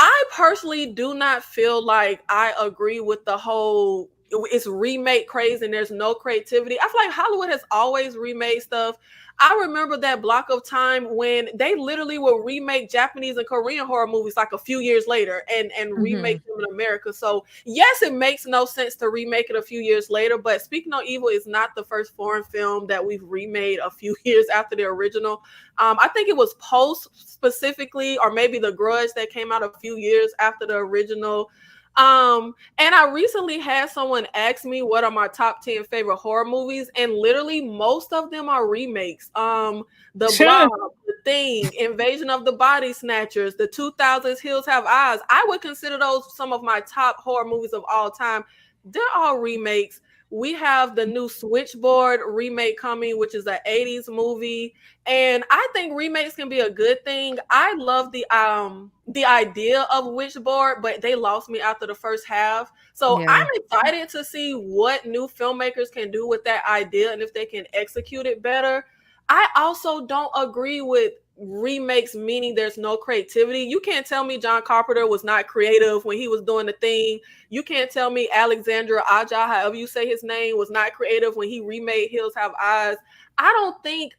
I personally do not feel like I agree with the whole it's remake crazy and there's no creativity. I feel like Hollywood has always remade stuff. I remember that block of time when they literally will remake Japanese and Korean horror movies like a few years later and remake them in America. So yes, it makes no sense to remake it a few years later, but Speak No Evil is not the first foreign film that we've remade a few years after the original. I think it was Post specifically, or maybe The Grudge that came out a few years after the original. And I recently had someone ask me what are my top 10 favorite horror movies, and literally most of them are remakes. The Blob, The Thing, Invasion of the Body Snatchers, the 2000s Hills Have Eyes. I would consider those some of my top horror movies of all time. They're all remakes. We have the new Switchboard remake coming, which is an 80s movie. And I think remakes can be a good thing. I love the idea of Witchboard, but they lost me after the first half. So I'm excited to see what new filmmakers can do with that idea and if they can execute it better. I also don't agree with remakes meaning there's no creativity. You can't tell me John Carpenter was not creative when he was doing The Thing. You can't tell me Alexandra Aja, however you say his name, was not creative when he remade Hills Have Eyes. I don't think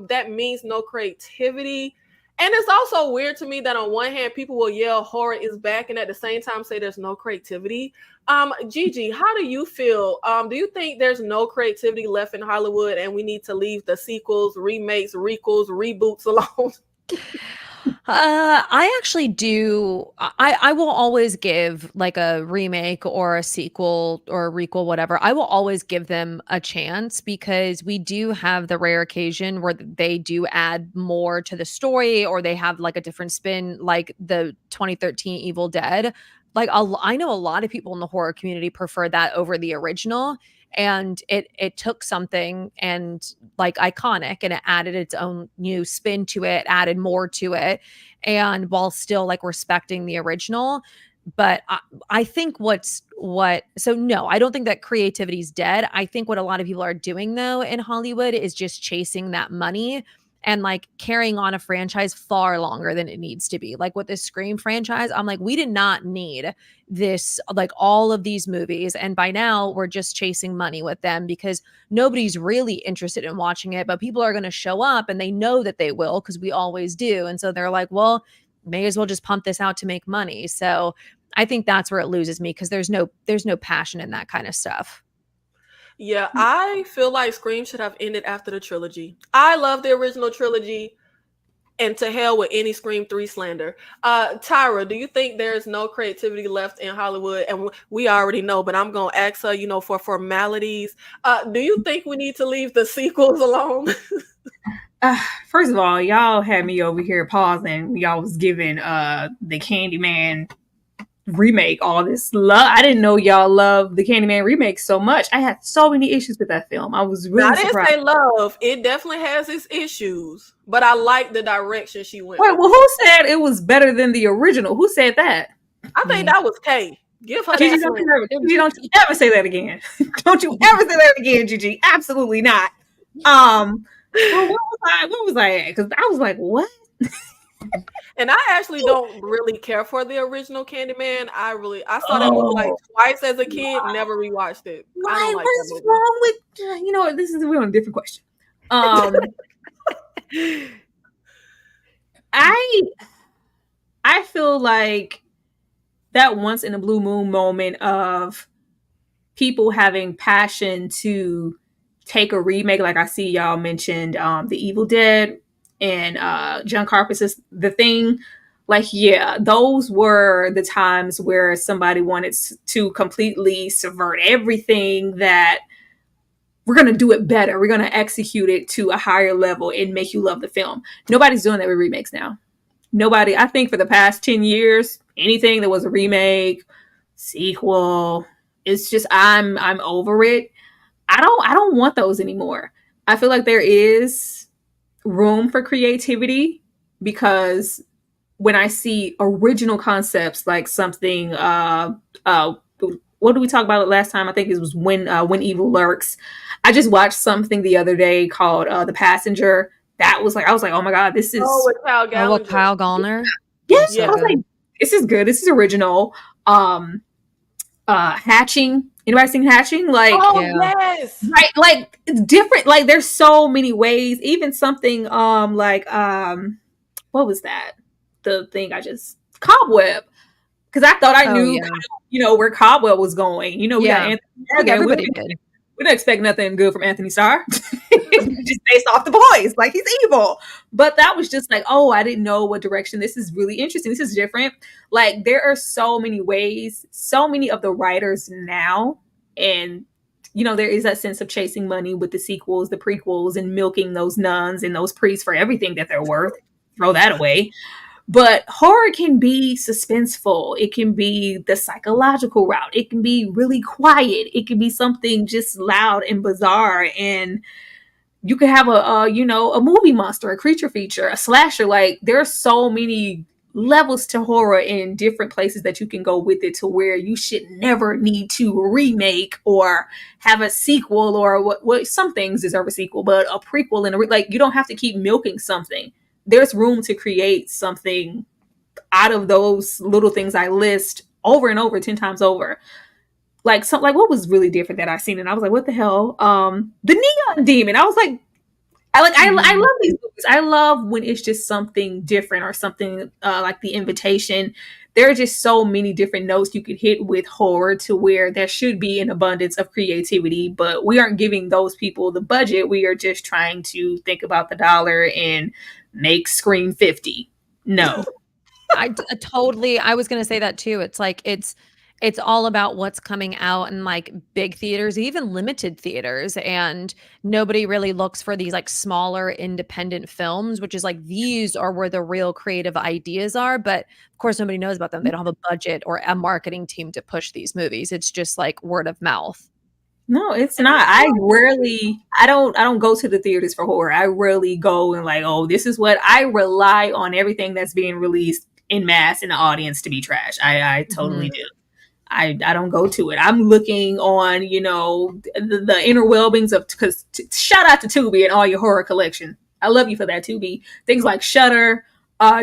that means no creativity. And it's also weird to me that on one hand, people will yell horror is back and at the same time say there's no creativity. Gigi, how do you feel? Do you think there's no creativity left in Hollywood and we need to leave the sequels, remakes, requels, reboots alone? I actually do. I will always give like a remake or a sequel or a requel, whatever. I will always give them a chance because we do have the rare occasion where they do add more to the story or they have like a different spin, like the 2013 Evil Dead. Like I know a lot of people in the horror community prefer that over the original. And it took something and like iconic and it added its own new spin to it, added more to it, and while still like respecting the original. But I think so no, I don't think that creativity is dead. I think what a lot of people are doing though in Hollywood is just chasing that money and like carrying on a franchise far longer than it needs to be. Like with this Scream franchise, I'm like, we did not need this, like all of these movies. And by now we're just chasing money with them because nobody's really interested in watching it, but people are going to show up and they know that they will because we always do. And so they're like, well, may as well just pump this out to make money. So I think that's where it loses me because there's no passion in that kind of stuff. Yeah, I feel like Scream should have ended after the trilogy. I love the original trilogy, and to hell with any Scream 3 slander. Tyra, do you think there's no creativity left in Hollywood? And we already know, but I'm going to ask her, for formalities. Do you think we need to leave the sequels alone? First of all, y'all had me over here pausing. Y'all was giving the Candyman remake all this love. I didn't know y'all loved the Candyman remake so much. I had so many issues with that film. I was really surprised. I didn't say love. It definitely has its issues, but I like the direction she went. Wait, well, who said it was better than the original? Who said that? I think that was Kay. Give her Gigi, that. Gigi, don't you ever say that again. Don't you ever say that again, Gigi. Absolutely not. Well, what was I at? Because I was like, what? And I actually don't really care for the original Candyman. I saw that movie like twice as a kid, never rewatched it. I don't like What's that wrong with we're on a different question. I feel like that once in a blue moon moment of people having passion to take a remake, like I see y'all mentioned The Evil Dead and John Carpenter's The Thing. Like, yeah, those were the times where somebody wanted to completely subvert everything, that we're going to do it better. We're going to execute it to a higher level and make you love the film. Nobody's doing that with remakes now. Nobody. I think for the past 10 years, anything that was a remake, sequel, it's just, I'm over it. I don't want those anymore. I feel like there is room for creativity because when I see original concepts like something, what did we talk about it last time? I think it was When Evil Lurks. I just watched something the other day called The Passenger. That was like, I was like, oh my God, this is with Kyle Gallagher. Kyle Gallner. Yes, yeah. I was like, this is good. This is original. Hatching. Anybody seen Hatching? Like, Oh Yeah. yes. right, like it's different. Like there's so many ways. Even something like what was that? The thing I just Cobweb. Because I thought I Oh knew yeah. kind of, where Cobweb was going. We got Yeah. Anthony I Starr think there. everybody did. We don't expect nothing good from Anthony Starr. Just based off the boys. Like he's evil. But that was just like, oh, I didn't know what direction. This is really interesting. This is different. Like there are so many ways, so many of the writers now, and there is that sense of chasing money with the sequels, the prequels, and milking those nuns and those priests for everything that they're worth. Throw that away. But horror can be suspenseful. It can be the psychological route. It can be really quiet. It can be something just loud and bizarre. And you could have a movie monster, a creature feature, a slasher. Like there are so many levels to horror in different places that you can go with it to where you should never need to remake or have a sequel or what some things deserve a sequel, but a prequel and like you don't have to keep milking something. There's room to create something out of those little things I list over and over 10 times over. Like what was really different that I seen and I was like, what the hell? The Neon Demon. I was like, I love these movies. I love when it's just something different or something like The Invitation. There are just so many different notes you could hit with horror to where there should be an abundance of creativity, but we aren't giving those people the budget. We are just trying to think about the dollar and make Scream 50. No. I totally. I was gonna say that too. It's like it's all about what's coming out in like big theaters, even limited theaters, and nobody really looks for these like smaller independent films, which is like these are where the real creative ideas are. But of course, nobody knows about them. They don't have a budget or a marketing team to push these movies. It's just like word of mouth. No, it's not. I don't go to the theaters for horror. I rarely go and like, oh, this is what I rely on everything that's being released in mass in the audience to be trash. I totally do. I don't go to it. I'm looking on, the interwhelmings of, because shout out to Tubi and all your horror collection. I love you for that, Tubi. Things like Shudder,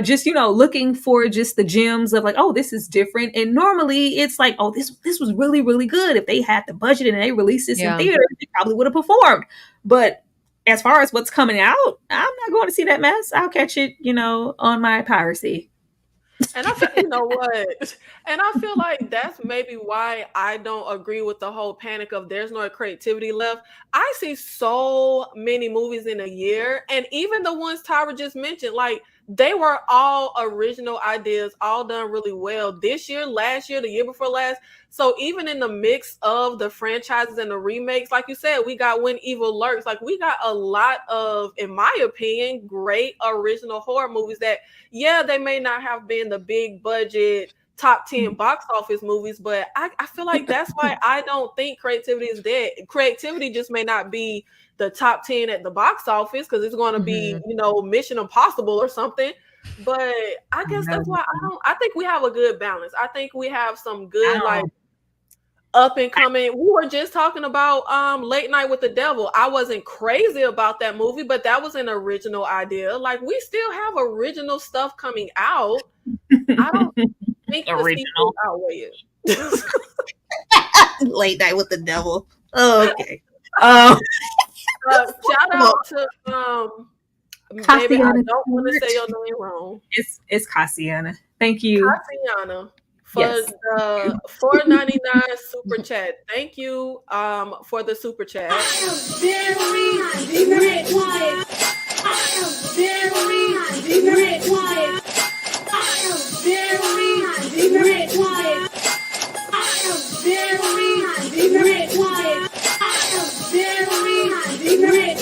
just, looking for just the gems of like, oh, this is different. And normally it's like, oh, this was really, really good. If they had the budget and they released this in theater, they probably would have performed. But as far as what's coming out, I'm not going to see that mess. I'll catch it, on my piracy. And I feel, you know what? And I feel like that's maybe why I don't agree with the whole panic of there's no creativity left. I see so many movies in a year, and even the ones Tyra just mentioned, like they were all original ideas, all done really well this year, last year, the year before last. So even in the mix of the franchises and the remakes, like you said, we got When Evil Lurks. Like we got a lot of, in my opinion, great original horror movies that, yeah, they may not have been the big budget top 10 box office movies, but I feel like that's why I don't think creativity is dead. Creativity just may not be the top 10 at the box office because it's going to be, Mission Impossible or something. But I guess that's why I think we have a good balance. I think we have some good like up and coming. We were just talking about Late Night with the Devil. I wasn't crazy about that movie, but that was an original idea. Like we still have original stuff coming out. I don't think original outweigh it. Late Night with the Devil. Oh, okay. Shout out to baby, I don't want to say your name wrong. It's Cassiana. Thank you, Cassiana, for the $4.99 super chat. Thank you for the super chat. I am very rich. I am very rich. I am very rich. I am very rich. I am very rich. I am very rich. I am very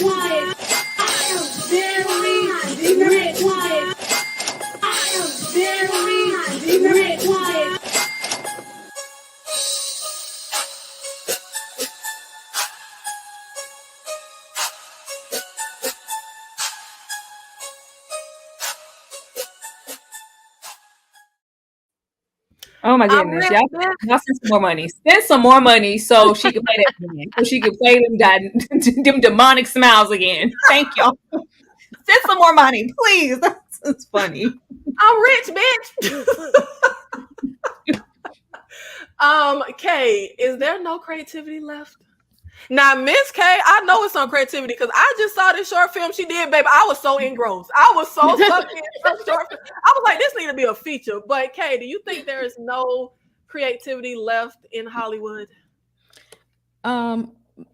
rich. Oh my goodness. Y'all send some more money. Spend some more money so she can play that again. So she can play them demonic smiles again. Thank y'all. Send some more money, please. That's funny. I'm rich, bitch. Kay, is there no creativity left? Now, Miss K, I know it's on creativity because I just saw this short film she did, baby. I was so engrossed. I was so sucked in her short film. I was like, this need to be a feature. But Kay, do you think there is no creativity left in Hollywood?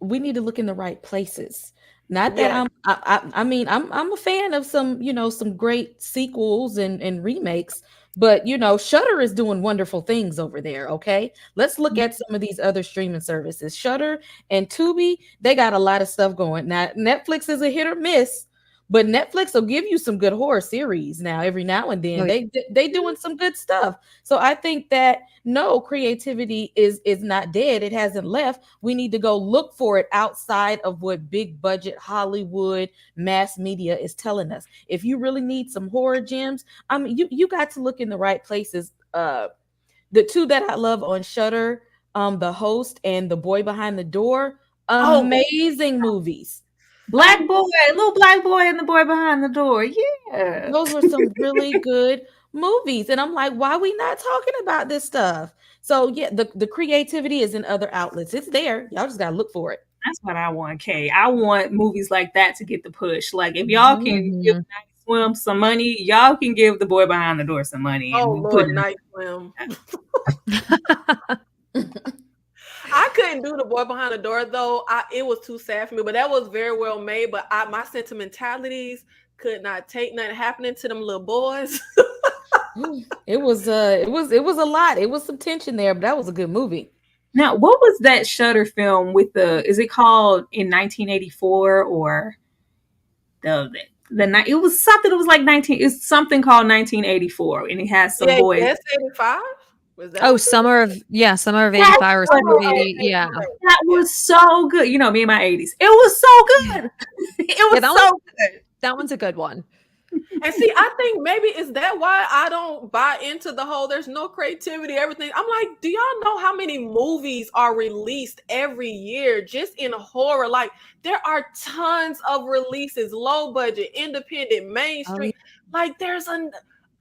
We need to look in the right places. Not that I mean I'm a fan of some, some great sequels and remakes, but Shudder is doing wonderful things over there. Okay, let's look at some of these other streaming services. Shudder and Tubi, they got a lot of stuff going. Now Netflix is a hit or miss, but Netflix will give you some good horror series now every now and then. They doing some good stuff. So I think that no, creativity is not dead. It hasn't left. We need to go look for it outside of what big budget Hollywood mass media is telling us. If you really need some horror gems, I mean, you got to look in the right places. The two that I love on Shudder, The Host and The Boy Behind the Door, amazing movies. Black boy, little black boy and the boy behind the door. Yeah. Those were some really good movies. And I'm like, why are we not talking about this stuff? So yeah, the creativity is in other outlets. It's there. Y'all just gotta look for it. That's what I want, Kay. I want movies like that to get the push. Like if y'all can give Night Swim some money, y'all can give the boy behind the door some money. Oh Lord, Night Swim. I couldn't do the boy behind the door though. It was too sad for me, but that was very well made. But my sentimentalities could not take nothing happening to them little boys. It was a lot. It was some tension there, but that was a good movie. Now, what was that Shudder film with is it called In 1984 or the night? It was something. It was like it's something called 1984, and it has some boys. Yes, 85. Summer of 85 or summer of 80. Yeah. That was so good. You know, me and my 80s. It was so good. It was so good. That one's a good one. And see, I think maybe is that why I don't buy into the whole there's no creativity, everything. I'm like, do y'all know how many movies are released every year just in horror? Like, there are tons of releases, low budget, independent, mainstream. Like, there's an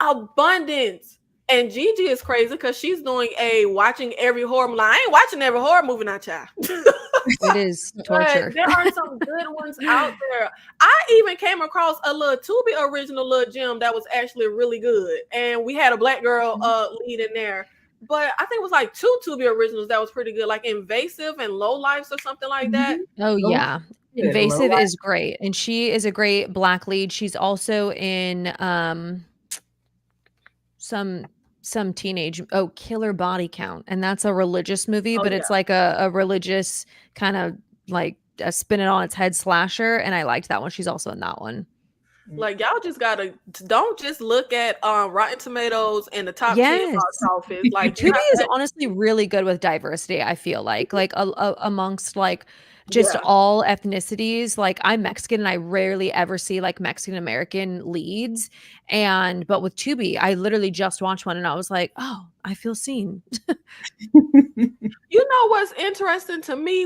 abundance. And Gigi is crazy because she's doing watching every horror movie. I ain't watching every horror movie, not child. It is torture. But there are some good ones out there. I even came across a little Tubi original little gem that was actually really good. And we had a black girl lead in there. But I think it was like 2 Tubi originals that was pretty good, like Invasive and Low Lives or something like that. Oh, yeah. Invasive is great. And she is a great black lead. She's also in some teenage Killer Body Count, and that's a religious movie, but it's like a religious kind of like a spin it on its head slasher, and I liked that one. She's also in that one. Like, y'all just don't just look at Rotten Tomatoes and the top 10 box office. Like, Tubi is honestly really good with diversity. I feel like amongst like just all ethnicities. Like, I'm Mexican and I rarely ever see like Mexican American leads. But with Tubi, I literally just watched one and I was like, oh, I feel seen. You know what's interesting to me?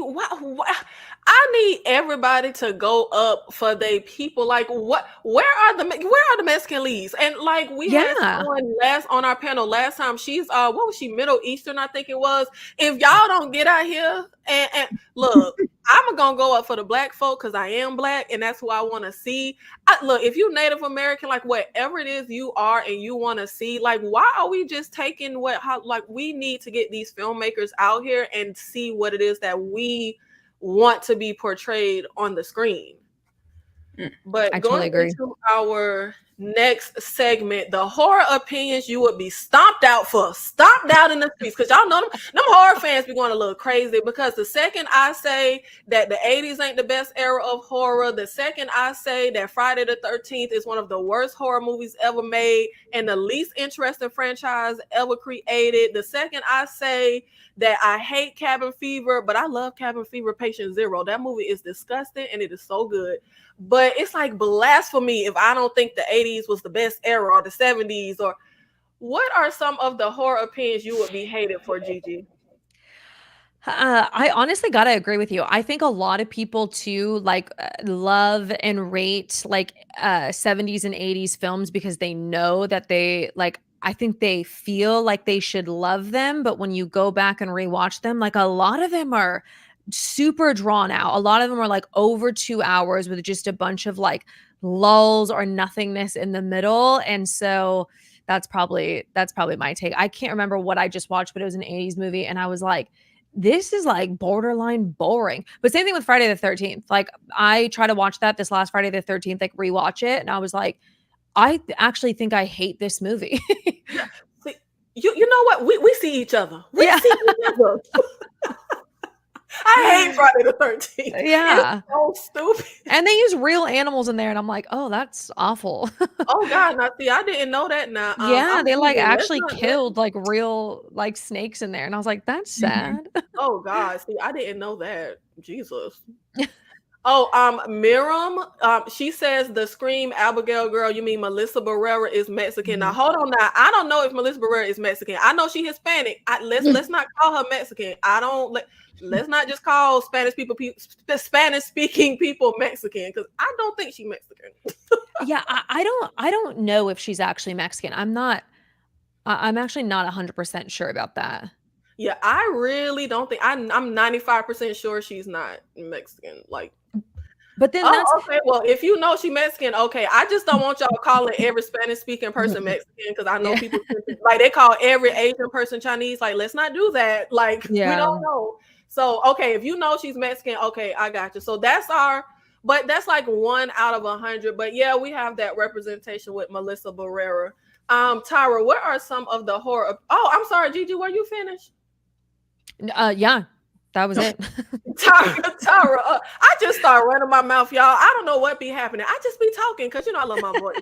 I need everybody to go up for their people. Like, where are the Mexican leads? And like we had someone on our panel last time. She's what was she? Middle Eastern, I think it was. If y'all don't get out here and look, I'm gonna go up for the black folk because I am black and that's who I want to see. Look, if you Native American, like whatever it is you are and you want to see, like why are we just taking like we need to get these filmmakers out here and see what it is that we want to be portrayed on the screen. But going into our next segment, the horror opinions you would be stomped out in the streets, because y'all know them horror fans be going a little crazy, because the second I say that the 80s ain't the best era of horror, the second I say that Friday the 13th is one of the worst horror movies ever made and the least interesting franchise ever created, the second I say that I hate Cabin Fever, but I love Cabin Fever Patient Zero. That movie is disgusting and it is so good. But it's like blasphemy if I don't think the 80s was the best era, or the 70s, or what are some of the horror opinions you would be hated for, Gigi? I honestly gotta agree with you. I think a lot of people too love and rate like 70s and 80s films because they know that they like I think they feel like they should love them, but when you go back and rewatch them, like a lot of them are super drawn out. A lot of them are like over 2 hours with just a bunch of like lulls or nothingness in the middle. And so that's probably my take. I can't remember what I just watched, but it was an 80s movie and I was like, this is like borderline boring. But same thing with Friday the 13th. Like I try to watch that this last Friday the 13th, like rewatch it, and I was like, I actually think I hate this movie. See, you know what? We see each other. We Yeah. see each other. I hate Friday the 13th. Yeah. It's so stupid. And they use real animals in there, and I'm like, oh, that's awful. Oh God, now see, I didn't know that. Now, Yeah, I'm they like thinking, let's actually not- killed like real like snakes in there, and I was like, that's sad. Oh God, see, I didn't know that. Jesus. Oh, Miriam, she says the Scream Abigail girl, you mean Melissa Barrera is Mexican. Now hold on now. I don't know if Melissa Barrera is Mexican. I know she Hispanic. Let's not call her Mexican. Let's not just call Spanish speaking people Mexican, because I don't think she's Mexican. Yeah, I don't know if she's actually Mexican. I'm actually not 100% sure about that. Yeah, I really don't think I'm 95% sure she's not Mexican. Like, But then that's okay. Well, if you know she Mexican, okay. I just don't want y'all calling every Spanish speaking person Mexican, because I know Yeah. people like they call every Asian person Chinese. Like, let's not do that. Like, we Yeah. don't know. So, okay, if you know she's Mexican, okay, I got you. So that's that's like 1 out of 100. But yeah, we have that representation with Melissa Barrera. Tyra, what are some of the horror? Oh, I'm sorry, Gigi, were you finished? yeah, that was it. Tyra, I just start running my mouth, y'all. I don't know what be happening. I just be talking because I love my voice.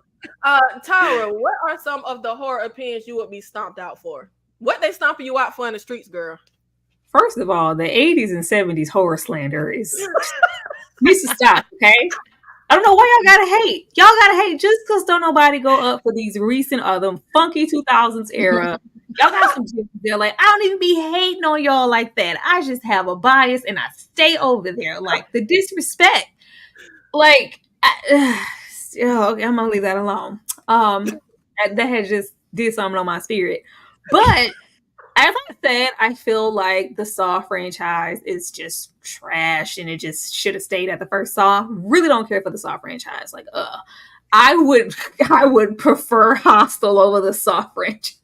Tyra, what are some of the horror opinions you would be stomped out for? What they stomping you out for in the streets, girl? First of all, the 80s and 70s horror slander is needs to stop, okay? I don't know why y'all gotta hate. Y'all gotta hate just because don't nobody go up for these recent them funky 2000s era. Y'all got some gypsies there. Like, I don't even be hating on y'all like that. I just have a bias and I stay over there. Like, the disrespect. Like, okay, I'm gonna leave that alone. That had just did something on my spirit. But as I said, I feel like the Saw franchise is just trash and it just should have stayed at the first Saw. Really don't care for the Saw franchise. Like, I would prefer Hostel over the Saw franchise.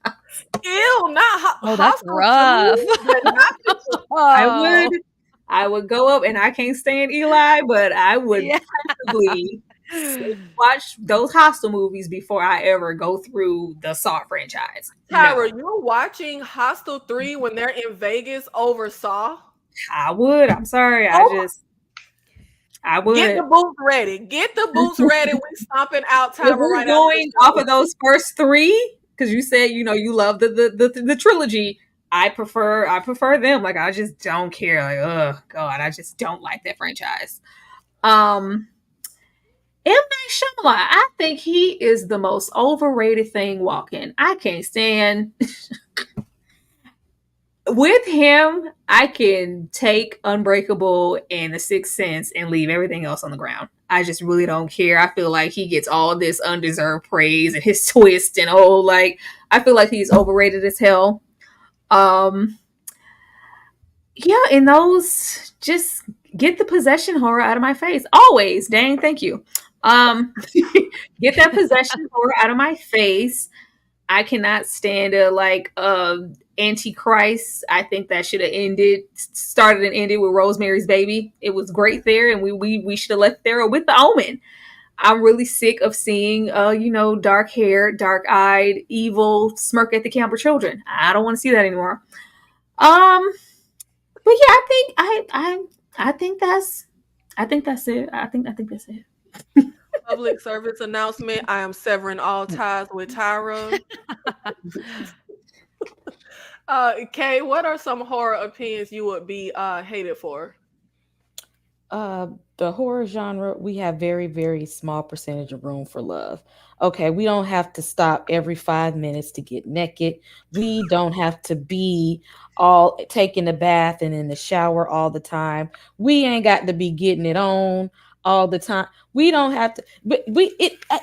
Ew, not Oh, that's rough. I would go up, and I can't stand Eli, but I would probably watch those Hostel movies before I ever go through the Saw franchise. Tyra, you're watching Hostel 3 when they're in Vegas over Saw? I would. I'm sorry. I would. Get the boots ready. Get the boots ready. We stomping out Tyra If we're right going off of those first three, because you said you love the trilogy. I prefer them. Like, I just don't care. Like, oh God, I just don't like that franchise. M. Night Shyamalan, I think he is the most overrated thing walking. I can't stand. With him, I can take Unbreakable and The Sixth Sense and leave everything else on the ground. I just really don't care. I feel like he gets all this undeserved praise and his twist and I feel like he's overrated as hell. Yeah, and those, just get the possession horror out of my face. Always. Dang, thank you. Get that possession horror out of my face. I cannot stand Antichrist. I think that should have started and ended with Rosemary's Baby. It was great there, and we should have left there with The Omen. I'm really sick of seeing dark hair, dark eyed, evil smirk at the camera children. I don't want to see that anymore. But yeah, I think that's it. I think that's it. Public service announcement. I am severing all ties with Tyra. Kay, what are some horror opinions you would be hated for? The horror genre, we have very, very small percentage of room for love. Okay, we don't have to stop every 5 minutes to get naked. We don't have to be all taking a bath and in the shower all the time. We ain't got to be getting it on all the time. We don't have to, but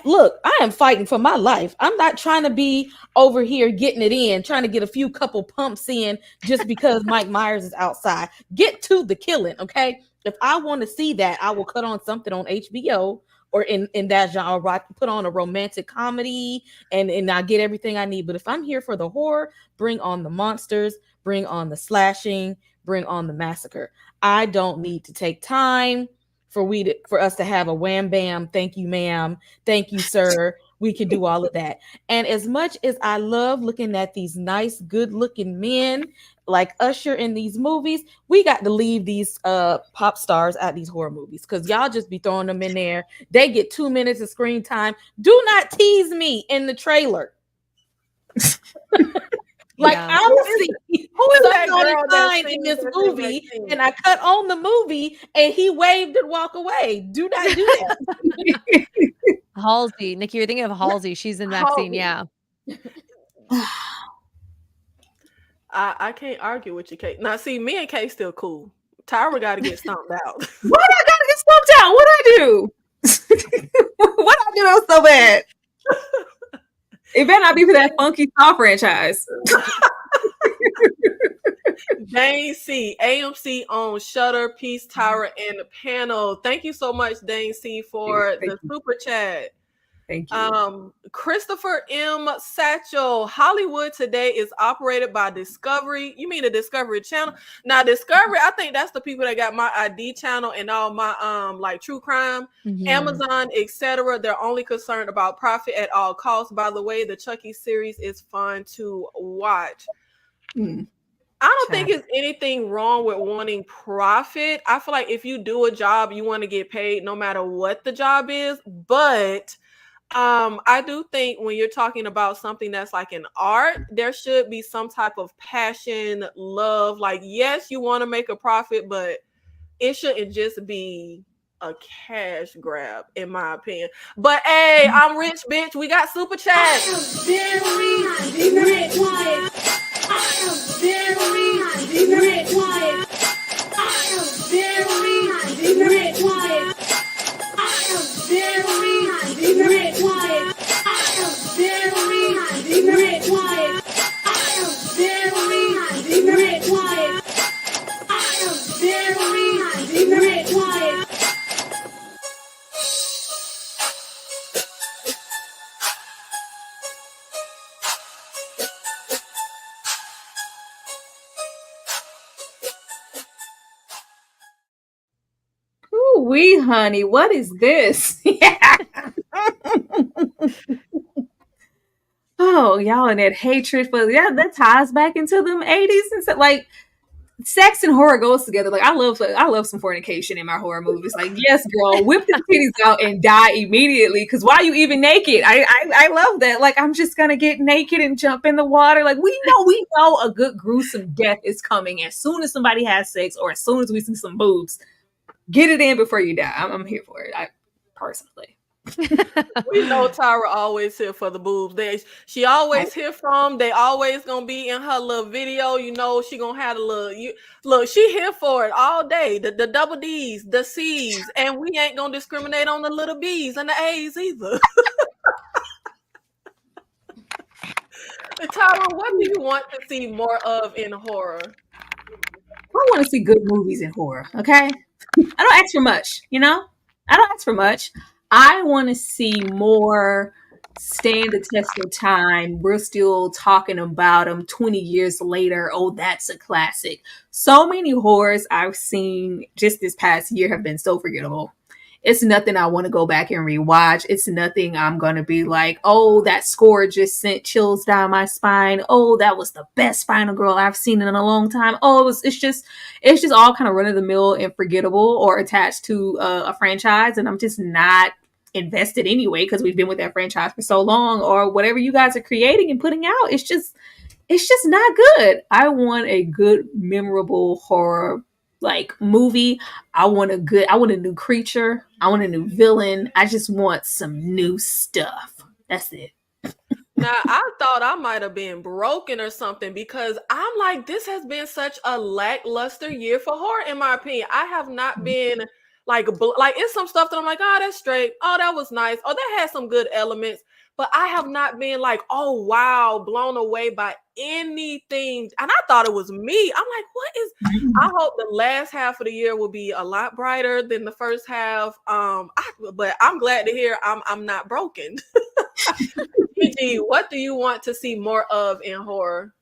look, I am fighting for my life. I'm not trying to be over here getting it in, trying to get a few couple pumps in just because Mike Myers is outside. Get to the killing, okay? If I want to see that, I will cut on something on HBO or in that genre. I can put on a romantic comedy and I get everything I need. But if I'm here for the horror, bring on the monsters, bring on the slashing, bring on the massacre. I don't need to take time for us to have a wham bam, thank you, ma'am, thank you, sir. We can do all of that. And as much as I love looking at these nice, good-looking men like Usher in these movies, we got to leave these pop stars at these horror movies because y'all just be throwing them in there. They get 2 minutes of screen time. Do not tease me in the trailer. Like Yeah. I'm seeing Who is that somebody girl that fine in sings this that movie, sing and I cut on the movie, and he waved and walked away. Do not do that. Halsey. Nikki, you're thinking of Halsey. She's in that scene. Halsey. Yeah. I can't argue with you, Kate. Now, see, me and Kate still cool. Tyra got to get stomped out. Why I gotta get stumped out? What I do? What I do that was so bad? It better not be for that funky Saw franchise. Dane C, AMC on Shutter, Peace Tyra, and the panel. Thank you so much, Dane C, for the super chat. Thank you. Christopher M. Satchel, Hollywood Today is operated by Discovery. You mean the Discovery Channel? Now, Discovery, I think that's the people that got my ID channel and all my like true crime, Amazon, etc. They're only concerned about profit at all costs. By the way, the Chucky series is fun to watch. I don't think it's anything wrong with wanting profit. I feel like if you do a job, you want to get paid no matter what the job is. But I do think when you're talking about something that's like an art, there should be some type of passion, love. Like, yes, you want to make a profit, but it shouldn't just be a cash grab, in my opinion. But hey, I'm rich, bitch. We got super chat. I am very rich. I am very rich. I am very rich. I am very rich. I am very rich. I am very rich. I am very rich. Ooh-wee, honey, what is this? Oh, y'all and that hatred for that ties back into them 80s and stuff. Like, sex and horror goes together. Like, I love some fornication in my horror movies. Like, yes, girl, whip the titties out and die immediately. Because why are you even naked? I love that. Like, I'm just gonna get naked and jump in the water. Like, we know a good gruesome death is coming as soon as somebody has sex or as soon as we see some boobs. Get it in before you die. I'm here for it. I personally. We know Tyra always here for the boobs. She always here from. They always gonna be in her little video. You know she gonna have a little. Look, she here for it all day. The double D's, the C's, and we ain't gonna discriminate on the little B's and the A's either. Tyra, what do you want to see more of in horror? I want to see good movies in horror. Okay, I don't ask for much. I don't ask for much. I want to see more stand the test of time. We're still talking about them 20 years later. Oh, that's a classic. So many horrors I've seen just this past year have been so forgettable. It's nothing I want to go back and rewatch. It's nothing I'm going to be like, oh, that score just sent chills down my spine. Oh, that was the best Final Girl I've seen in a long time. Oh, it's just all kind of run of the mill and forgettable or attached to a franchise. And I'm just not invested anyway, because we've been with that franchise for so long, or whatever you guys are creating and putting out. It's just not good. I want a good, memorable horror like movie. I want a new creature. I want a new villain. I just want some new stuff. That's it. Now, I thought I might have been broken or something, because I'm like, this has been such a lackluster year for horror, in my opinion. I have not been like it's some stuff that I'm like, oh, that's straight. Oh, that was nice. Oh, that had some good elements. But I have not been like, oh wow, blown away by anything. And I thought it was me. I'm like, what is? I hope the last half of the year will be a lot brighter than the first half. But I'm glad to hear I'm not broken. Gigi, what do you want to see more of in horror?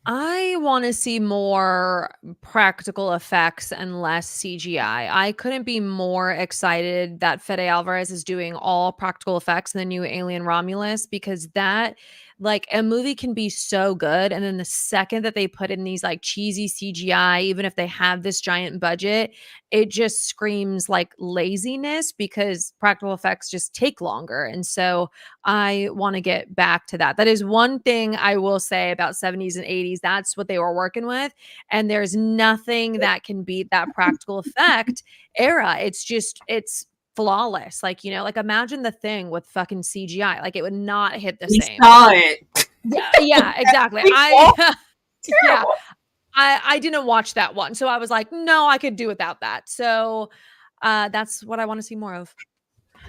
I want to see more practical effects and less CGI. I couldn't be more excited that Fede Alvarez is doing all practical effects in the new Alien Romulus, because that, like, a movie can be so good, and then the second that they put in these like cheesy CGI, even if they have this giant budget, it just screams like laziness, because practical effects just take longer. And so I want to get back to that. That is one thing I will say about 70s and 80s. That's what they were working with. And there's nothing that can beat that practical effect era. It's flawless. Like, like imagine The Thing with fucking CGI. Like, it would not hit the We same. saw it. Yeah, exactly. Yeah. I didn't watch that one. So I was like, no, I could do without that. So that's what I want to see more of.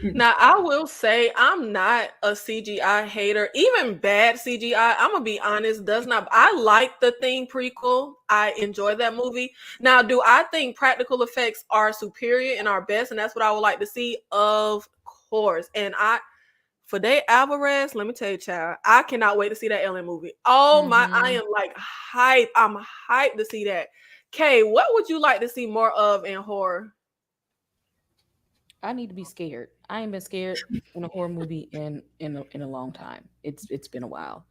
Now, I will say I'm not a CGI hater. Even bad CGI, I'm going to be honest, does not. I like The Thing prequel. I enjoy that movie. Now, do I think practical effects are superior and are best? And that's what I would like to see? Of course. And Fede Alvarez, let me tell you, child, I cannot wait to see that Alien movie. Oh my, I am like hype. I'm hyped to see that. Kay, what would you like to see more of in horror? I need to be scared. I ain't been scared in a horror movie in a long time. It's been a while.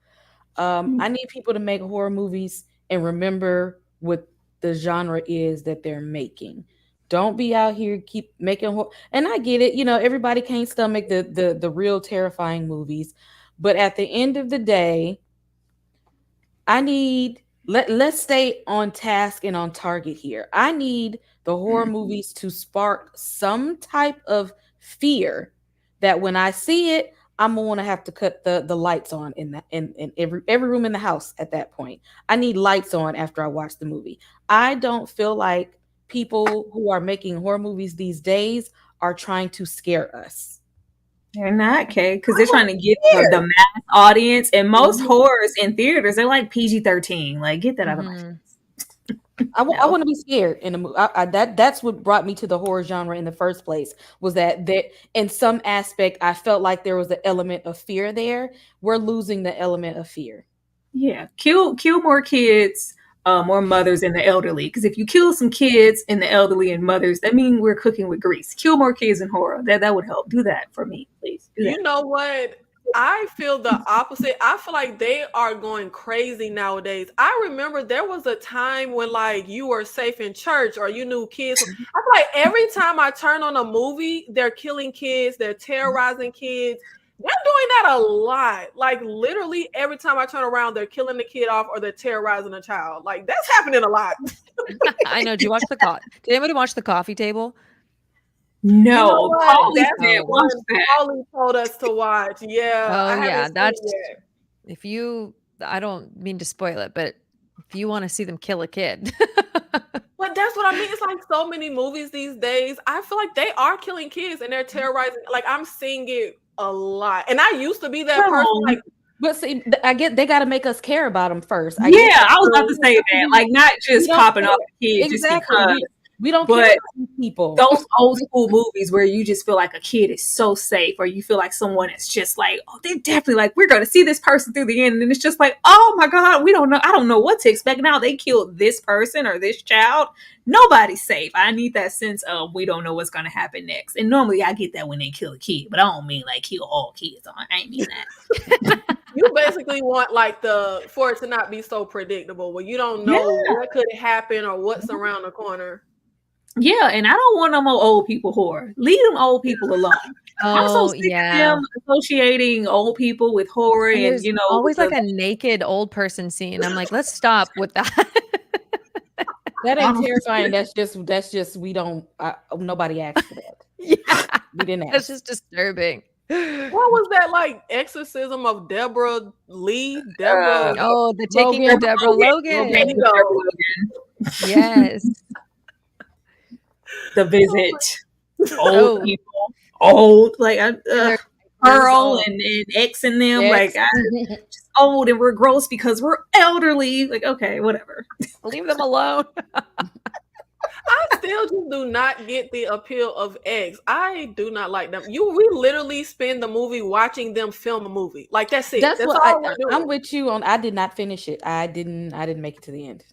I need people to make horror movies and remember what the genre is that they're making. Don't be out here keep making horror. And I get it, everybody can't stomach the real terrifying movies, but at the end of the day, I need let's stay on task and on target here. I need the horror movies to spark some type of fear that when I see it, I'm gonna want to have to cut the lights on in every room in the house at that point. I need lights on after I watch the movie. I don't feel like people who are making horror movies these days are trying to scare us. They're not, Kay, because they're trying to get the mass audience, and most horrors in theaters, they're like PG-13. Like, get that out of my face. I want to be scared in a movie. That's what brought me to the horror genre in the first place. Was that in some aspect I felt like there was an element of fear there. We're losing the element of fear. Yeah, kill more kids, more mothers and the elderly. Because if you kill some kids and the elderly and mothers, that means we're cooking with grease. Kill more kids in horror. That would help. Do that for me, please. Do that. You know what? I feel the opposite. I feel like they are going crazy nowadays. I remember there was a time when like you were safe in church or you knew kids. I feel like every time I turn on a movie, they're killing kids, they're terrorizing kids. They're doing that a lot. Like literally every time I turn around, they're killing the kid off or they're terrorizing a child. Like that's happening a lot. I know. Did anybody watch The Coffee Table? No, Polly told us to watch. Yeah. Oh yeah, that's I don't mean to spoil it, but if you want to see them kill a kid. But that's what I mean. It's like so many movies these days. I feel like they are killing kids and they're terrorizing. Like I'm seeing it a lot. And I used to be that person. Like, but see, I get they got to make us care about them first. I was about to say that. Like not just popping off the kids exactly. just because. We don't care about people. Those old school movies where you just feel like a kid is so safe, or you feel like someone is just like, oh, they're definitely like, we're going to see this person through the end. And it's just like, oh my God, we don't know. I don't know what to expect now. They killed this person or this child. Nobody's safe. I need that sense of we don't know what's going to happen next. And normally I get that when they kill a kid, but I don't mean like kill all kids. I ain't mean that. You basically want like for it to not be so predictable where you don't know what could happen or what's around the corner. Yeah, and I don't want no more old people horror. Leave them old people alone. I'm so sick of them associating old people with horror, and always like a naked old person scene. I'm like, let's stop with that. That ain't terrifying. That's just we don't. Nobody asked for that. Yeah, we didn't ask. That's just disturbing. What was that like? Exorcism of Deborah Lee? The taking of Deborah Logan. There you go. Yes. The Visit. Old Oh, people, old like and they're years Pearl old. and X in them, like Yes. just old, and we're gross because we're elderly. Like, okay, whatever. Leave them alone. I still just do not get the appeal of X. I do not like them. We literally spend the movie watching them film a movie. Like that's it. That's That's what all we're doing. I'm with you on. I did not finish it. I didn't make it to the end.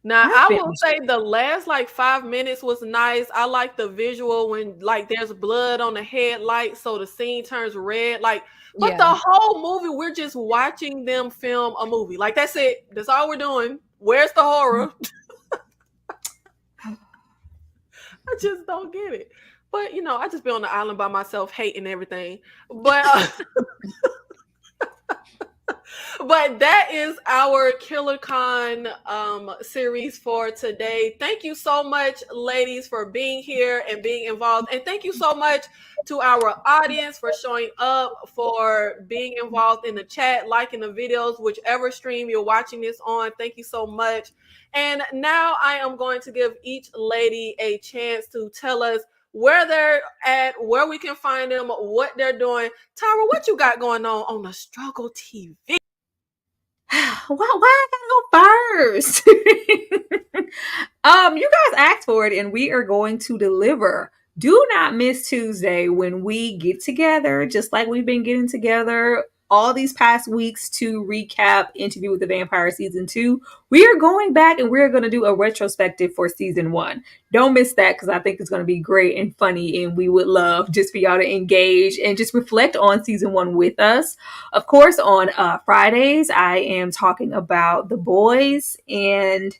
Now I I will finished say it. the last like 5 minutes was nice. I like the visual when like there's blood on the headlight, so the scene turns red. Like, but the Yeah. whole movie, we're just watching them film a movie. Like that's it. That's all we're doing. Where's the horror? I just don't get it. But I just be on the island by myself, hating everything. But but that is our KillerCon series for today. Thank you so much, ladies, for being here and being involved. And thank you so much to our audience for showing up, for being involved in the chat, liking the videos, whichever stream you're watching this on. Thank you so much. And now I am going to give each lady a chance to tell us where they're at, where we can find them, what they're doing. Tyra, what you got going on the Struggle TV? Why I gotta go first? You guys asked for it, and we are going to deliver. Do not miss Tuesday when we get together, just like we've been getting together all these past weeks to recap Interview with the Vampire season 2. We are going back and we're going to do a retrospective for season 1. Don't miss that, because I think it's going to be great and funny, and we would love just for y'all to engage and just reflect on season 1 with us. Of course, on Fridays, I am talking about The Boys, and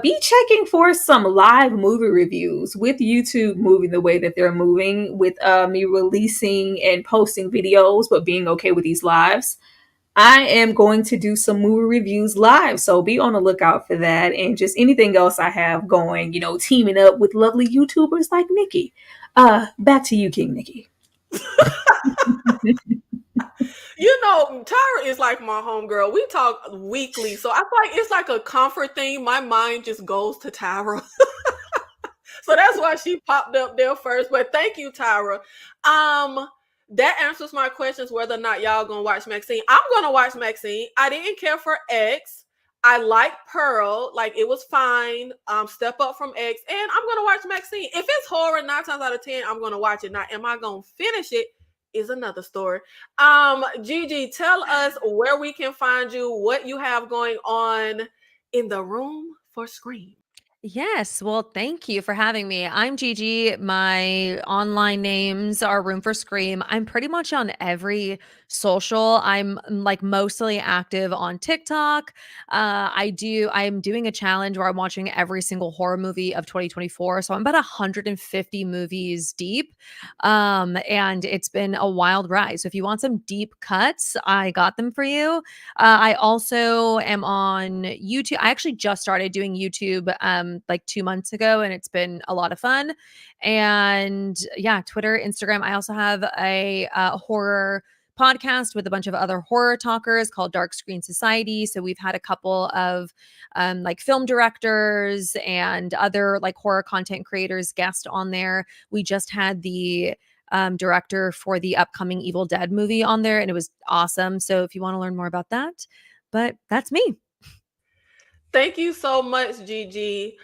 be checking for some live movie reviews with YouTube moving the way that they're moving, with me releasing and posting videos, but being okay with these lives. I am going to do some movie reviews live, so be on the lookout for that, and just anything else I have going, teaming up with lovely YouTubers like Nikki. Back to you, King Nikki. Tyra is like my homegirl. We talk weekly, so I feel like it's like a comfort thing. My mind just goes to Tyra. So that's why she popped up there first. But thank you, Tyra. That answers my questions whether or not y'all gonna watch Maxine. I'm gonna watch Maxine. I didn't care for X. I like Pearl. Like it was fine. Step up from X. And I'm gonna watch Maxine. If it's horror, 9 times out of 10, I'm gonna watch it. Now, am I gonna finish it? Is another story. Gigi, tell us where we can find you, what you have going on in the room for Scream. Yes. Well, thank you for having me. I'm Gigi. My online names are Room for Scream. I'm pretty much on every social. I'm like mostly active on TikTok. I'm doing a challenge where I'm watching every single horror movie of 2024. So I'm about 150 movies deep. And it's been a wild ride. So if you want some deep cuts, I got them for you. I also am on YouTube. I actually just started doing YouTube like 2 months ago, and it's been a lot of fun. And yeah, Twitter, Instagram. I also have a horror podcast with a bunch of other horror talkers called Dark Screen Society. So we've had a couple of like film directors and other like horror content creators guest on there. We just had the director for the upcoming Evil Dead movie on there, and it was awesome. So if you want to learn more about that, but that's me. Thank you so much, Gigi.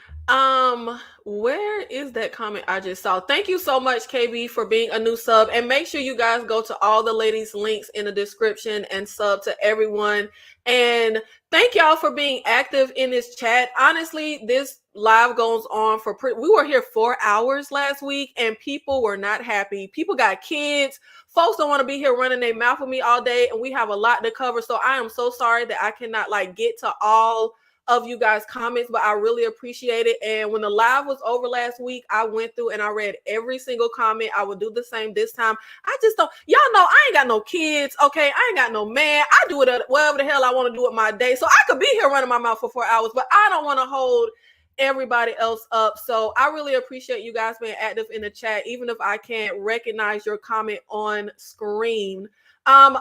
Where is that comment I just saw? Thank you so much, KB, for being a new sub. And make sure you guys go to all the ladies' links in the description and sub to everyone. And thank y'all for being active in this chat. Honestly, this live goes on for we were here 4 hours last week, and people were not happy. People got kids. Folks don't want to be here running their mouth with me all day, and we have a lot to cover. So I am so sorry that I cannot like get to all of you guys' comments, but I really appreciate it. And when the live was over last week, I went through and I read every single comment. I will do the same this time. I just don't, y'all know I ain't got no kids, okay? I ain't got no man. I do it whatever the hell I want to do with my day. So I could be here running my mouth for 4 hours, but I don't want to hold everybody else up. So I really appreciate you guys being active in the chat, even if I can't recognize your comment on screen.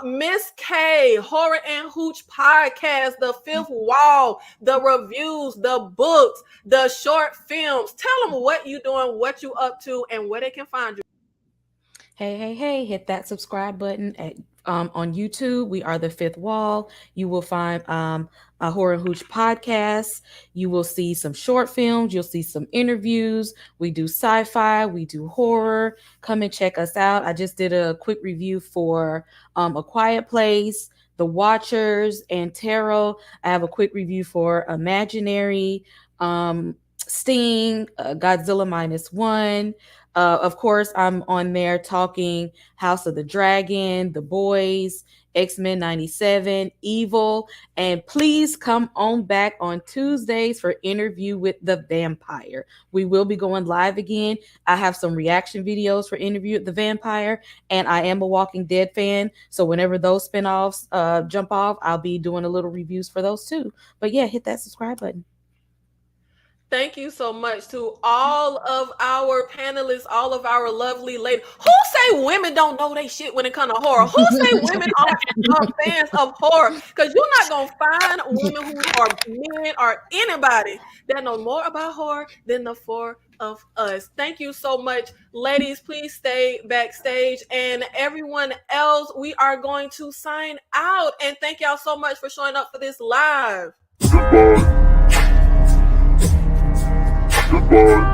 Miss K, Horror and Hooch Podcast, The Fifth Wall, the reviews, the books, the short films. Tell them what you doing, what you up to, and where they can find you. Hey, hit that subscribe button on YouTube. We are The Fifth Wall. You will find a Horror and Hooch podcast. You will see some short films. You'll see some interviews. We do sci-fi. We do horror. Come and check us out. I just did a quick review for A Quiet Place, The Watchers, and Tarot. I have a quick review for Imaginary, Sting, Godzilla -1. Of course, I'm on there talking House of the Dragon, The Boys, X-Men 97, Evil, and please come on back on Tuesdays for Interview with the Vampire. We will be going live again. I have some reaction videos for Interview with the Vampire, and I am a Walking Dead fan, so whenever those spinoffs jump off, I'll be doing a little reviews for those too. But yeah, hit that subscribe button. Thank you so much to all of our panelists, all of our lovely ladies. Who say women don't know they shit when it comes to horror? Who say women are fans of horror? Because you're not going to find women who are men or anybody that know more about horror than the four of us. Thank you so much. Ladies, please stay backstage. And everyone else, we are going to sign out. And thank y'all so much for showing up for this live. Goodbye.